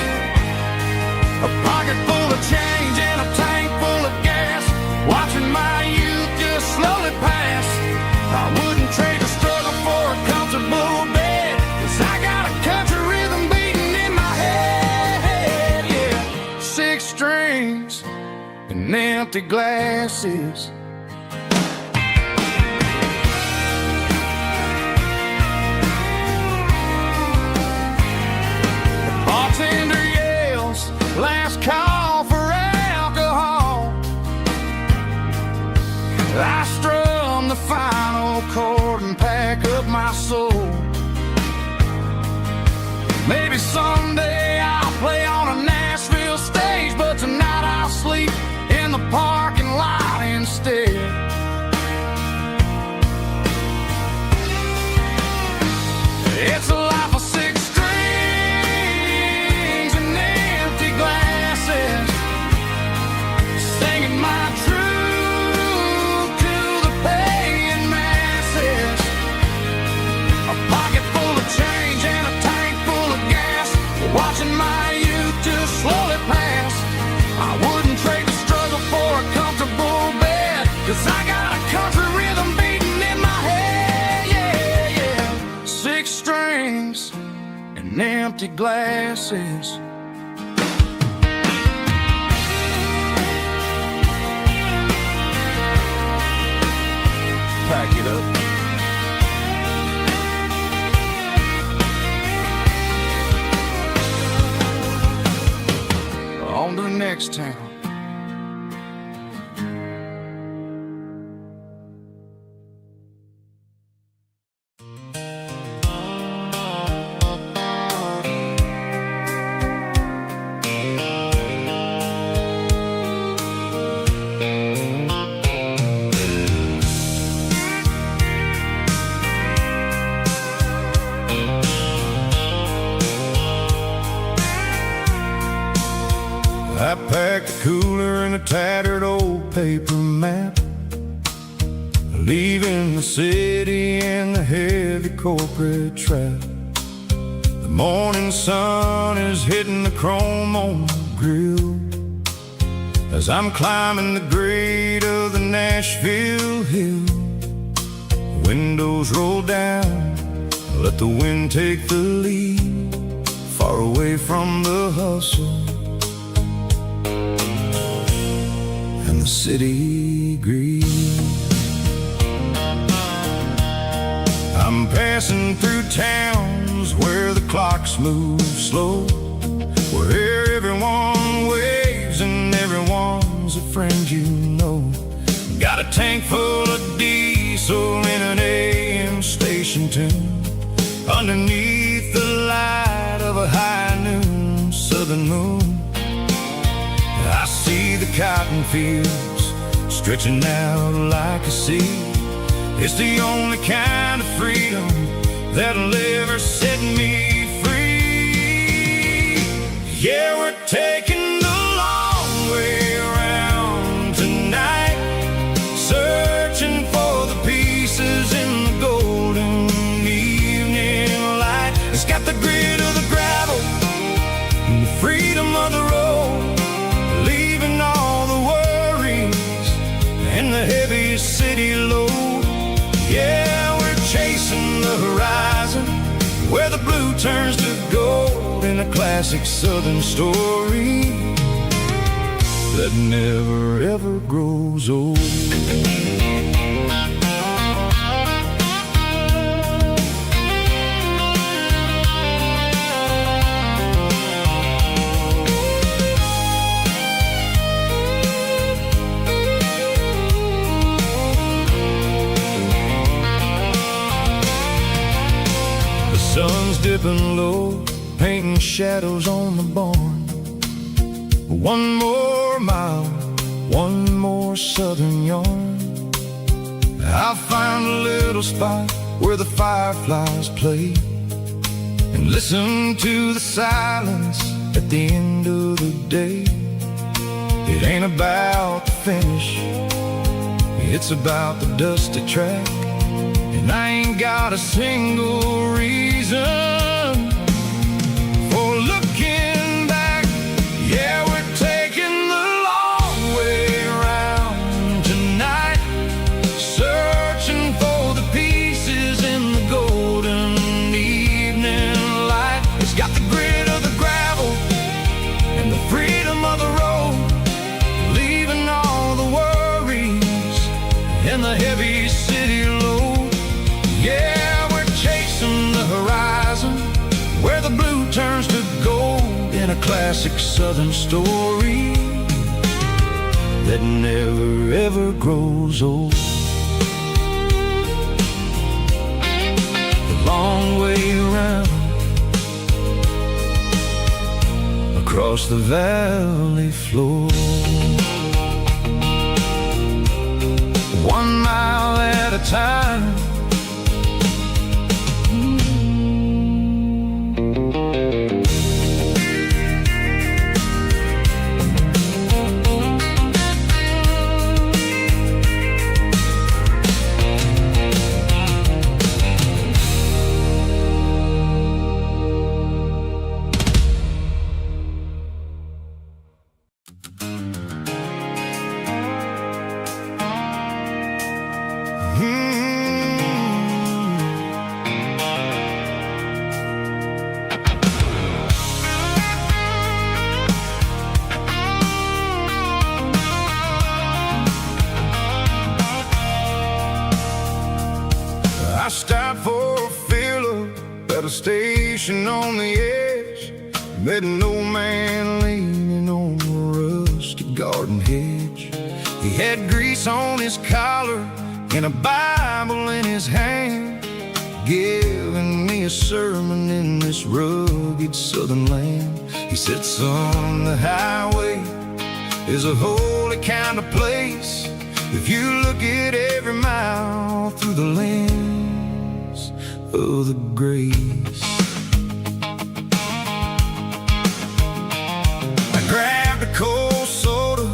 A pocket full of change and a tank full of gas, watching my youth just slowly pass. I wouldn't trade the struggle for a comfortable bed, 'cause I got a country rhythm beating in my head, yeah. Six strings and empty glasses. The bartender yells, last call for alcohol. I strum the final chord and pack up my soul. Maybe someday I'll play on a Nashville stage, but tonight I'll sleep in the parking lot instead. It's a life of six strings and empty glasses, singing my truth to the paying masses. A pocket full of change and a tank full of gas, watching my youth just slowly pass. I wouldn't trade the struggle for a comfortable bed, 'cause I got a country rhythm beating in my head, yeah, yeah. Six strings and empty glasses. Pack it up. On to the next town. I packed a cooler and a tattered old paper map, leaving the city and the heavy corporate trap. The morning sun is hitting the chrome on the grill as I'm climbing the grade of the Nashville hill. Windows roll down, let the wind take the lead, far away from the hustle and the city greed. I'm passing through towns where the clocks move slow, where everyone waves and everyone's a friend you know. Got a tank full of diesel in an AM station tune, underneath the light of a high noon southern moon. I see the cotton fields stretching out like a sea. It's the only kind of freedom that'll ever set me free. Yeah, we're taking the long way around tonight, searching for the pieces in the golden evening light. It's got the grit of the gravel and the freedom of the road, leaving all the worries and the heavy city load. Yeah, we're chasing the horizon, where the blue turns to gold, in a classic southern story that never ever grows old. Sun's dipping low, painting shadows on the barn. One more mile, one more southern yarn. I'll find a little spot where the fireflies play, and listen to the silence at the end of the day. It ain't about the finish, it's about the dusty track. And I ain't got a single reason for looking back. Yeah, we're taking the long way around tonight, searching for the pieces in the golden evening light. It's got the grit of the gravel and the freedom of the road, leaving all the worries and the heavy city load. Yeah, we're chasing the horizon, where the blue turns to gold, in a classic southern story that never ever grows old. The long way around, across the valley floor, 1 mile at a time. I stopped for a fill-up at a station on the edge, met an old man leaning on a rusty garden hedge. He had grease on his collar and a Bible in his hand, giving me a sermon in this rugged southern land. He said, son, the highway is a holy kind of place if you look at every mile through the lens of the grace. I grabbed a cold soda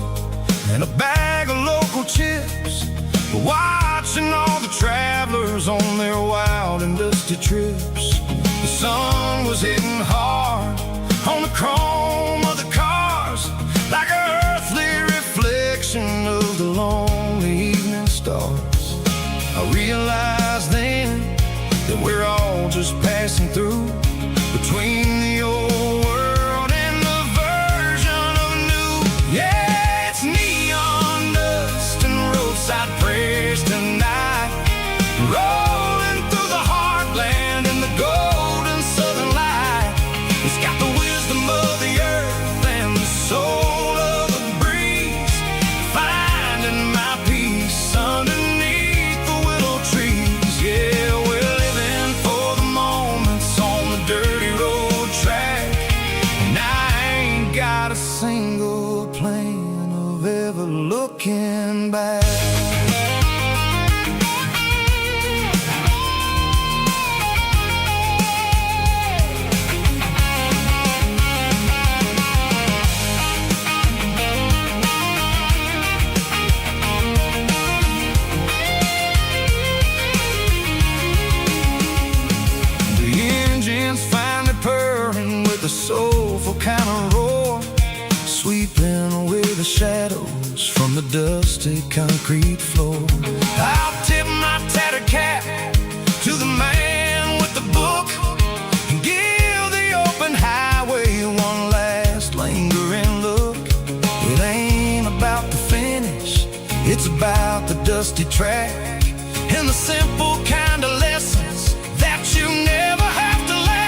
and a bag of local chips, watching all the travelers on their wild and dusty trips. The sun was hitting hard on the chrome of the cars, like an earthly reflection of the lonely evening stars. I realized then that we're all just passing through, between the old world and the version of new. Yeah, it's neon dust and roadside prayers tonight, rolling through the heartland in the golden southern light. It's got the wisdom of the earth and the soul of the breeze, finding my peace underneath the willow trees. Yeah, we're living for the moments on the dirty road track, and I ain't got a single plan of ever looking back. Purring with a soulful kind of roar, sweeping away the shadows from the dusty concrete floor. I'll tip my tattered cap to the man with the book and give the open highway one last lingering look. It ain't about the finish, it's about the dusty track and the simple kind of lessons that you never have to lack.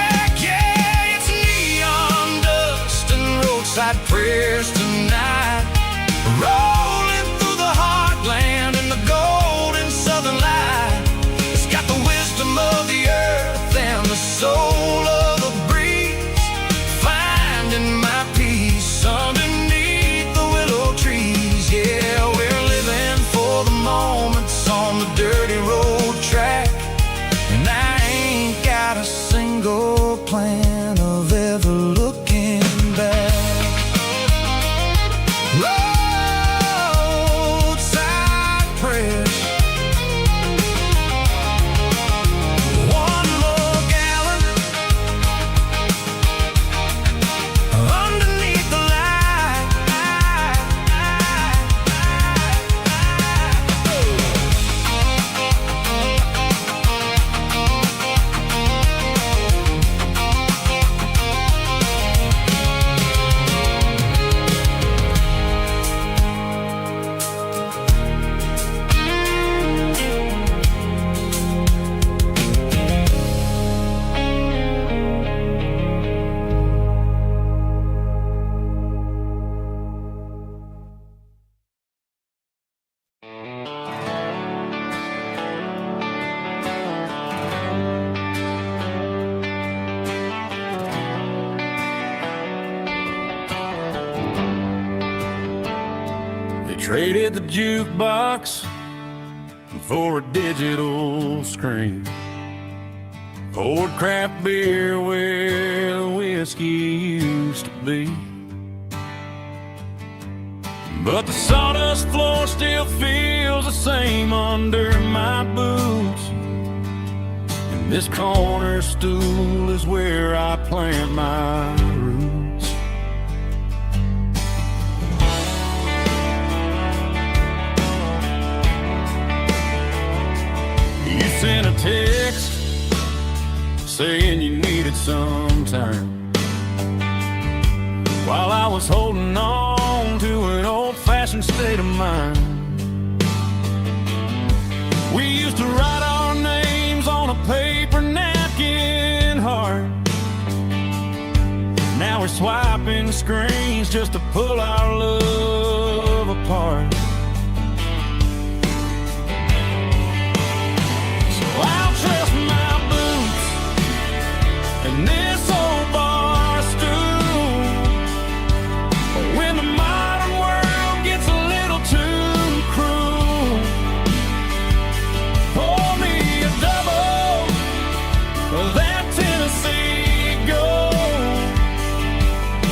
Roadside prayers tonight, rolling through the heartland in the golden southern light. It's got the wisdom of the earth and the soul of the breeze, finding my peace underneath the willow trees. Yeah, we're living for the moments on the dirty road track, Traded the jukebox for a digital screen. Poured craft beer where the whiskey used to be. But the sawdust floor still feels the same under my boots. And this corner stool is where I plant my roots. You sent a text saying you needed some time, while I was holding on to an old-fashioned state of mind. We used to write our names on a paper napkin heart. Now we're swiping screens just to pull our love apart. So I'll trust my boots and this old bar stool. When the modern world gets a little too cruel, pour me a double of that Tennessee Gold.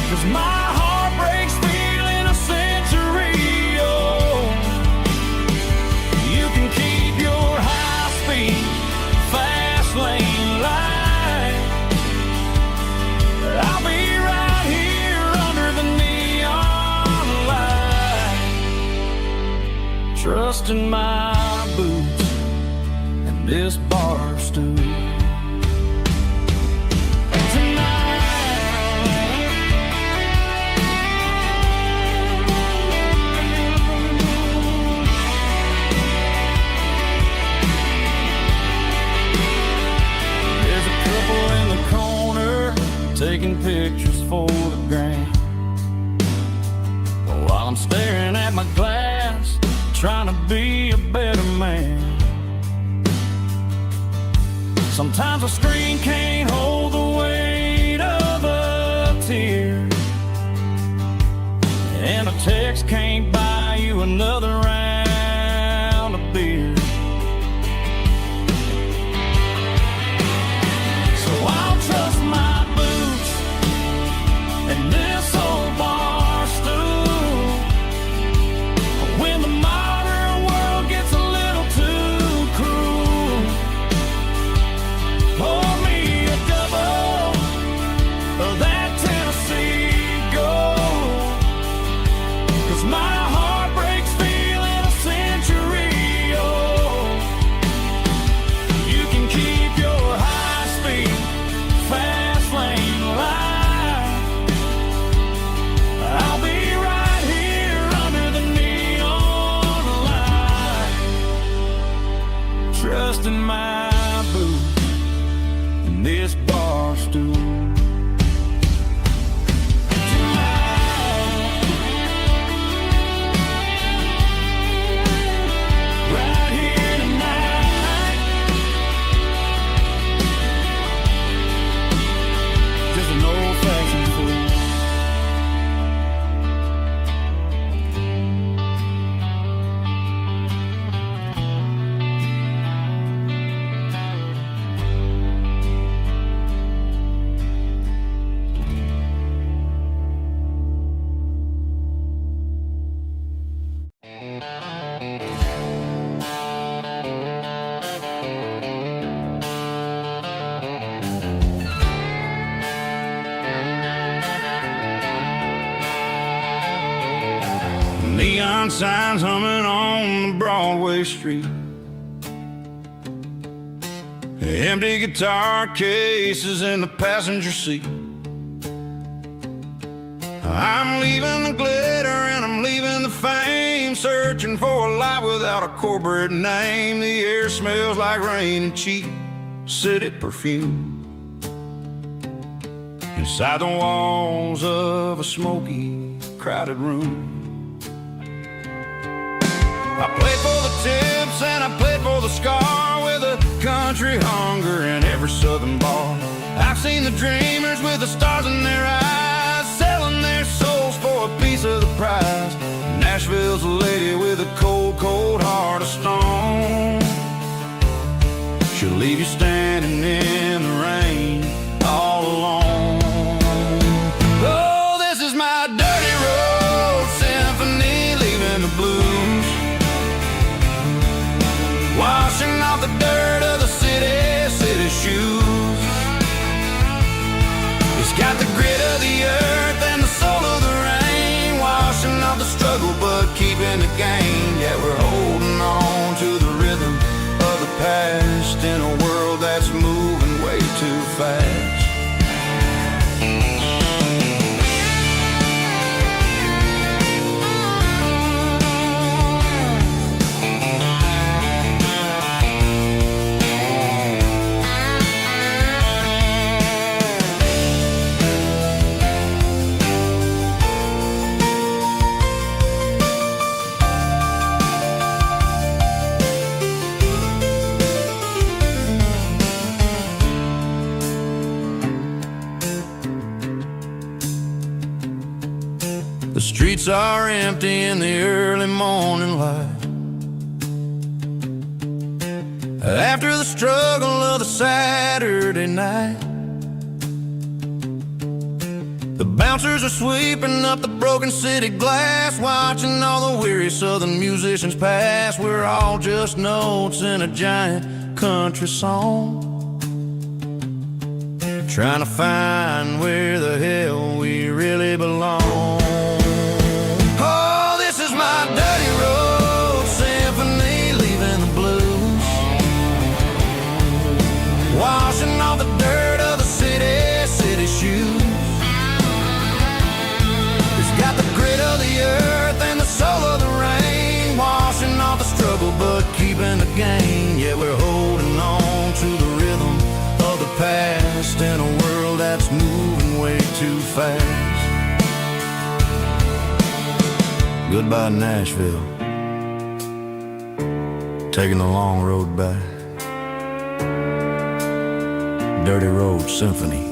'Cause my heart breaks feeling a century old. You can keep your high-speed, fast lane light. I'll be right here under the neon light, trusting my boots and this bar stool. There's a couple in the corner taking pictures for the gram, while I'm staring at my glass, trying to be a better man. Sometimes a screen can't hold the weight of a tear, and a text can't buy you another round of beer. So I'll trust my boots and this old bar stool. When the modern world gets a little too cruel, pour me a double of that Tennessee Gold. 'Cause my heart breaks feeling a century old. You can keep your high-speed, fast lane light. I'll be right here under the neon light, trusting my boots and this bar stool. Right here tonight, just an old-fashioned fool. Neon signs humming on the Broadway street. Empty guitar cases in the passenger seat. I'm leaving the glitter and I'm leaving the fame, searching for a life without a corporate name. The air smells like rain and cheap city perfume. Inside the walls of a smoky, crowded room, I played for the tips and I played for the scar, with a country hunger in every southern bar. I've seen the dreamers with the stars in their eyes, selling their souls for a piece of the prize. Nashville's a lady The streets are empty in the early morning light. After the struggle of the Saturday night, the bouncers are sweeping up the broken city glass, watching all the weary southern musicians pass. We're all just notes in a giant country song, trying to find where the hell we really belong. Oh, this is my dirty road symphony, leaving the blues, washing off the dirt of the city shoes. It's got the grit of the earth and the soul of the rain, washing off the struggle but keeping the gain. Yeah, we're holding on to the rhythm of the past in a world that's moving way too fast. Goodbye Nashville, taking the long road back. Dirty Road Symphony.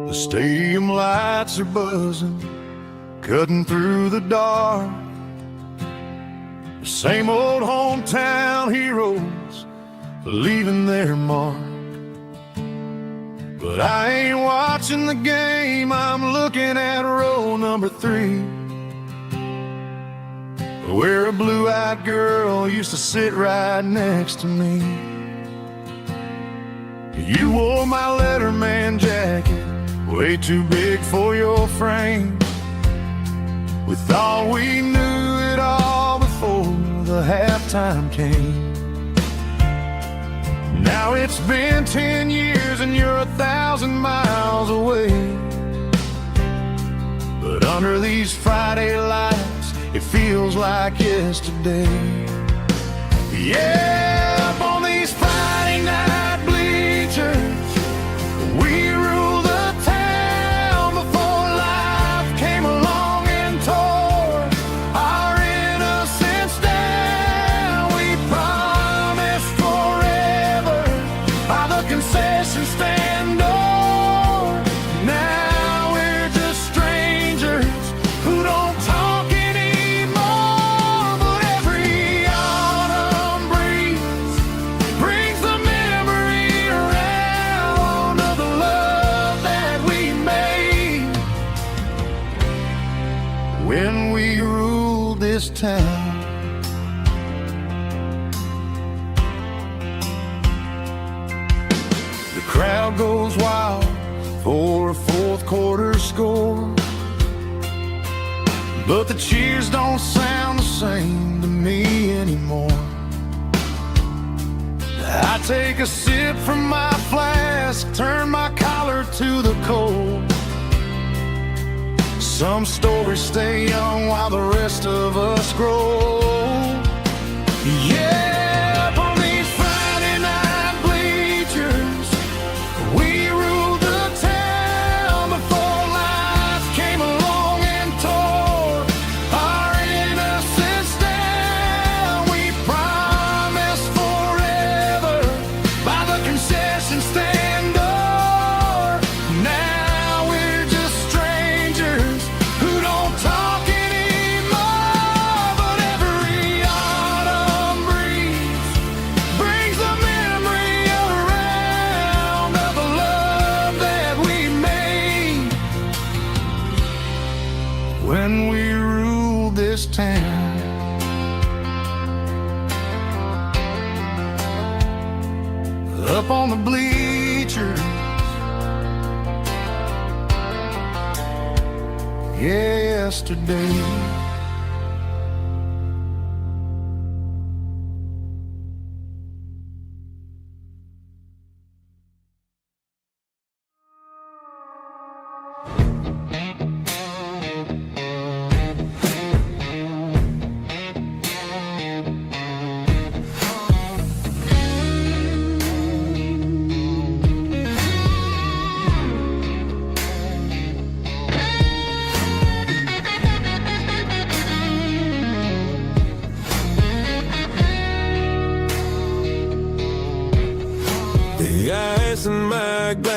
The stadium lights are buzzing, cutting through the dark. The same old hometown heroes leaving their mark. But I ain't watching the game, I'm looking at row number 3, where a blue-eyed girl used to sit right next to me. You wore my Letterman jacket, way too big for your frame. We thought we knew it all before the halftime came. Now it's been 10 years and you're 1,000 miles away. But under these Friday lights, it feels like yesterday. Yeah, up on these Friday night bleachers, we rule the town before life came along and tore our innocence down. We promised forever by the concession stand door. Now we're just strangers who don't talk anymore. But every autumn breeze brings the memory around of the love that we made when we ruled this town. The crowd goes wild for a fourth quarter score, but the cheers don't sound the same to me anymore. I take a sip from my flask, turn my collar to the cold. Some stories stay young while the rest of us grow. Yeah, up on these Friday night bleachers, we ruled the town before life came along and tore our innocence down. We promised forever by the concession stand door. Now we're just strangers who don't talk anymore. But every autumn breeze brings the memory around of the love that we made when we ruled this town. Up on the bleachers, yesterday.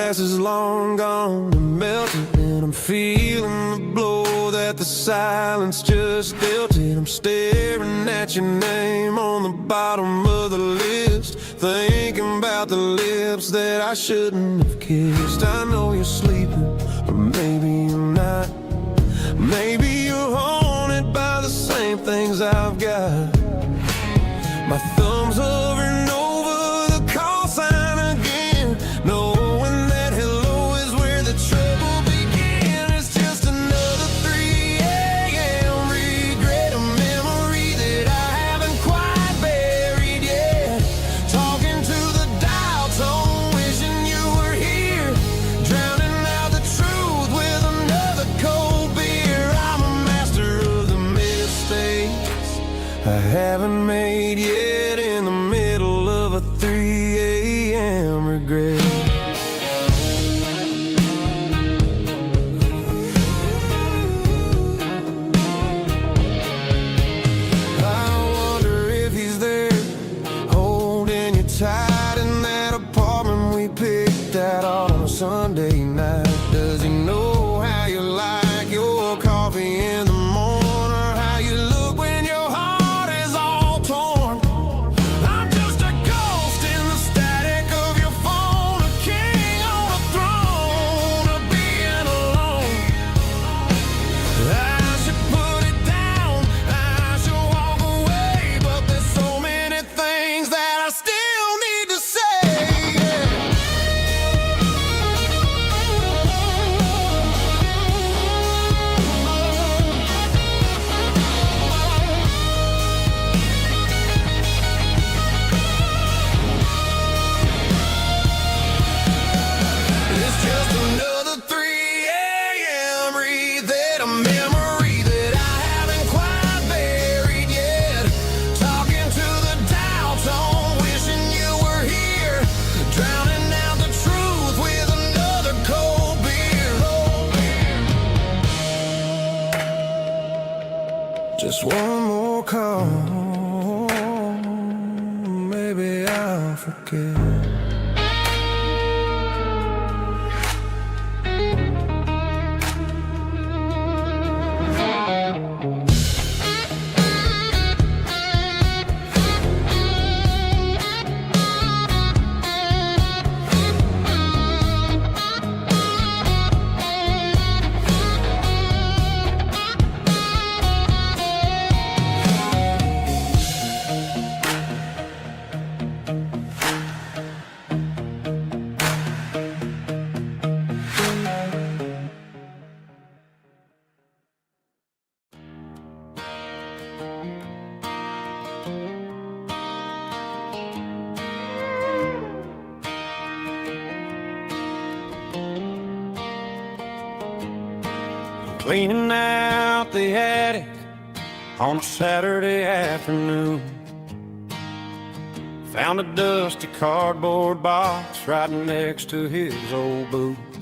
glass is long gone and melted, and I'm feeling the blow that the silence just dealt it. I'm staring at your name on the bottom of the list, thinking about the lips that I shouldn't have kissed. I know you're sleeping, or maybe you're not. Maybe you're haunted by the same things I've got. My thumb's hovering over the call sign again, knowing that hello is where the trouble began. It's just another 3 a.m. regret, a memory that I haven't quite buried yet. Talking to the dial tone, wishing you were here, drowning out the truth with another cold beer. I'm a master of the mistakes I haven't made yet, in the middle of a 3 a.m. regret. I wonder if he's there, holding you tight in that apartment we picked out on a Sunday night. Does he know how you like your coffee in the morning, or how you look when your heart is all torn? I'm just a ghost in the static of your phone, a king on a throne, of being alone. I should put it down, I should walk away, but there's so many things that I still need to say. It's just another 3 a.m. read, a memory that I haven't quite buried yet. Talking to the dial tone, wishing you were here, drowning out the truth with another cold beer. Just one more call, maybe I'll forget. Cleaning out the attic on a Saturday afternoon, found a dusty cardboard box right next to his old boots.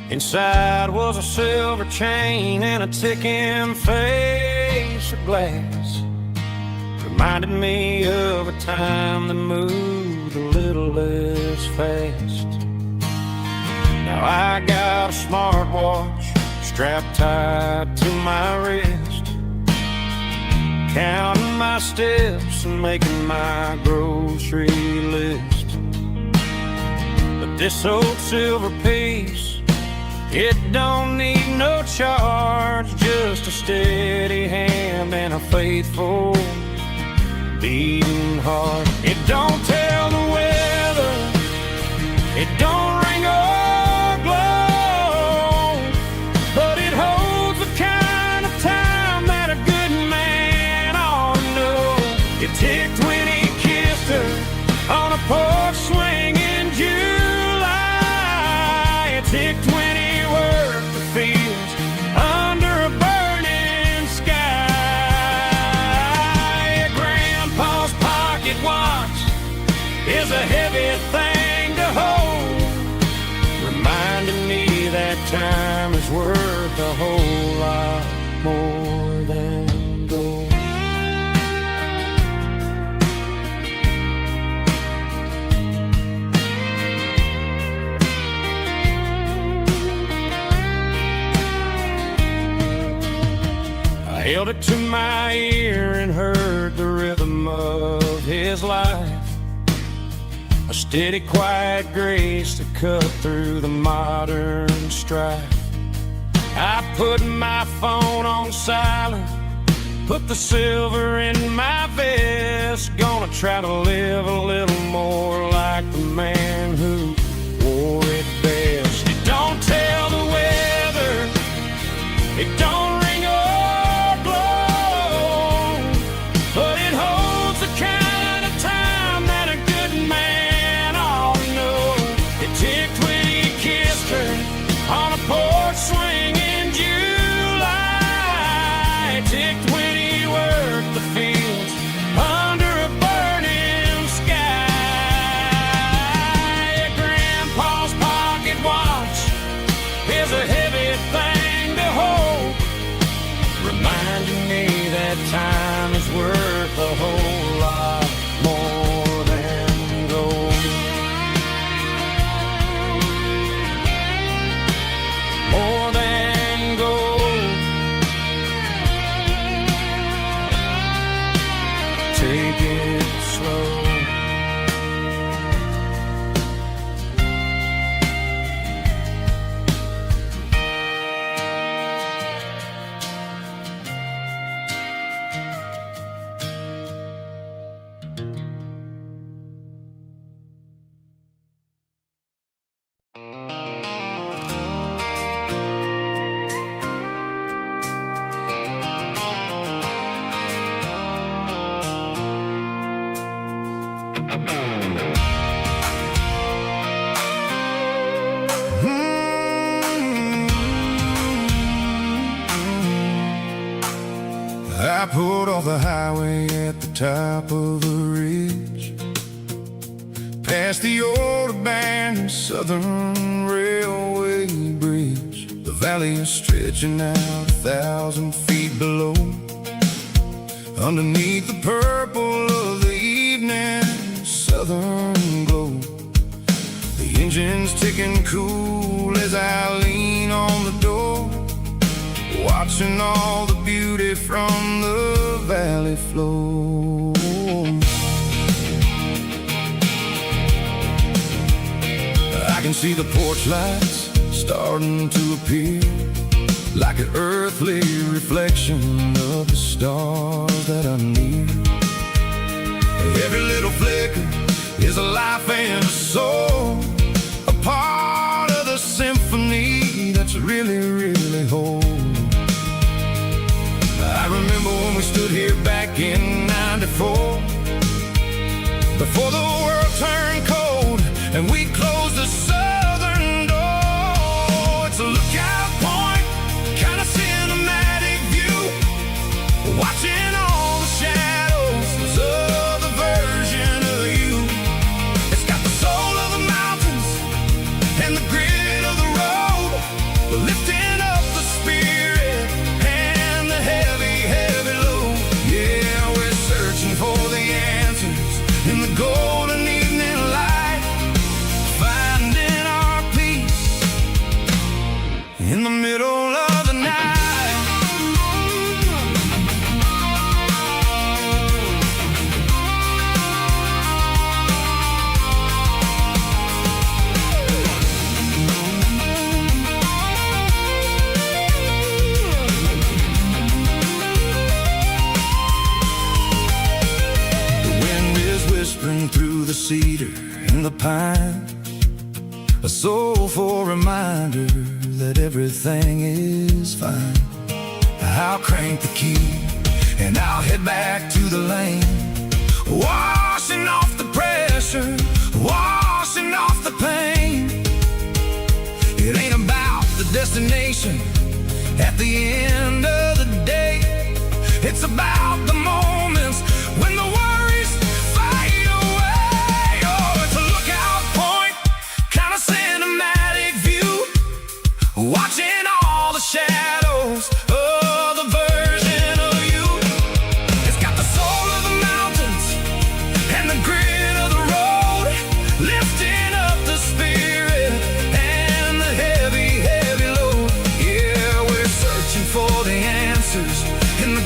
Inside was a silver chain and a ticking face of glass. Reminded me of a time that moved a little less fast. Now I got a smartwatch strapped tight to my wrist, counting my steps and making my grocery list. But this old silver piece, it don't need no charge, just a steady hand and a faithful beating heart. It don't tell the weather, it don't ring or glow, but it holds the kind of time that a good man ought to know. It ticked when he kissed her on a porch swing in July. It ticked when he worked the fields under a burning sky. Grandpa's pocket watch is a heavy thing to hold, reminding me that time is worth a whole lot more than gold. held it to my ear and heard the rhythm of his life. A steady, quiet grace to cut through the modern strife. I put my phone on silent, put the silver in my vest. Gonna try to live a little more like the man who wore it best. It don't tell the weather, it don't ring or blow, but it holds the kind of time that a good man ought to know. It ticked when he kissed her on a porch swing in July. It ticked when he worked the fields under a burning sky. Yeah, Grandpa's pocket watch is a heavy thing to hold, reminding me that time is worth a whole lot more than gold. More than gold. Take it slow. I pulled off the highway at the top of a ridge, past the old abandoned Southern Railway bridge. The valley is stretching out 1,000 feet below. Underneath the purple of the evening southern glow, the engine's ticking cool as I lean on the door, watching all the beauty from the valley flow. I can see the porch lights starting to appear, like an earthly reflection of the stars that are near. Every little flicker is a life and a soul, a part of the symphony that's really, really whole. I remember when we stood here back in '94, before the world turned cold and we closed the southern door. It's a lookout point, kind of cinematic view, watching all the shadows of the version of you. It's got the soul of the mountains and the grit of the road, lifting up the spirit and the heavy, heavy load. Yeah, we're searching for the answers in the golden evening light, finding our peace in the middle of the night. Whispering through the cedar and the pine, a soulful reminder that everything is fine. I'll crank the key and I'll head back to the lane, washing off the pressure, washing off the pain. It ain't about the destination at the end of the day, it's about the moments when the worries fade away. Oh, it's a lookout point, kind of cinematic view, watching all the shadows of the version of you. It's got the soul of the mountains and the grit of the road, lifting up the spirit and the heavy, heavy load. Yeah, we're searching for the answers in the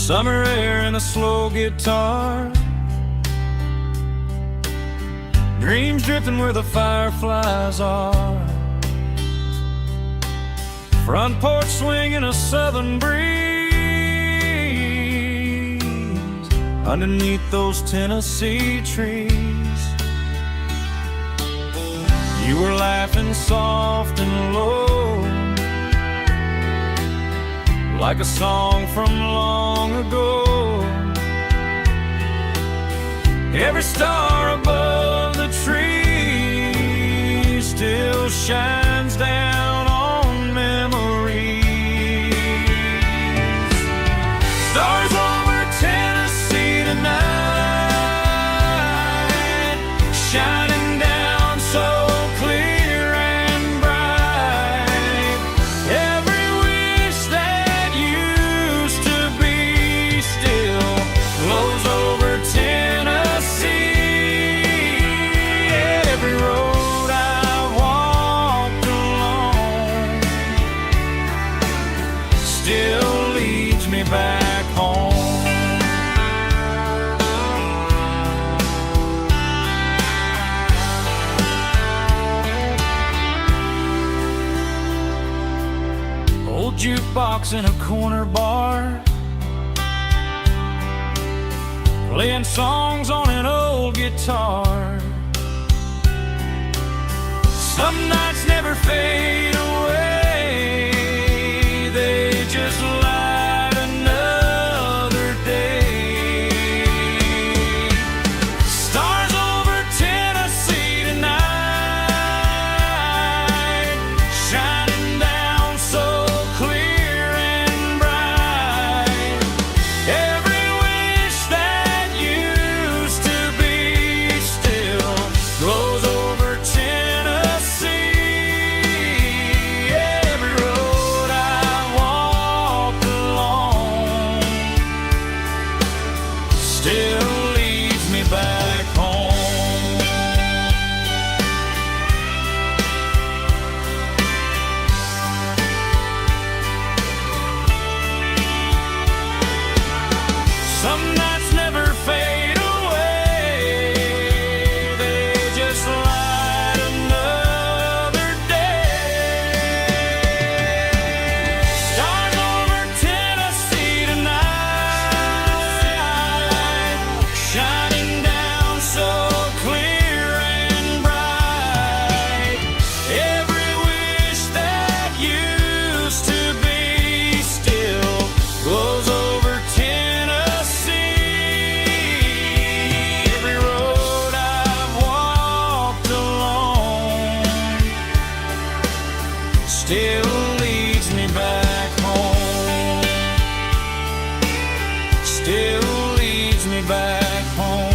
Summer air and a slow guitar, dreams drifting where the fireflies are. Front porch swinging a southern breeze underneath those Tennessee trees. You were laughing soft and low, like a song from long ago. Every star above the tree still shines down on memories. Stars over Tennessee tonight, shining down so clear and bright. Every wish that used to be still glows over Tennessee. Every road I've walked along still leads me back home. Old jukebox in a corner bar, playing songs on an old guitar. Some nights never fade away, they just light another day. Stars over Tennessee tonight, shining down so clear and bright. Every wish that used to be still glows over Tennessee. Every road I walked along still leads me back home. Some nights never fade away, they just light another day. Stars over Tennessee tonight, shining down so clear and bright. Every wish that used to be still glows over Tennessee. Every road I've walked along still leads me back home. Still leads me back home.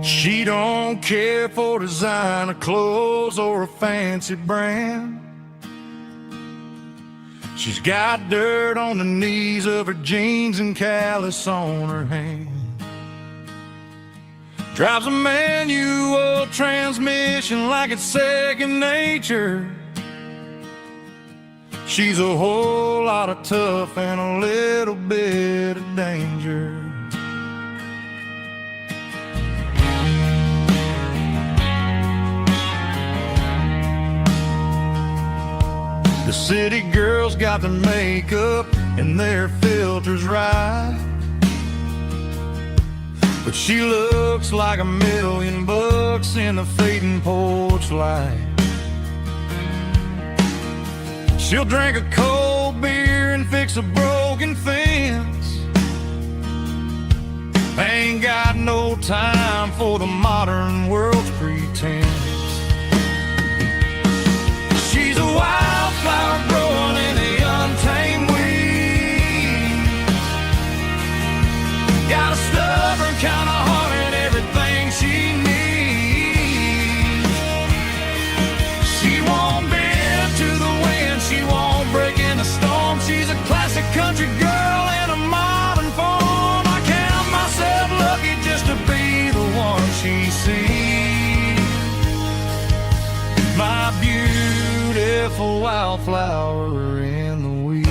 She don't care for designer clothes or a fancy brand. She's got dirt on the knees of her jeans and callus on her hand. Drives a manual transmission like it's second nature. She's a whole lot of tough and a little bit of danger. The city girls got their makeup and their filters right, but she looks like $1,000,000 in the fading porch light. She'll drink a cold beer and fix a broken fence. Ain't got no time for the modern world's pretense. She's a wildflower growing in the untamed weeds. beautiful wildflower in the weeds.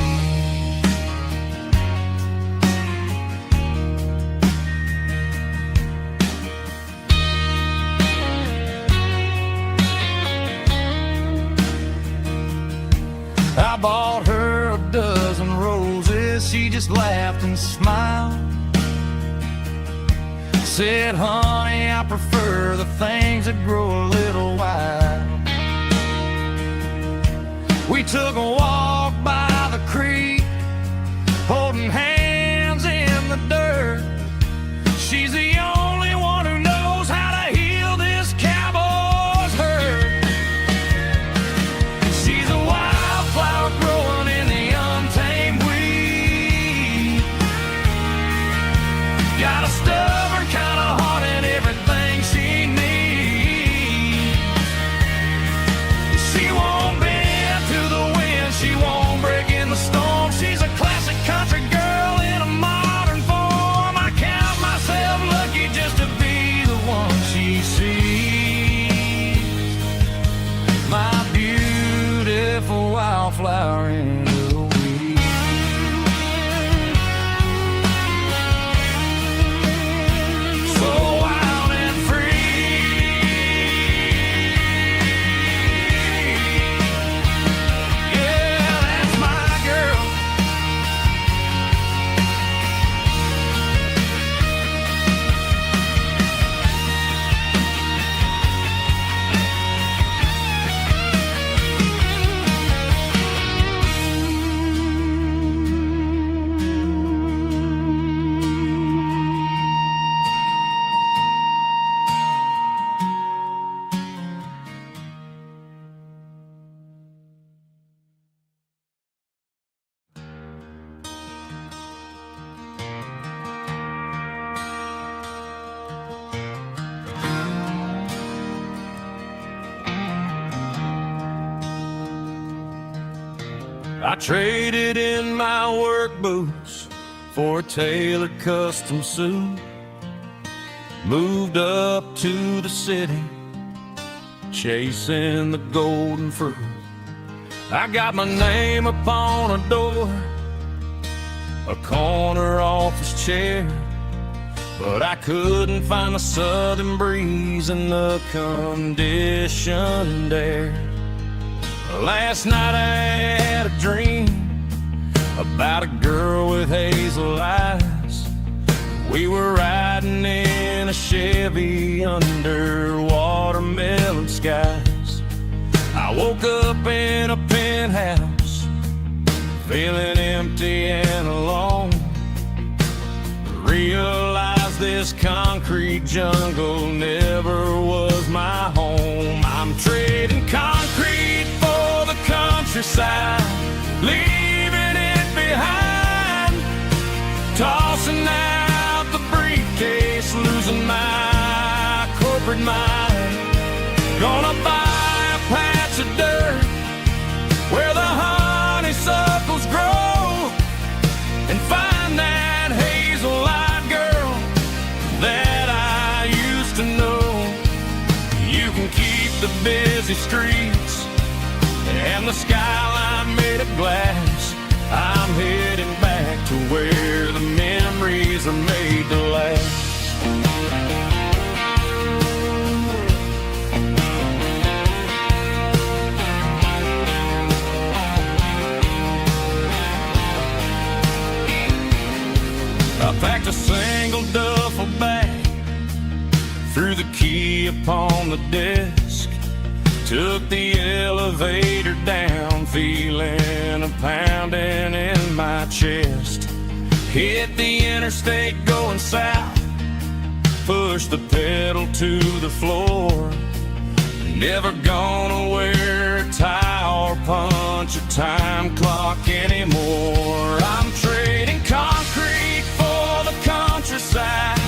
I bought her a dozen roses, she just laughed and smiled. Said, honey, I prefer the things that grow a little wild. We took a walk by the creek, holding hands in the dirt. She's the only one who knows how to heal this cowboy's hurt. She's a wildflower growing in the untamed weed. Got a stubborn kind of heart and everything she needs. She won't bend to the wind, she won't break in the storm. She's a classic country girl in a modern form. I count myself lucky just to be the one she sees. My beautiful wildflower in the weeds. So wild and free. Yeah, that's my girl. I traded in my work boots for a tailored custom suit. Moved up to the city, chasing the golden fruit. I got my name upon a door, a corner office chair, but I couldn't find the southern breeze in the conditioned air. Last night I had a dream about a girl with hazel eyes. We were riding in a Chevy under watermelon skies. I woke up in a penthouse, feeling empty and alone. Realized this concrete jungle never was my home. I'm trading concrete for the countryside, leaving it behind. Tossing out the briefcase, losing my corporate mind. Gonna buy a patch of dirt where the honeysuckles grow, and find that hazel-eyed girl that I used to know. You can keep the busy streets and the skyline made of glass. I'm heading back to where the memories are made to last. I packed a single duffel bag, threw the key upon the desk, took the elevator down, feeling a pounding in my chest. Hit the interstate going south, pushed the pedal to the floor. Never gonna wear a tie or punch a time clock anymore. I'm trading concrete for the countryside,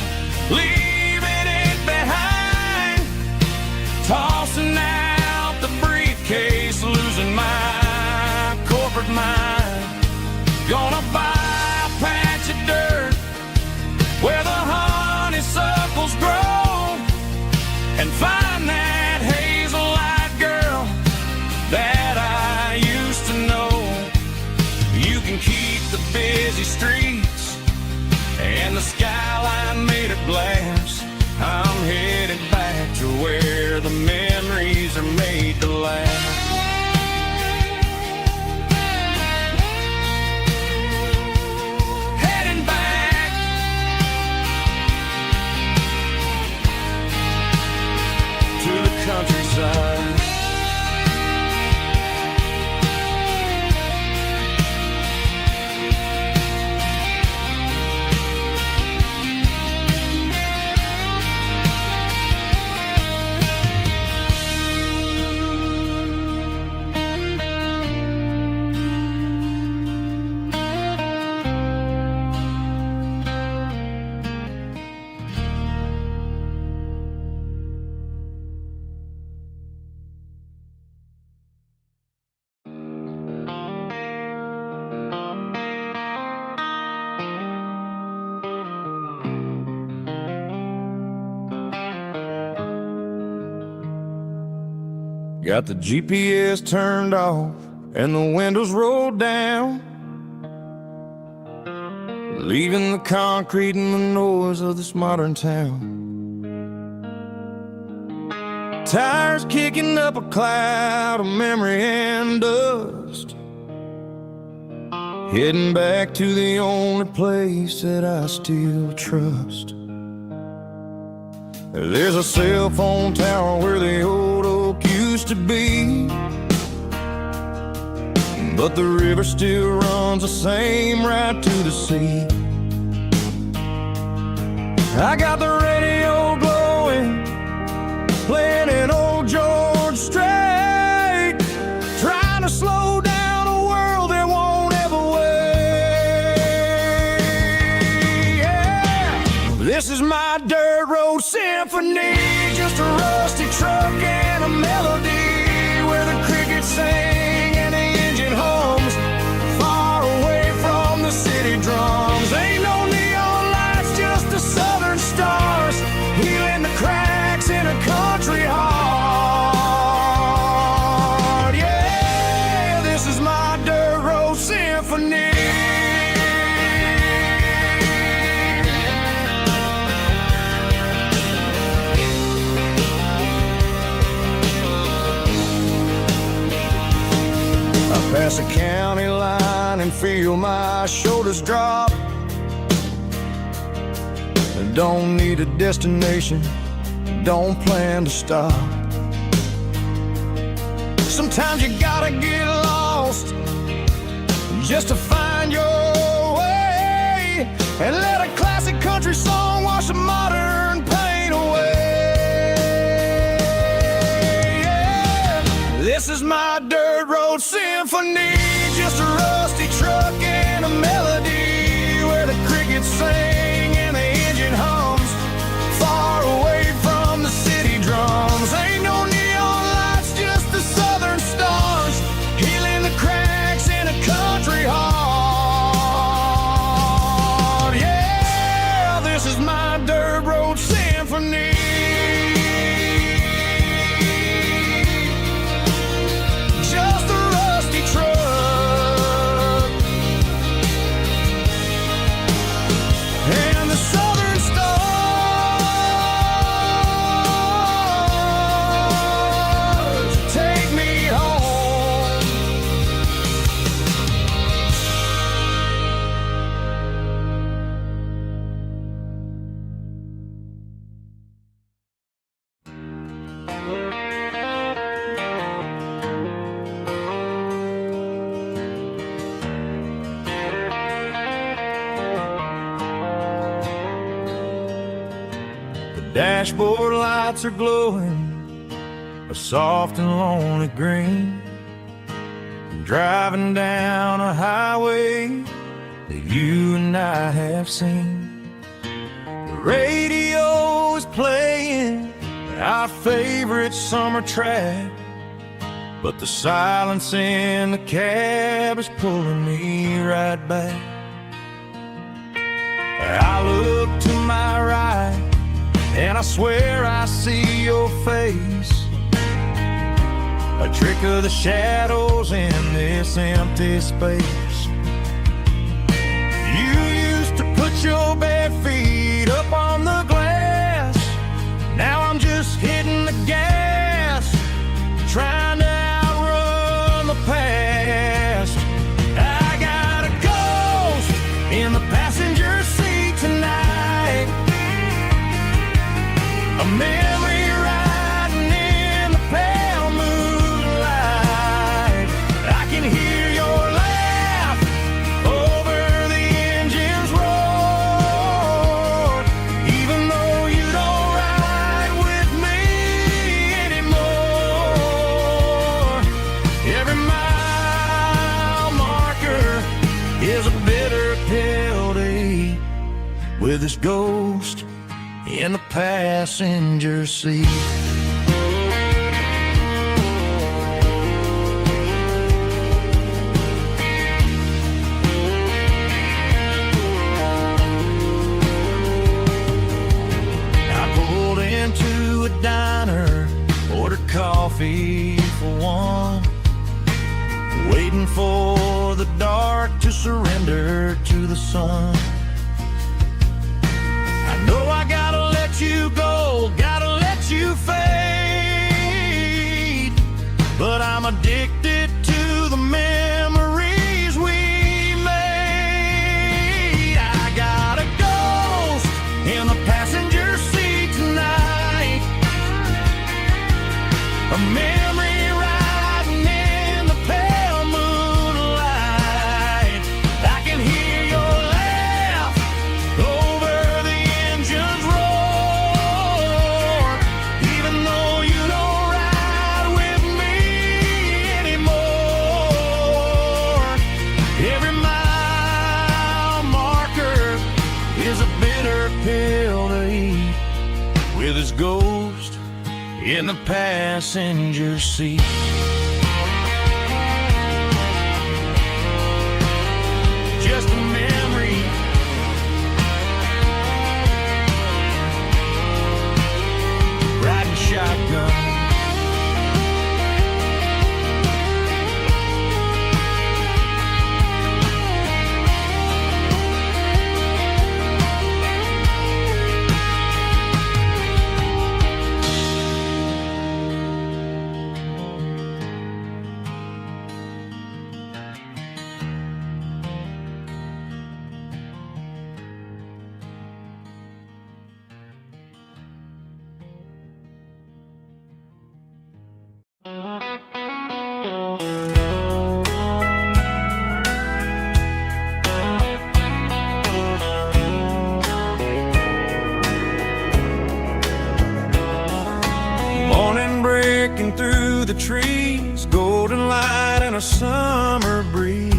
leaving it behind. Tossing out the briefcase, losing my corporate mind. Gonna buy a patch of dirt where the honeysuckles grow, and find that hazel-eyed girl that I Got the GPS turned off and the windows rolled down, leaving the concrete and the noise of this modern town. Tires kicking up a cloud of memory and dust, heading back to the only place that I still trust. There's a cell phone tower where the old oak used to be, but the river still runs the same right to the sea. I got the radio glowing, playing an old George Strait, trying to slow down a world that won't ever wait. Yeah. This is my dirt road symphony, just a rusty truck and a melody where the crickets sing and the engine hums, far away from the city drums. Ain't no neon lights, just the southern stars, healing the cracks in a country heart. Yeah, this is my dirt road symphony. Pass a county line and feel my shoulders drop. Don't need a destination, don't plan to stop. Sometimes you gotta get lost just to find your way, and let a classic country song wash a modern pain away. Yeah. This is my dirt road symphony, just a rusty truck and a melody where the crickets sing and the engine hums, far away from the city drums. Ain't no neon lights, just the southern stars, healing the cracks in a country heart. Yeah, this is my dirt road symphony. Dashboard lights are glowing a soft and lonely green, driving down a highway that you and I have seen. The radio is playing our favorite summer track, but the silence in the cab is pulling me right back. I look to my right and I swear I see your face, a trick of the shadows in this empty space. You used to put your bare feet up on the glass, now I'm just hitting the gas, trying to outrun the past. I got a ghost in the passenger seat tonight, a memory riding in the pale moonlight. I can hear your laugh over the engine's roar, even though you don't ride with me anymore. Every mile marker is a bitter pill to eat with this ghost in the passenger seat. I pulled into a diner, ordered coffee to surrender to the sun. I know I gotta let you go, gotta let you fade, but I'm addicted to the memories we made. I got a ghost in the passenger seat tonight, a memory riding in the pale moonlight. I can hear your laugh over the engine's roar, even though you don't ride with me anymore. Every mile marker is a bitter pill to eat, with his ghost in the passenger seat. Just a memory, riding shotgun. Morning breaking through the trees, golden light and a summer breeze.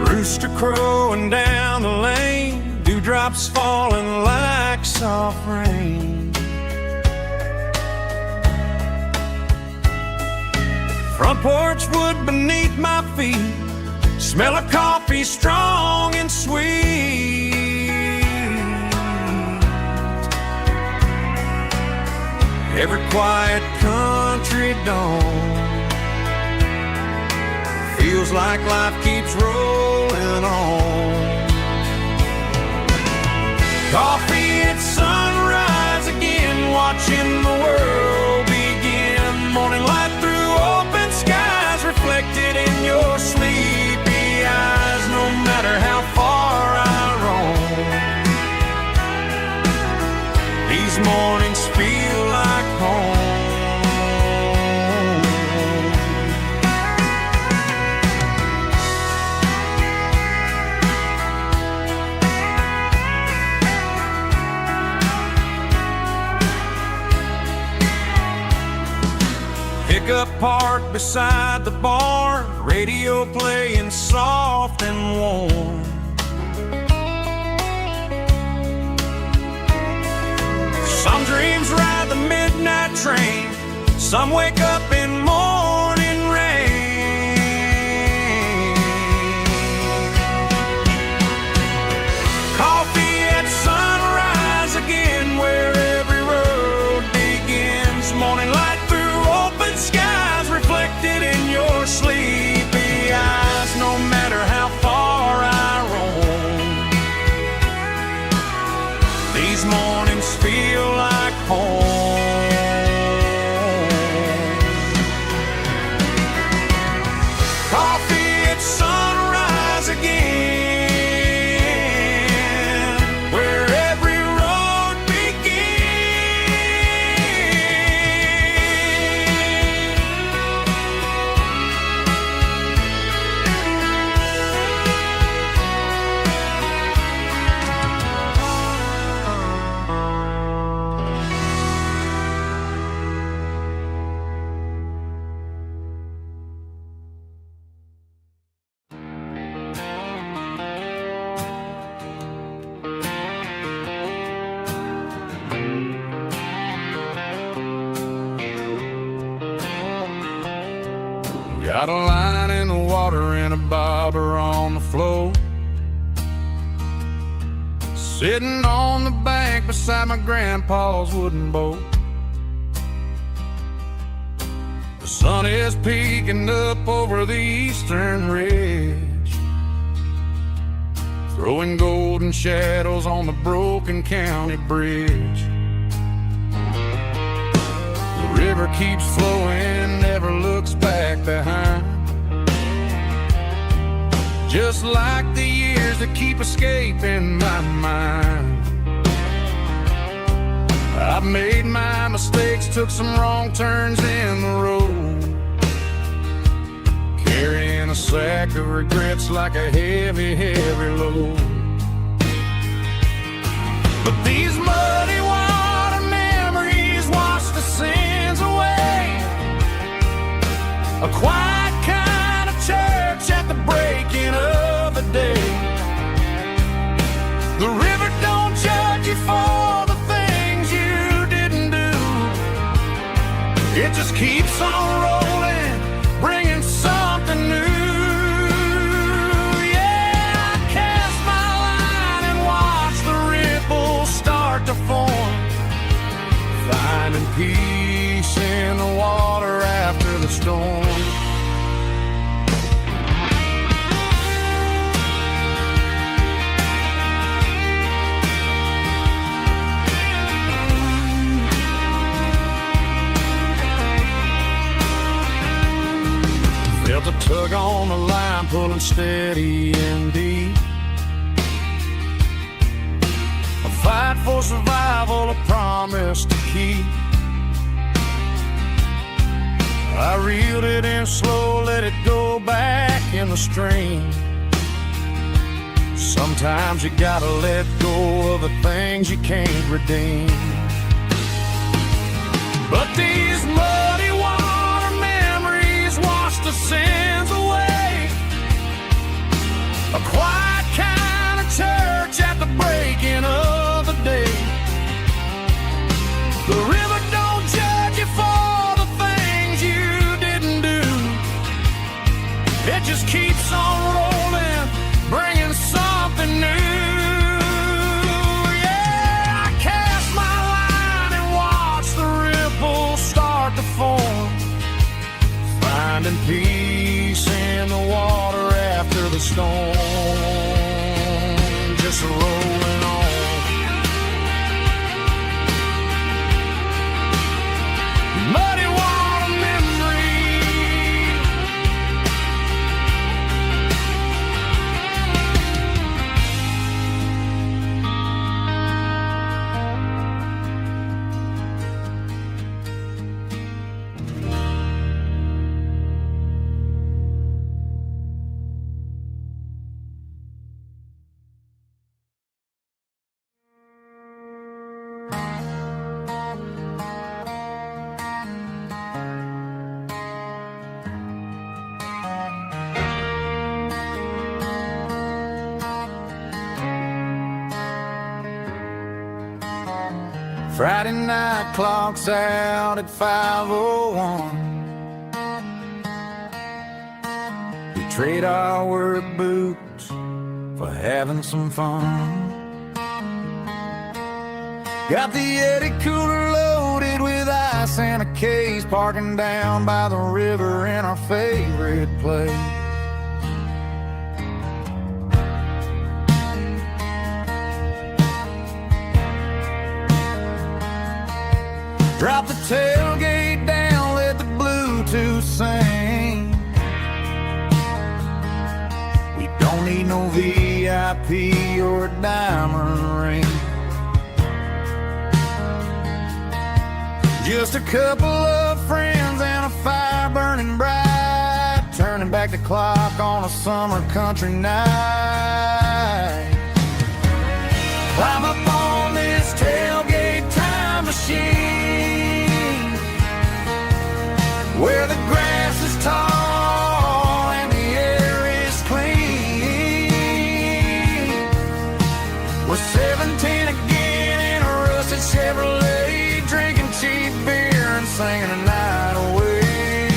Rooster crowing down the lane, dewdrops falling like soft rain. Front porch wood beneath my feet, smell of coffee strong and sweet. Every quiet country dawn feels like life keeps rolling on. Coffee at sunrise again, watching the world begin. Morning light through open skies, reflected in your sleepy eyes. No matter how far I roam, these mornings feel like home. Pickup parked beside the barn, radio playing soft and warm. Some dreams ride the midnight train, some wake up in morning rain. Coffee at sunrise again, where every road begins. Morning light through open skies, reflected in your sleepy eyes. No matter how far I roam, these mornings feel like home. Coffee at sunrise again, where every road Got a line in the water and a bobber on the floor, sitting on the bank beside my grandpa's wooden boat. The The sun is peeking up over the eastern ridge, throwing golden shadows on the broken county bridge. The river keeps flowing, never looks back behind, just like the years that keep escaping my mind. I've made my mistakes, took some wrong turns in the road, carrying a sack of regrets like a heavy, heavy load. But these muddy water memories wash the sins away. A quiet kind of church at the breaking of the day. The river don't judge you for the things you didn't do. It just keeps on rolling, bringing something new. Yeah, I cast my line and watch the ripples start to form, finding peace in the water after the storm. Felt a tug on the line, pulling steady and deep. A fight for survival, a promise to keep. I reeled it in slow, let it go back in the stream. Sometimes you gotta let go of the things you can't redeem. But these muddy water memories wash the sins away. A quiet kind of church at the breaking of the day. The river don't judge you for the things you didn't do. It just keeps on rolling, bringing something new. Yeah, I cast my line and watch the ripples start to form, finding peace in the water after the storm. Just rolling on. Muddy water memory. Friday night clock's out at 5:01. We trade our work boots for having some fun. Got the Yeti cooler loaded with ice and a case, parking down by the river in our favorite place. Drop the tailgate down, let the Bluetooth sing. We don't need no VIP or a diamond ring. Just a couple of friends and a fire burning bright, turning back the clock on a summer country night. Climb up on this tailgate time machine, where the grass is tall and the air is clean. We're 17 again in a rusted Chevrolet, drinking cheap beer and singing a night away.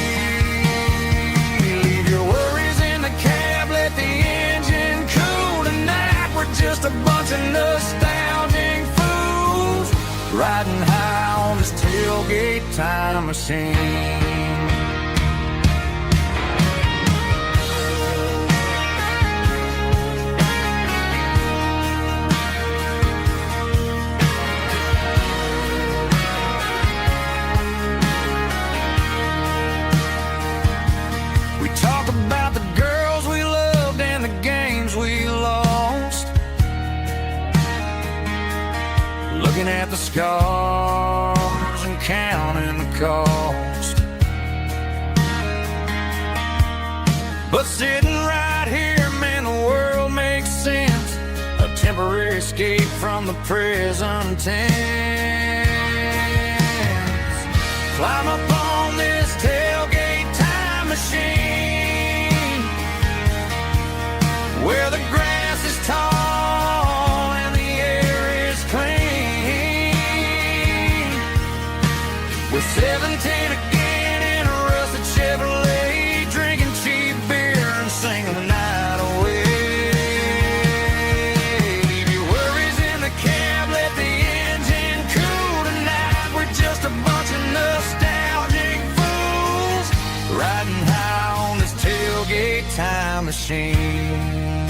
Leave your worries in the cab, let the engine cool tonight. We're just a bunch of nostalgic fools, riding high on this tailgate time machine. looking at the scars and counting the cost. But sitting right here, man, the world makes sense. A temporary escape from the present tense. Climb up on this tailgate time machine, where the grass is tall and the air is clean. With 17 again in a rusted Chevrolet, drinking cheap beer and singing the night away. Leave your worries in the cab, let the engine cool tonight. We're just a bunch of nostalgic fools riding high on this tailgate time machine.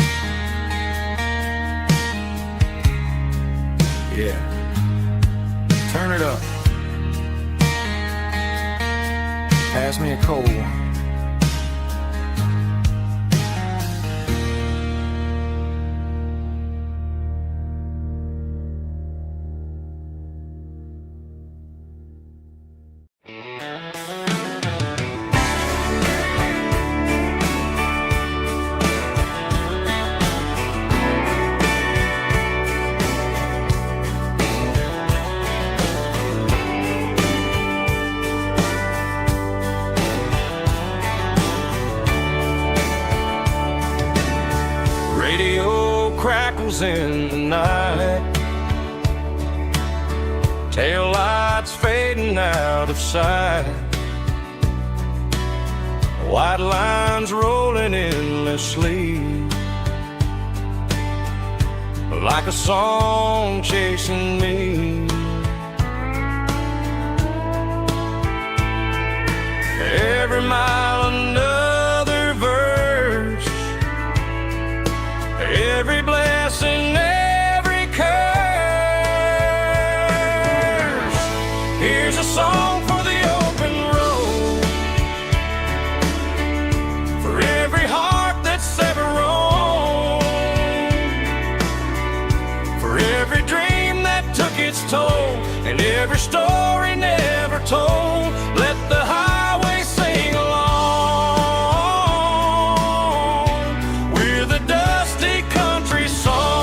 Yeah, turn it up. Pass me a cold one. Crackles in the night, tail lights fading out of sight, white lines rolling endlessly, like a song chasing me. Every mile another verse, every blessing, every curse. Here's a song for the open road, for every heart that's ever roamed, for every dream that took its toll, and every story never told. Let the highway sing along with a dusty country song.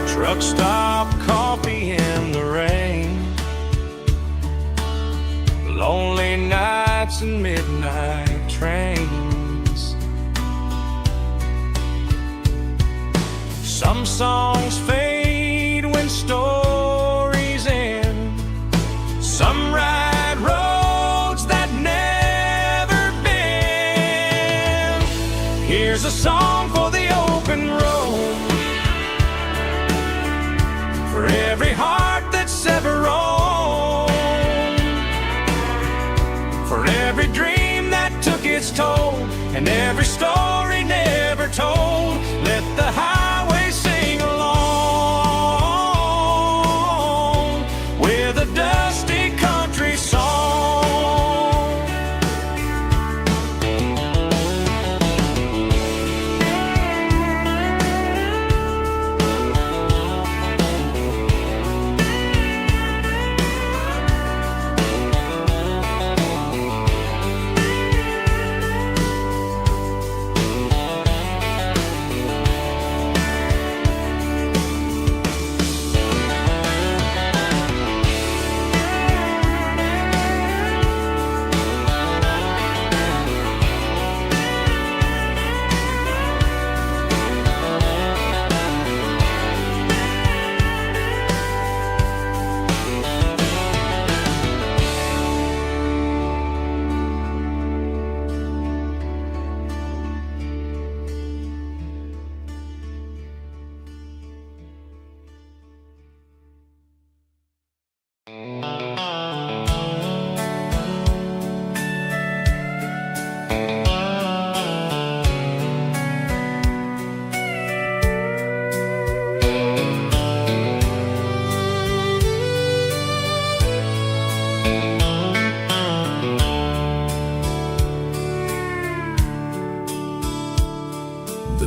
Truck stop, coffee in the rain, lonely nights and midnight trains. Some songs fade when stories end, some ride roads that never bend. Here's a song for the open road, for every heart that's ever roamed, for every dream that took its toll, and every story never told. Let the highway sing along with a dusty country song.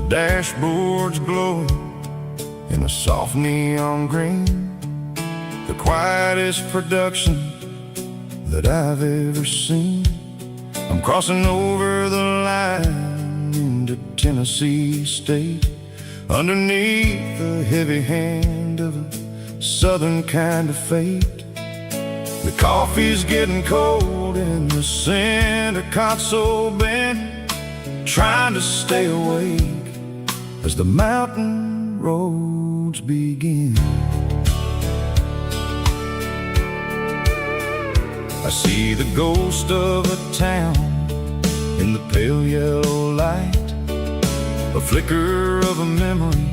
dashboard's glowing in a soft neon green, the quietest production that I've ever seen. I'm crossing over the line into Tennessee State, underneath the heavy hand of a southern kind of fate. The coffee's getting cold in the center console bin, trying to stay awake as the mountain roads begin. I see the ghost of a town in the pale yellow light, a flicker of a memory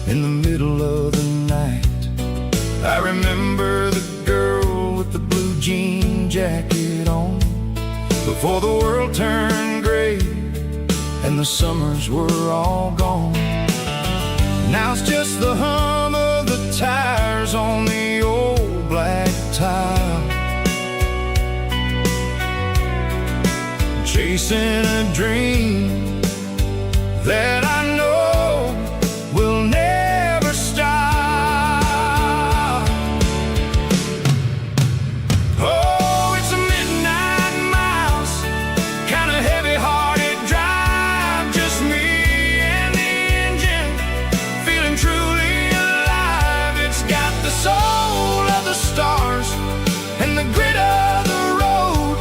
in the middle of the night. I remember the girl with the blue jean jacket on, before the world turned gray and the summers were all gone. Now it's just the hum of the tires on the old black tile, chasing a dream that I know will never stop. Oh, it's a midnight miles, kind of heavy-hearted drive, just me and the engine, feeling truly alive. It's got the soul of the stars and the grit of the road,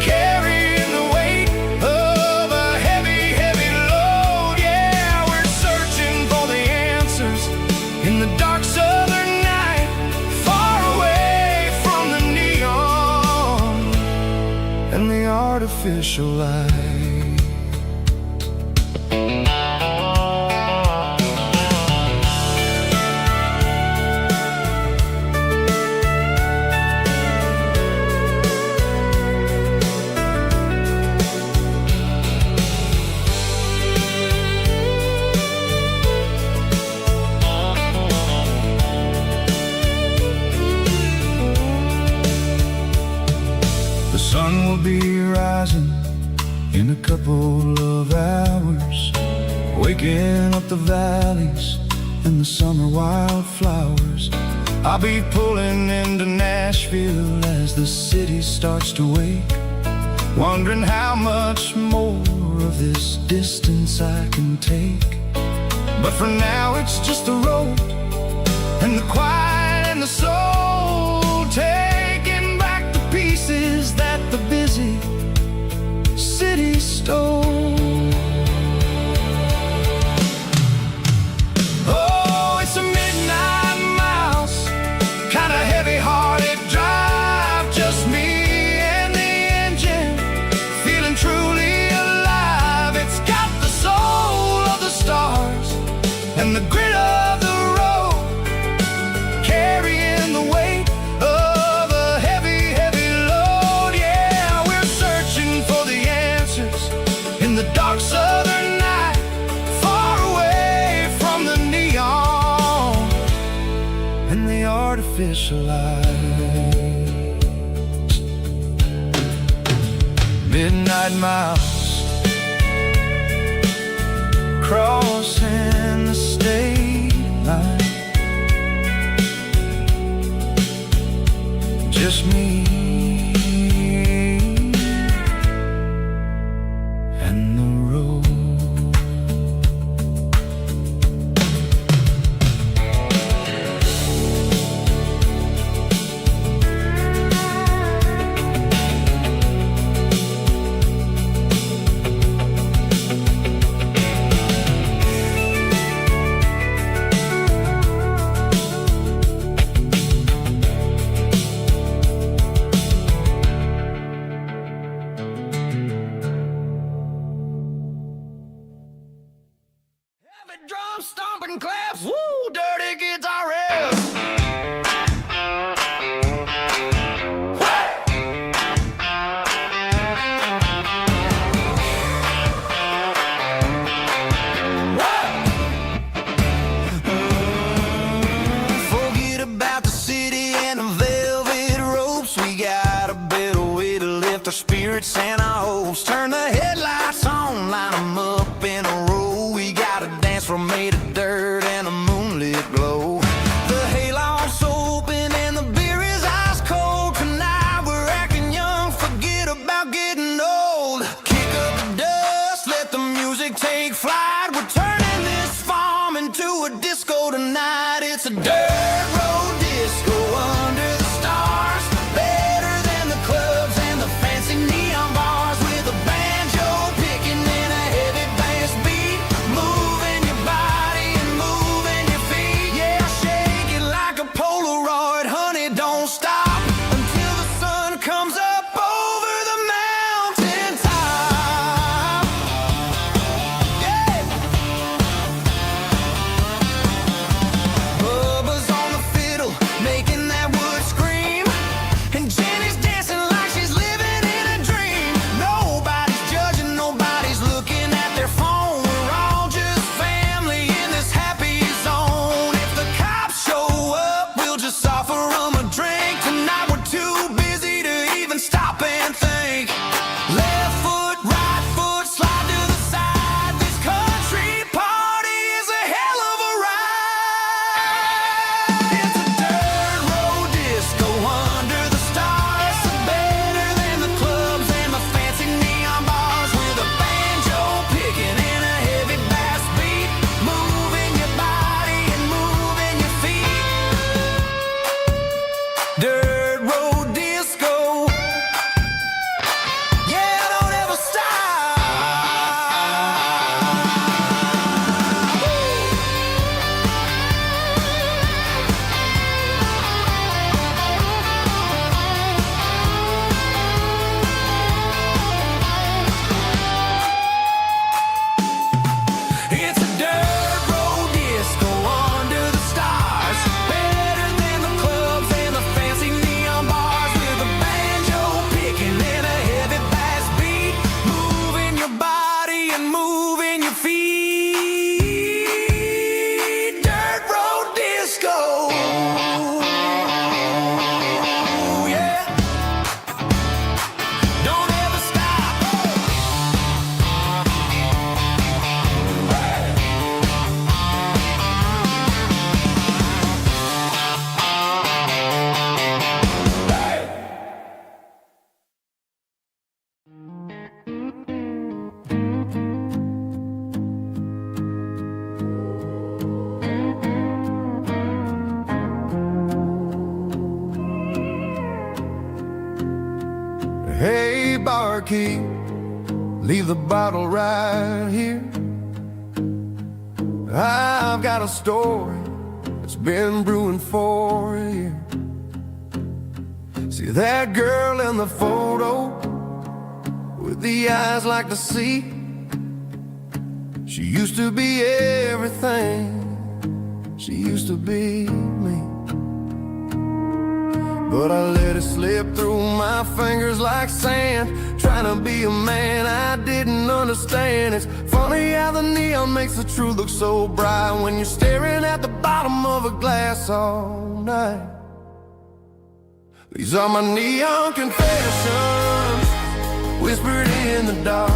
carrying the weight of a heavy, heavy load. Yeah, we're searching for the answers in the dark southern night, far away from the neon and the artificial light. The sun will be rising in a couple of hours, waking up the valleys and the summer wildflowers. I'll be pulling into Nashville as the city starts to wake, wondering how much more of this distance I can take. But for now it's just the road and the quiet and the soul, taking back the pieces that the busy city stole. Oh, it's a midnight miles, kind of heavy-hearted drive, just me and the engine, feeling truly alive. It's got the soul of the stars and the grit of the road, carrying the weight of a heavy, heavy load. Yeah, we're searching for the answers in the dark southern night, far away from the neon and the artificial light. Midnight miles, crossing the state line, just me and the road. Heavy drum stomping claps, woo, dirty guitar riffs. Forget about the city and the velvet ropes. We got a better way to lift our spirits and our hopes. Turn the headlights on, line them up in a row. key, leave the bottle right here. I've got a story that's been brewing for a year. See that girl in the photo with the eyes like the sea? She used to be everything, she used to be me. But I let it slip through my fingers like sand, trying to be a man I didn't understand. It's funny how the neon makes the truth look so bright when you're staring at the bottom of a glass all night. These are my neon confessions, whispered in the dark,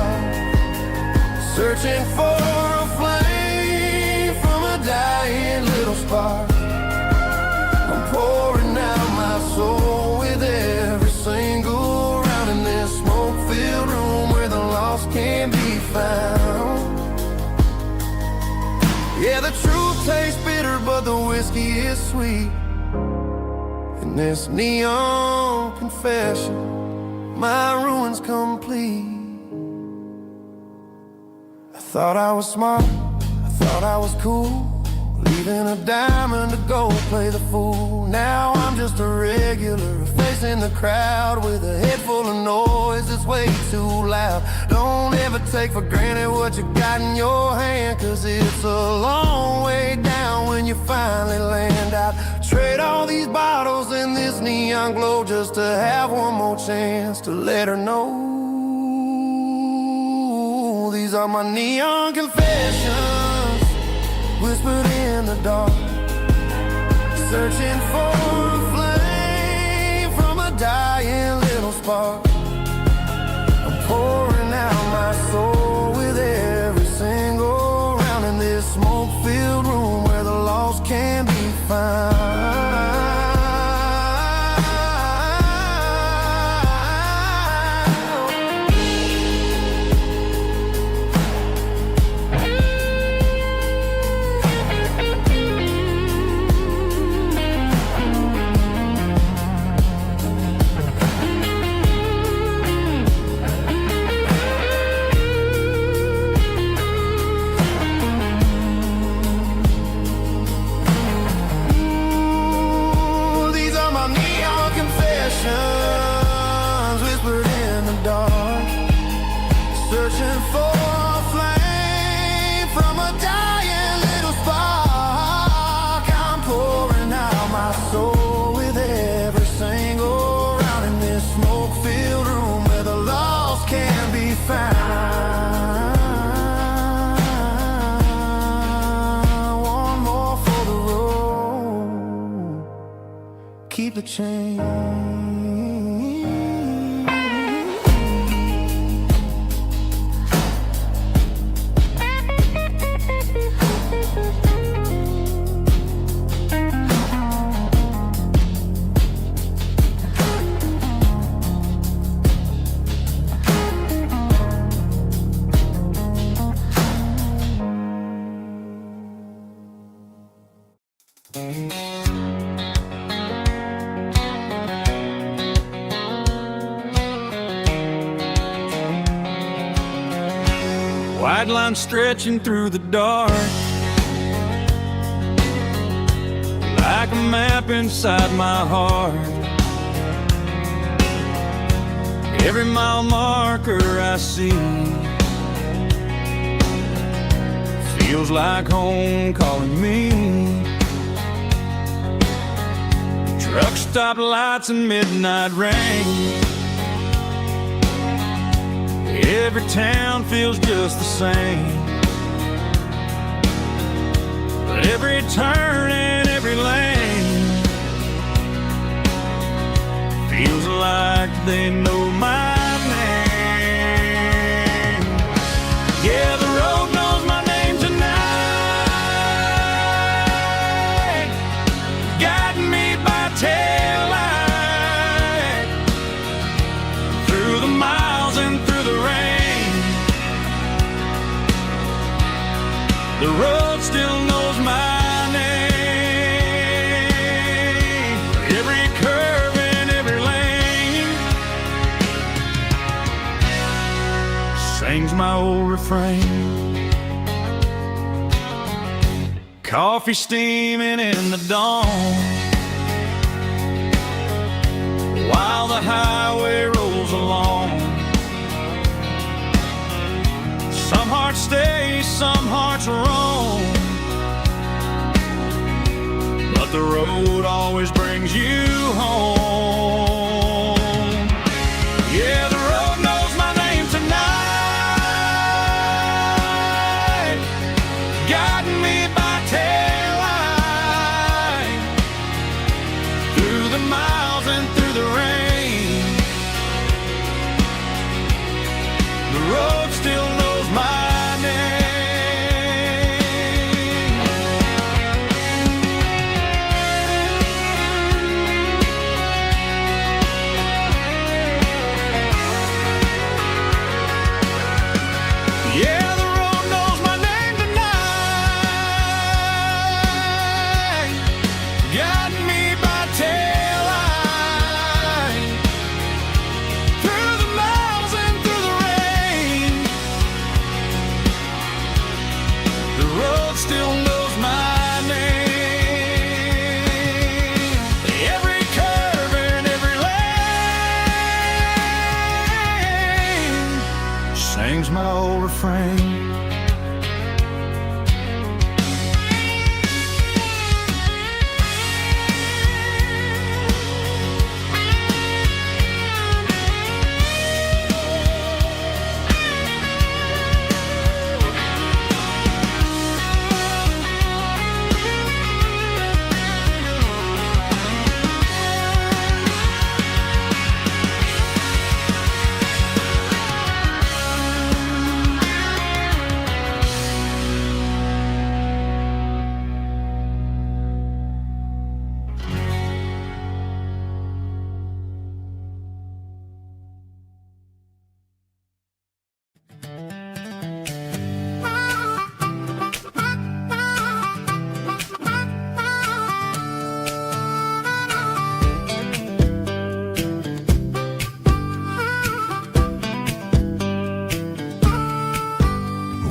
searching for a flame from a dying little spark. I'm pouring out my soul with every single round in this smoke-filled room where the lost can be found. Yeah, the truth tastes bitter, but the whiskey is sweet. In this neon confession, my ruin's complete. I thought I was smart, I thought I was cool, leaving a diamond to go play the fool. Now I'm just a regular, facing the crowd with a head full of noise that's way too loud. Don't ever take for granted what you got in your hand, cause it's a long way down when you finally land out. Trade all these bottles and this neon glow just to have one more chance to let her know. These are my neon confessions, whispered in the dark, searching for a flame from a dying little spark. I'm pouring out my soul with every single round in this smoke-filled room where the lost can be found. Whispered in the dark, searching for a flame from a dying little spark. I'm pouring out my soul with every single round in this smoke-filled room where the lost can be found. One more for the road, keep the change. White line stretching through the dark, like a map inside my heart. Every mile marker I see feels like home calling me. Truck stop lights and midnight rain, every town feels just the same. But every turn and every lane feels like they know my name. Yeah, the road knows my name tonight, guiding me by taillight through the miles and through the rain. The road still knows my name, every curve and every lane. sings my old refrain. Coffee steaming in the dawn, while the highway rolls along. Some hearts stay, some hearts roam, but the road always brings you home. Yeah, the road knows my name tonight, guiding me by taillight, through the miles and through the rain. The road still knows my name. Yeah, the road knows my name tonight, guiding me by taillight, through the miles and through the rain. The road still knows my name. Every curve and every lane sings my old refrain.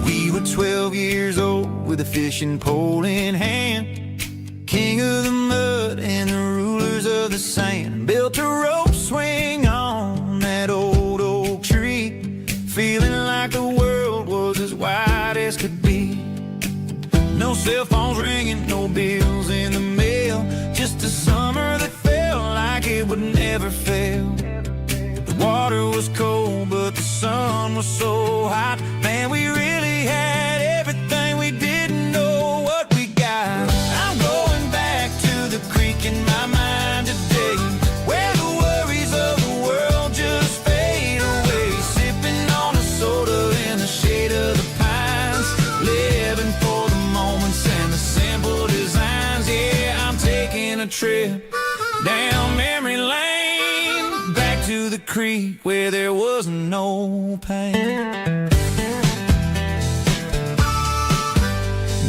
We were 12 years old with a fishing pole in hand, king of the mud and the rulers of the sand. Built a rope swing on that old oak tree, feeling like the world was as wide as could be. No cell phones ringing, no bills in the mail, just a summer that felt like it would never fail. The water was cold, but the sun was so hot. Man, we really had everything, we didn't know what we got. I'm going back to the creek in my mind today, where the worries of the world just fade away. Sipping on a soda in the shade of the pines, living for the moments and the simple designs. Yeah, I'm taking a trip down memory lane, back to the creek where there was no pain.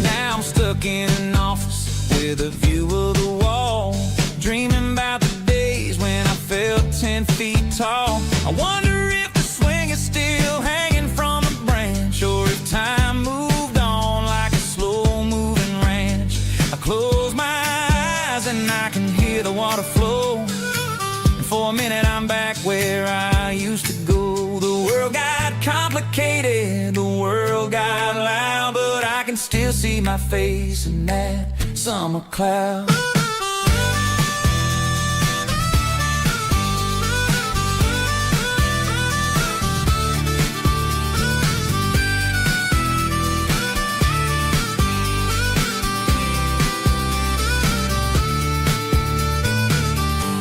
Now I'm stuck in an office with a view of the wall, dreaming about the days when I felt 10 feet tall. I wonder if the swing is still hanging from a branch, or if time moved on like a slow-moving ranch. I close my eyes and I can hear the water flow, and for a minute I'm back where I used to go. The world got complicated, the world got loud, but I can still see my face in that summer cloud.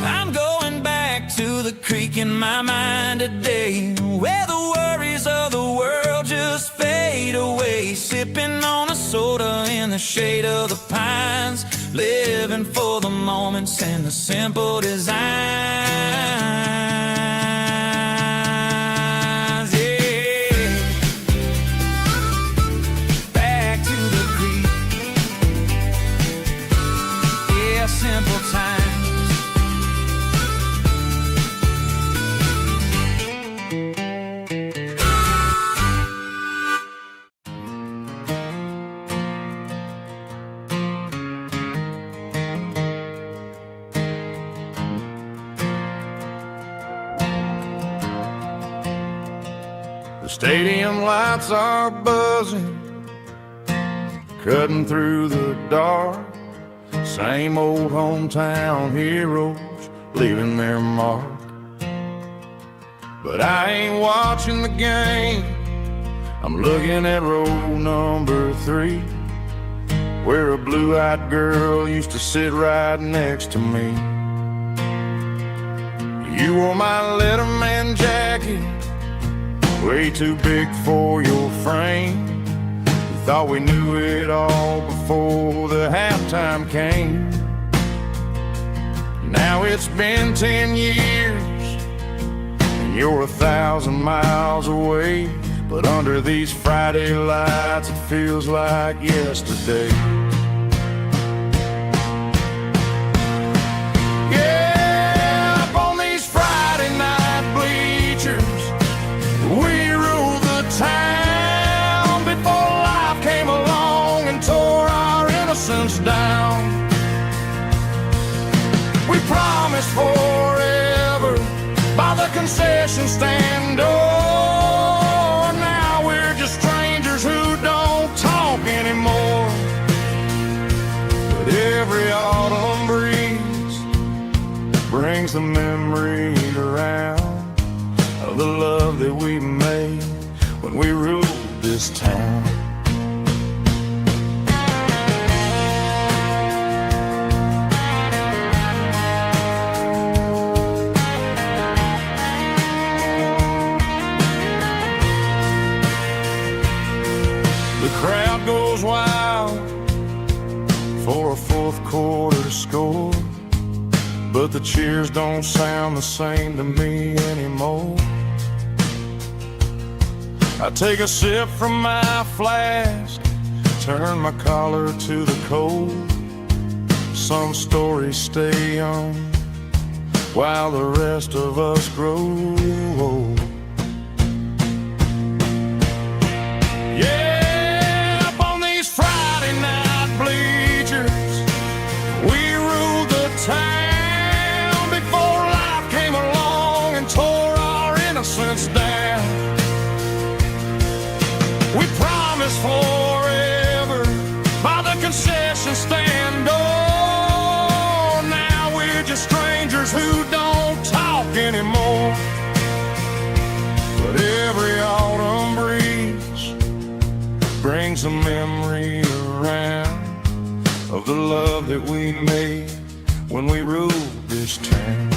I'm going back to the creek in my mind today, where the worries of the world just fade away. Sipping on a soda in the shade of the pines, living for the moments and the simple designs. Yeah, back to the creek. Yeah, simple times. Stadium lights are buzzing, cutting through the dark. Same old hometown heroes leaving their mark. But I ain't watching the game, I'm looking at row number 3, where a blue-eyed girl used to sit right next to me. You wore my Letterman jacket, way too big for your frame. We thought we knew it all before the halftime came. Now it's been 10 years, and you're 1,000 miles away. But under these Friday lights, it feels like yesterday. Yeah, up on these Friday night bleachers, we ruled the town before life came along and tore our innocence down. We promised forever by the concession stand door. Who don't talk anymore. But every autumn breeze brings the memory around of the love that we made when we ruled this town. The crowd goes wild for a fourth quarter score, but the cheers don't sound the same to me anymore. I take a sip from my flask, turn my collar to the cold. Some stories stay young while the rest of us grow old. Town before life came along and tore our innocence down. We promised forever by the concession stand door. Now we're just strangers who don't talk anymore. But every autumn breeze brings a memory around of the love that we made when we ruled this town.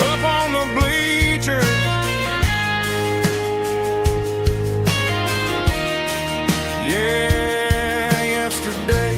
Up on the bleachers, yeah, yesterday.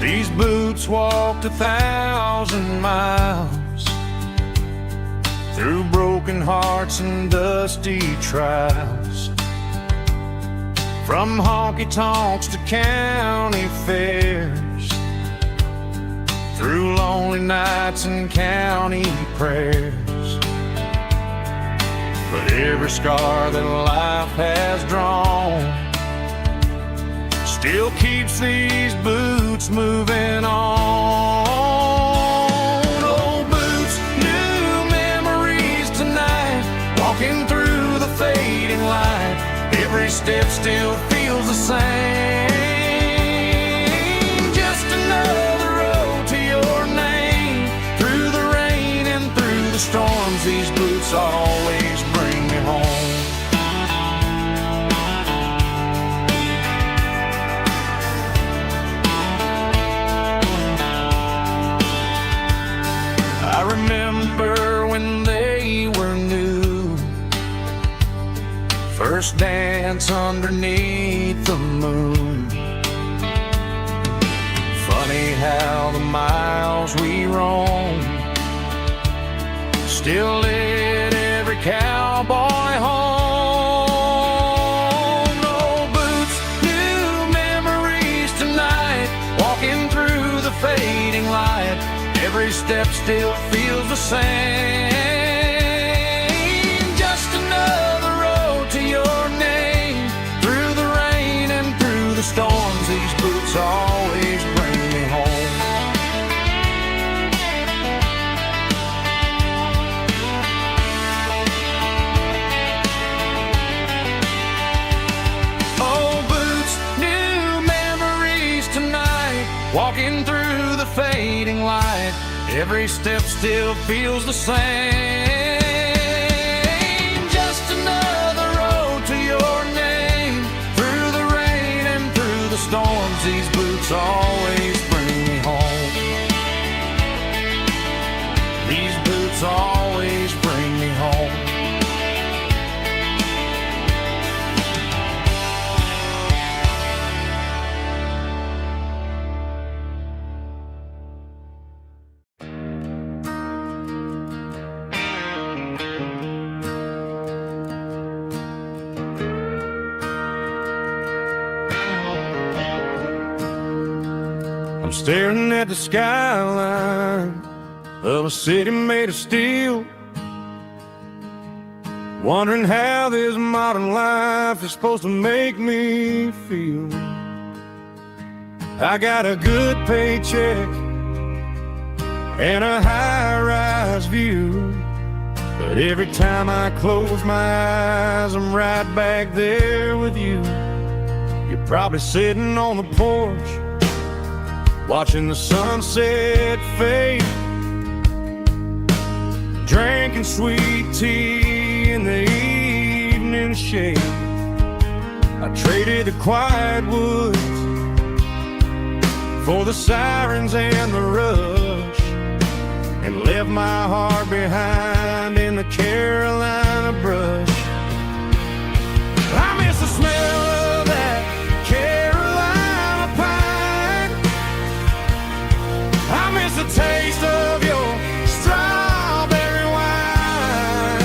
These boots walked 1,000 miles through broken hearts and dusty trials, from honky-tonks to county fairs, through lonely nights and county prayers. But every scar that life has drawn still keeps these boots moving on. step still feels the same. Just another road to your name. Through the rain and through the storms, these boots always bring me home. I remember when they were new, first dance underneath the moon. Funny how the miles we roam still lit every cowboy home. No boots, new memories tonight, walking through the fading light. Every step still feels the same. Just another road to your name. Through the rain and through the storms, these boots always bring me home. Oh, boots, new memories tonight, walking through the fading light. Every step still feels the same. Just another road to your name. Through the rain and through the storms, these boots always bring me home. These boots always bring me home. I'm staring at the skyline of a city made of steel, wondering how this modern life is supposed to make me feel. I got a good paycheck and a high-rise view, but every time I close my eyes, I'm right back there with you. You're probably sitting on the porch, watching the sunset fade, drinking sweet tea in the evening shade. I traded the quiet woods for the sirens and the rush, and left my heart behind in the Carolina brush. I miss the smell of that Carolina pine. I miss the taste of your strawberry wine.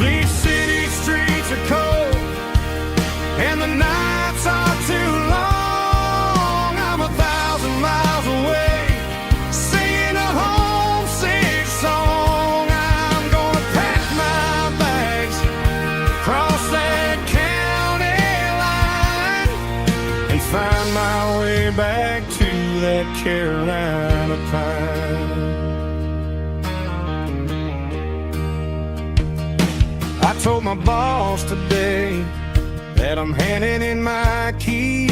These city streets are cold and the nights are too long. I'm 1,000 miles away, singing a homesick song. I'm gonna pack my bags, cross that county line, and find my way back to that Carolina pine. I told my boss today that I'm handing in my keys.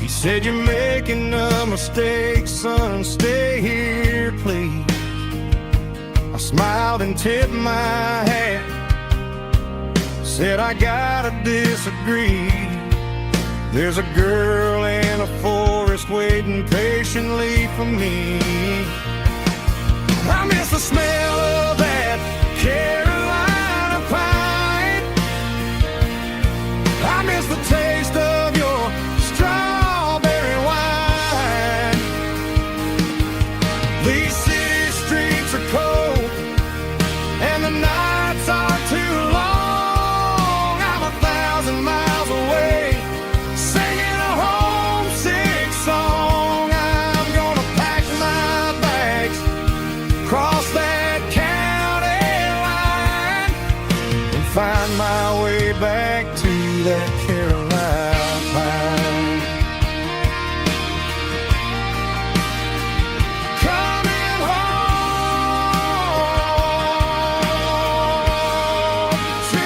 He said, "You're making a mistake, son, stay here, please." I smiled and tipped my hat, said, "I gotta disagree. There's a girl in a forest waiting patiently for me." I miss the smell of that Carolina pine. I miss the taste of your strawberry wine. These city streets are cold and the nights are too long. I'm 1,000 miles away, singing a homesick song. I'm gonna pack my bags, cross that county line, and find my way back to that Carolina pine. Coming home to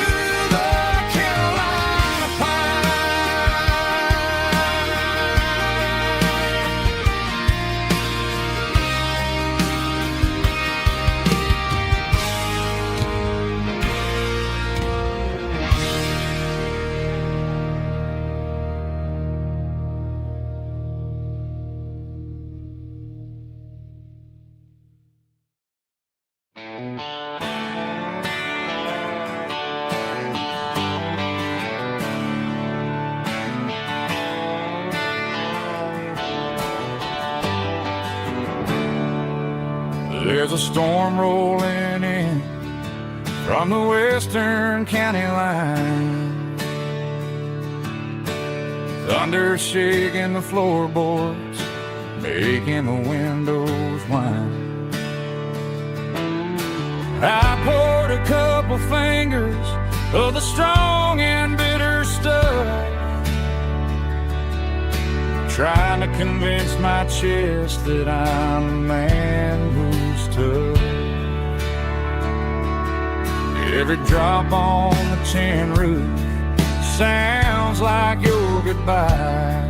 There's a storm rolling in from the western county line. Thunder shaking the floorboards, making the windows whine. I poured a couple fingers of the strong and bitter stuff, trying to convince my chest that I'm a man who's tough. Every drop on the tin roof sounds like your goodbye,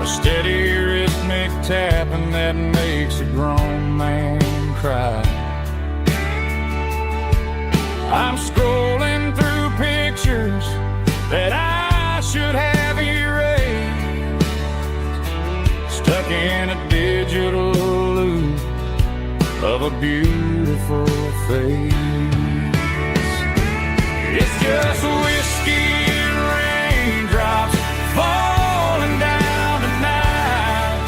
a steady rhythmic tapping that makes a grown man cry. I'm scrolling through pictures that I should have erased, stuck in a digital loop of a beautiful face. It's just whiskey and raindrops falling down tonight,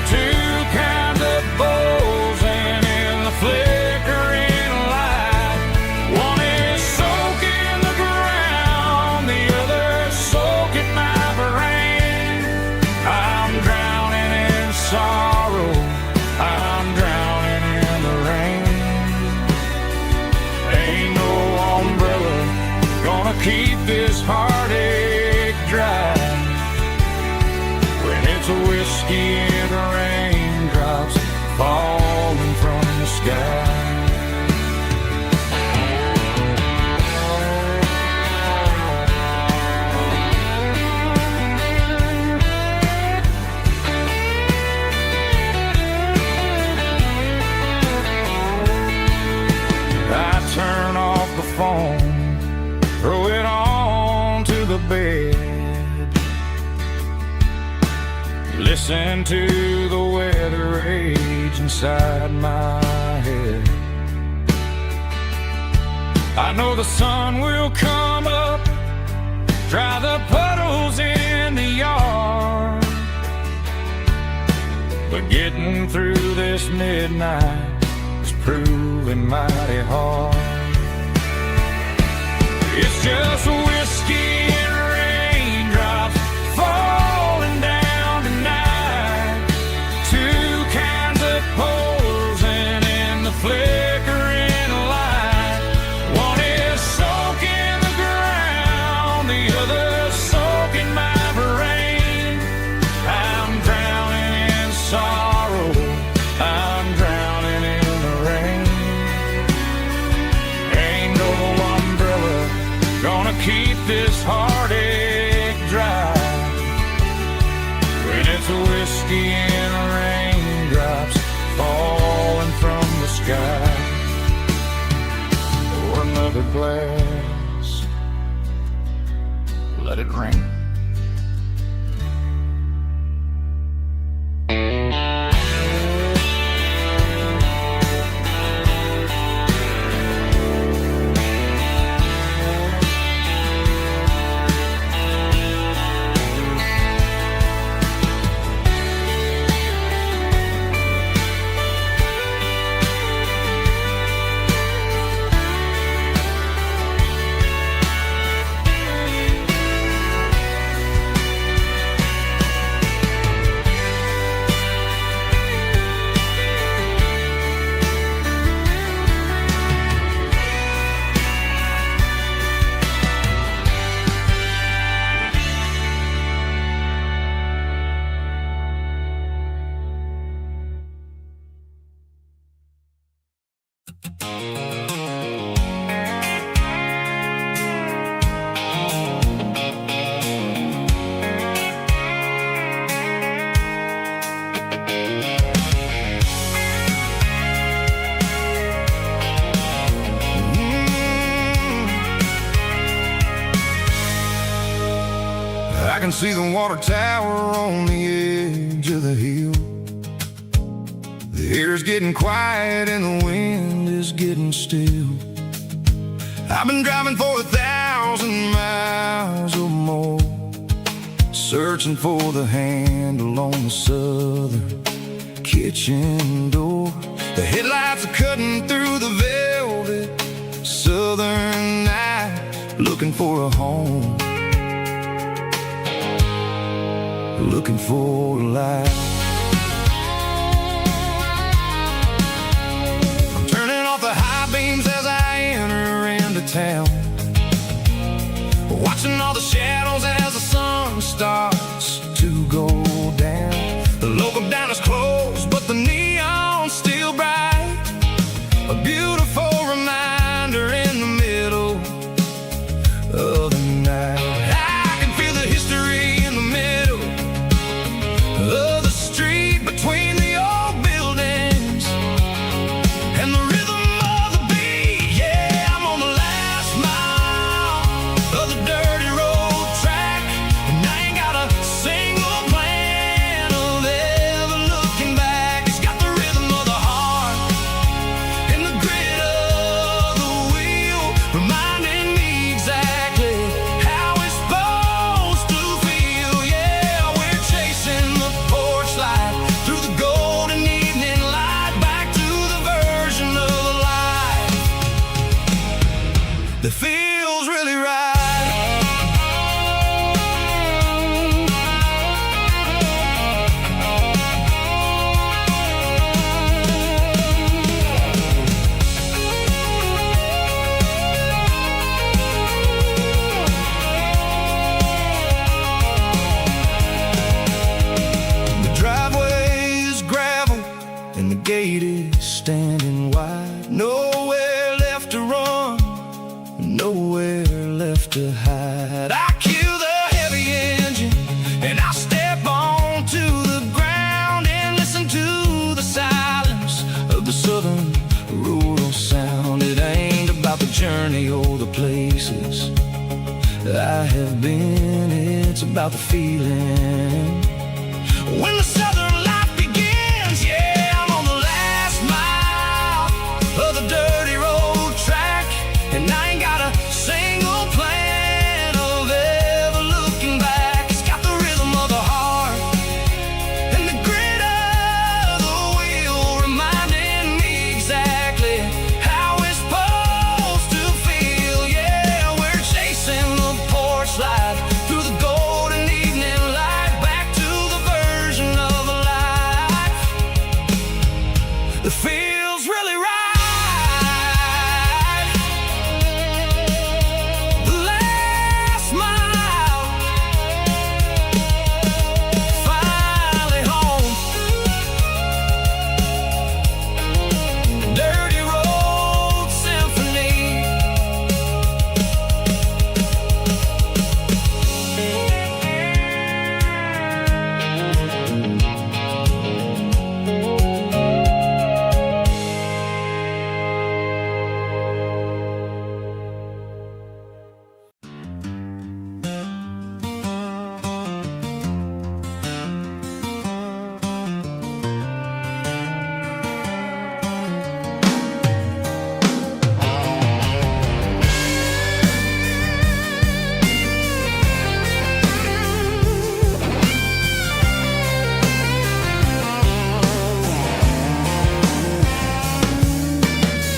two kinds of bowls and in the flickering light. One is soaking the ground, the other soaking my brain. I'm drowning in sorrow, I'm drowning in the rain. Ain't no umbrella gonna keep this heartache dry when it's a whiskey and raindrops falling from the sky. I turn off the phone, throw it on to the bed, listen to the weather rage inside my head. I know the sun will come up, dry the puddles in the yard, but getting through this midnight is proving mighty hard. It's just whiskey and raindrops falling down tonight, two kinds of poles and in the flickering light. One is soaking the ground, the other soaking my brain. I'm drowning in sorrow, I'm drowning in the rain. Ain't no umbrella gonna keep this heartache dry when it's a whiskey and raindrops falling from the sky. Pour another glass, let it rain. I can see the water tower on the edge of the hill. The air's getting quiet and the wind is getting still. I've been driving for 1,000 miles or more, searching for the handle on the southern kitchen door. The headlights are cutting through the velvet southern night, looking for a home, looking for a life. I'm turning off the high beams as I enter into town, watching all the shadows as the sun starts to go down. The local diner's closed, but the neon's still bright, a beautiful reminder in the middle of the night. I can feel the history in the middle of the street, between the old buildings and the rhythm of the beat. Yeah, I'm on the last mile of the dirty road track, and I ain't got a single plan of ever looking back. It's got the rhythm of the heart and the grit of the wheel, reminding me exactly how it's supposed to feel. Yeah, we're chasing the porch light through the golden evening light, back to the version of life that feels really right. The driveway is gravel and the gate is standing wide. Nowhere left to run, nowhere left to hide. I kill the heavy engine and I step onto the ground and listen to the silence of the southern rural sound. It ain't about the journey or the places I have been, it's about the feeling when the southern life begins. Yeah, I'm on the last mile of the dirty road track, and I ain't got a single plan of ever looking back. It's got the rhythm of the heart and the grit of the wheel, reminding me exactly how it's supposed to feel. Yeah, we're chasing the porch light through the golden evening light, back to the version of life that feels really right. The last mile, finally home. Dirty road symphony.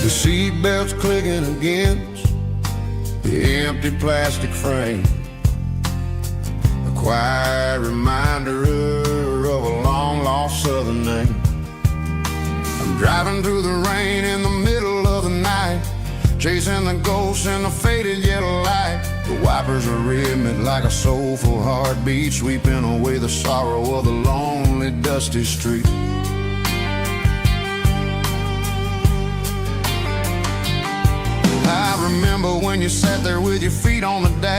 The seatbelt's clicking against the empty plastic frame, a quiet reminder of a long-lost southern name. I'm driving through the rain in the middle of the night, chasing the ghosts in the faded yellow light. The wipers are rhythmic like a soulful heartbeat, sweeping away the sorrow of the lonely, dusty street. I remember when you sat there with your feet on the